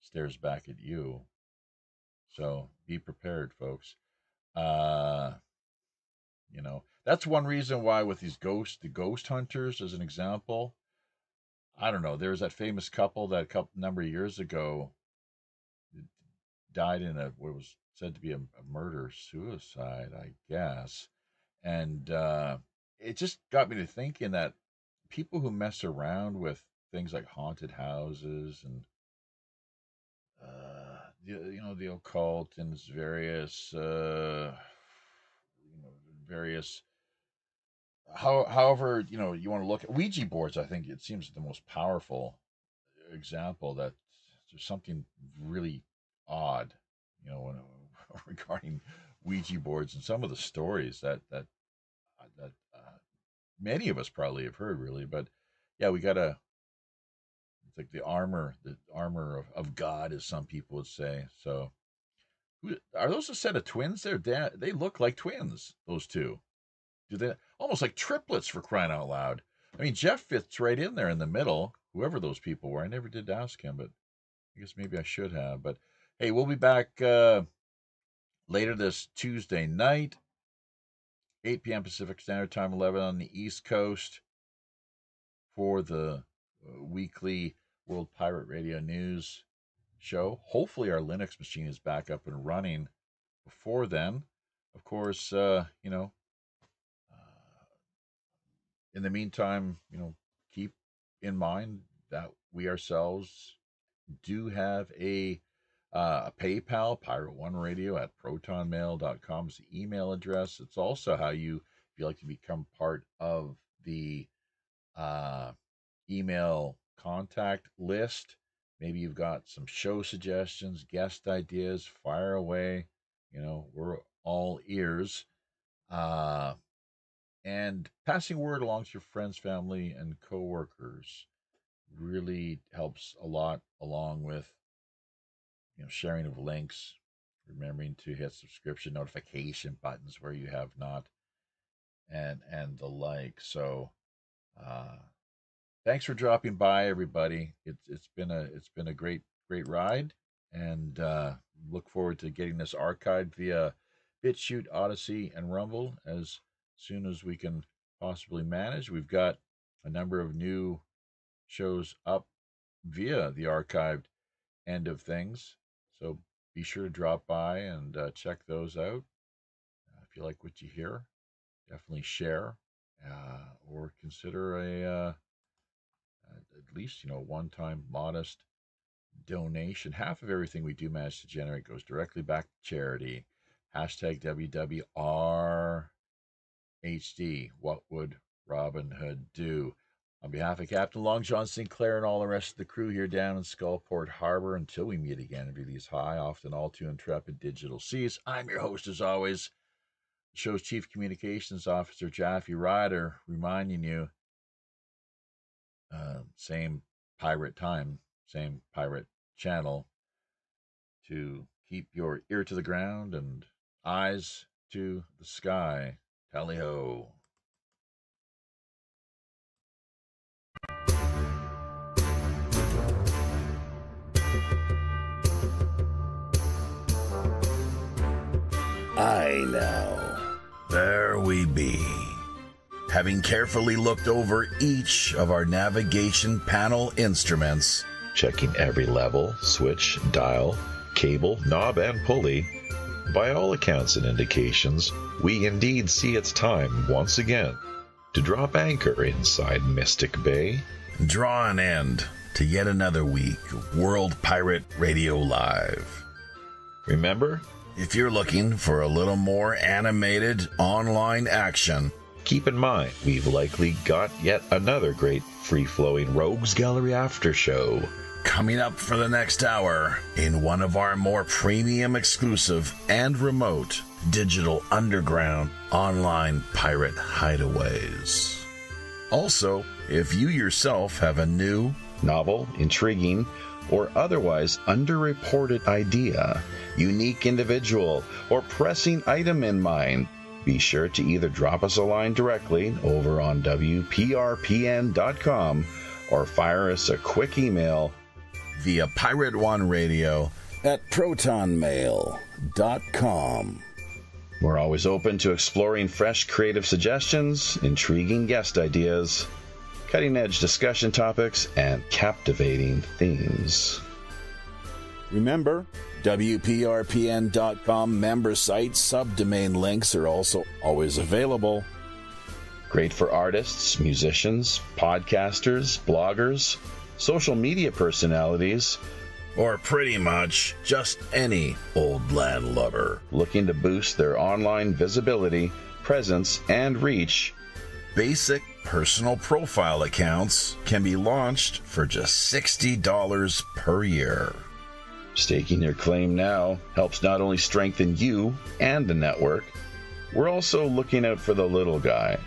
stares back at you. So be prepared, folks. Uh, that's one reason why with the ghost hunters, as an example, I don't know. There was that famous couple that a couple number of years ago died in what was said to be a murder suicide, I guess, and it just got me to thinking that people who mess around with things like haunted houses and the occult and its various various however you want to look at Ouija boards. I think it seems the most powerful example that there's something really odd, when, regarding Ouija boards and some of the stories that many of us probably have heard, really. But yeah, we gotta It's like the armor of God, as some people would say. So, are those a set of twins? They look like twins. Those two, do they? Almost like triplets, for crying out loud. I mean, Jeff fits right in there in the middle. Whoever those people were, I never did ask him, but I guess maybe I should have. But hey, we'll be back later this Tuesday night, 8 p.m. Pacific Standard Time, 11 on the East Coast, for the weekly World Pirate Radio News show. Hopefully our Linux machine is back up and running before then. Of course, in the meantime, keep in mind that we ourselves do have a PayPal, Pirate1Radio at protonmail.com is the email address. It's also how if you like to become part of the email contact list. Maybe you've got some show suggestions, guest ideas, fire away. We're all ears. And passing word along to your friends, family, and coworkers really helps a lot, along with sharing of links, remembering to hit subscription notification buttons where you have not, and the like. So thanks for dropping by, everybody. It's been a great ride, and look forward to getting this archived via BitChute, Odyssey, and Rumble as soon as we can possibly manage. We've got a number of new shows up via the archived end of things, so be sure to drop by and check those out. If you like what you hear, definitely share, or consider at least one-time modest donation. Half of everything we do manage to generate goes directly back to charity. Hashtag WWRHD. What would Robin Hood do? On behalf of Captain Long John Sinclair and all the rest of the crew here down in Skullport Harbor, until we meet again into these high, often all too intrepid digital seas, I'm your host as always, the show's Chief Communications Officer, Jaffe Ryder, reminding you, same pirate time, same pirate channel, to keep your ear to the ground and eyes to the sky. Tally-ho. Aye now, there we be. Having carefully looked over each of our navigation panel instruments, checking every level, switch, dial, cable, knob, and pulley, by all accounts and indications, we indeed see it's time once again to drop anchor inside Mystic Bay. Draw an end to yet another week of World Pirate Radio Live. Remember, if you're looking for a little more animated online action, keep in mind we've likely got yet another great free-flowing Rogues Gallery after show coming up for the next hour in one of our more premium, exclusive, and remote digital underground online pirate hideaways. Also, if you yourself have a new, novel, intriguing, or otherwise underreported idea, unique individual, or pressing item in mind, be sure to either drop us a line directly over on WPRPN.com or fire us a quick email via Pirate1Radio at ProtonMail.com. We're always open to exploring fresh creative suggestions, intriguing guest ideas, cutting-edge discussion topics, and captivating themes. Remember, WPRPN.com member site subdomain links are also always available. Great for artists, musicians, podcasters, bloggers, social media personalities, or pretty much just any old landlubber looking to boost their online visibility, presence, and reach. Basic personal profile accounts can be launched for just $60 per year. Staking your claim now helps not only strengthen you and the network, we're also looking out for the little guy.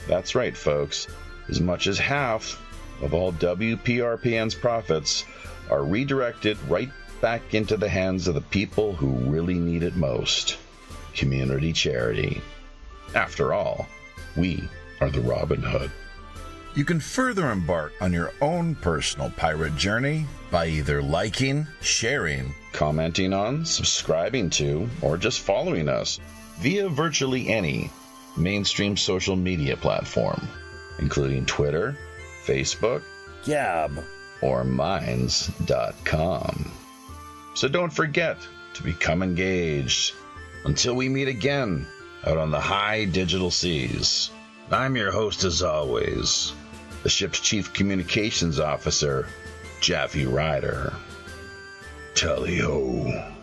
That's right, folks. As much as half, of all WPRPN's profits are redirected right back into the hands of the people who really need it most. Community charity. After all, we are the Robin Hood. You can further embark on your own personal pirate journey by either liking, sharing, Commenting on, subscribing to, or just following us via virtually any mainstream social media platform, including Twitter, Facebook, Gab, or Minds.com. So don't forget to become engaged. Until we meet again out on the high digital seas, I'm your host as always, the ship's Chief Communications Officer, Jaffe Ryder. Tally-ho.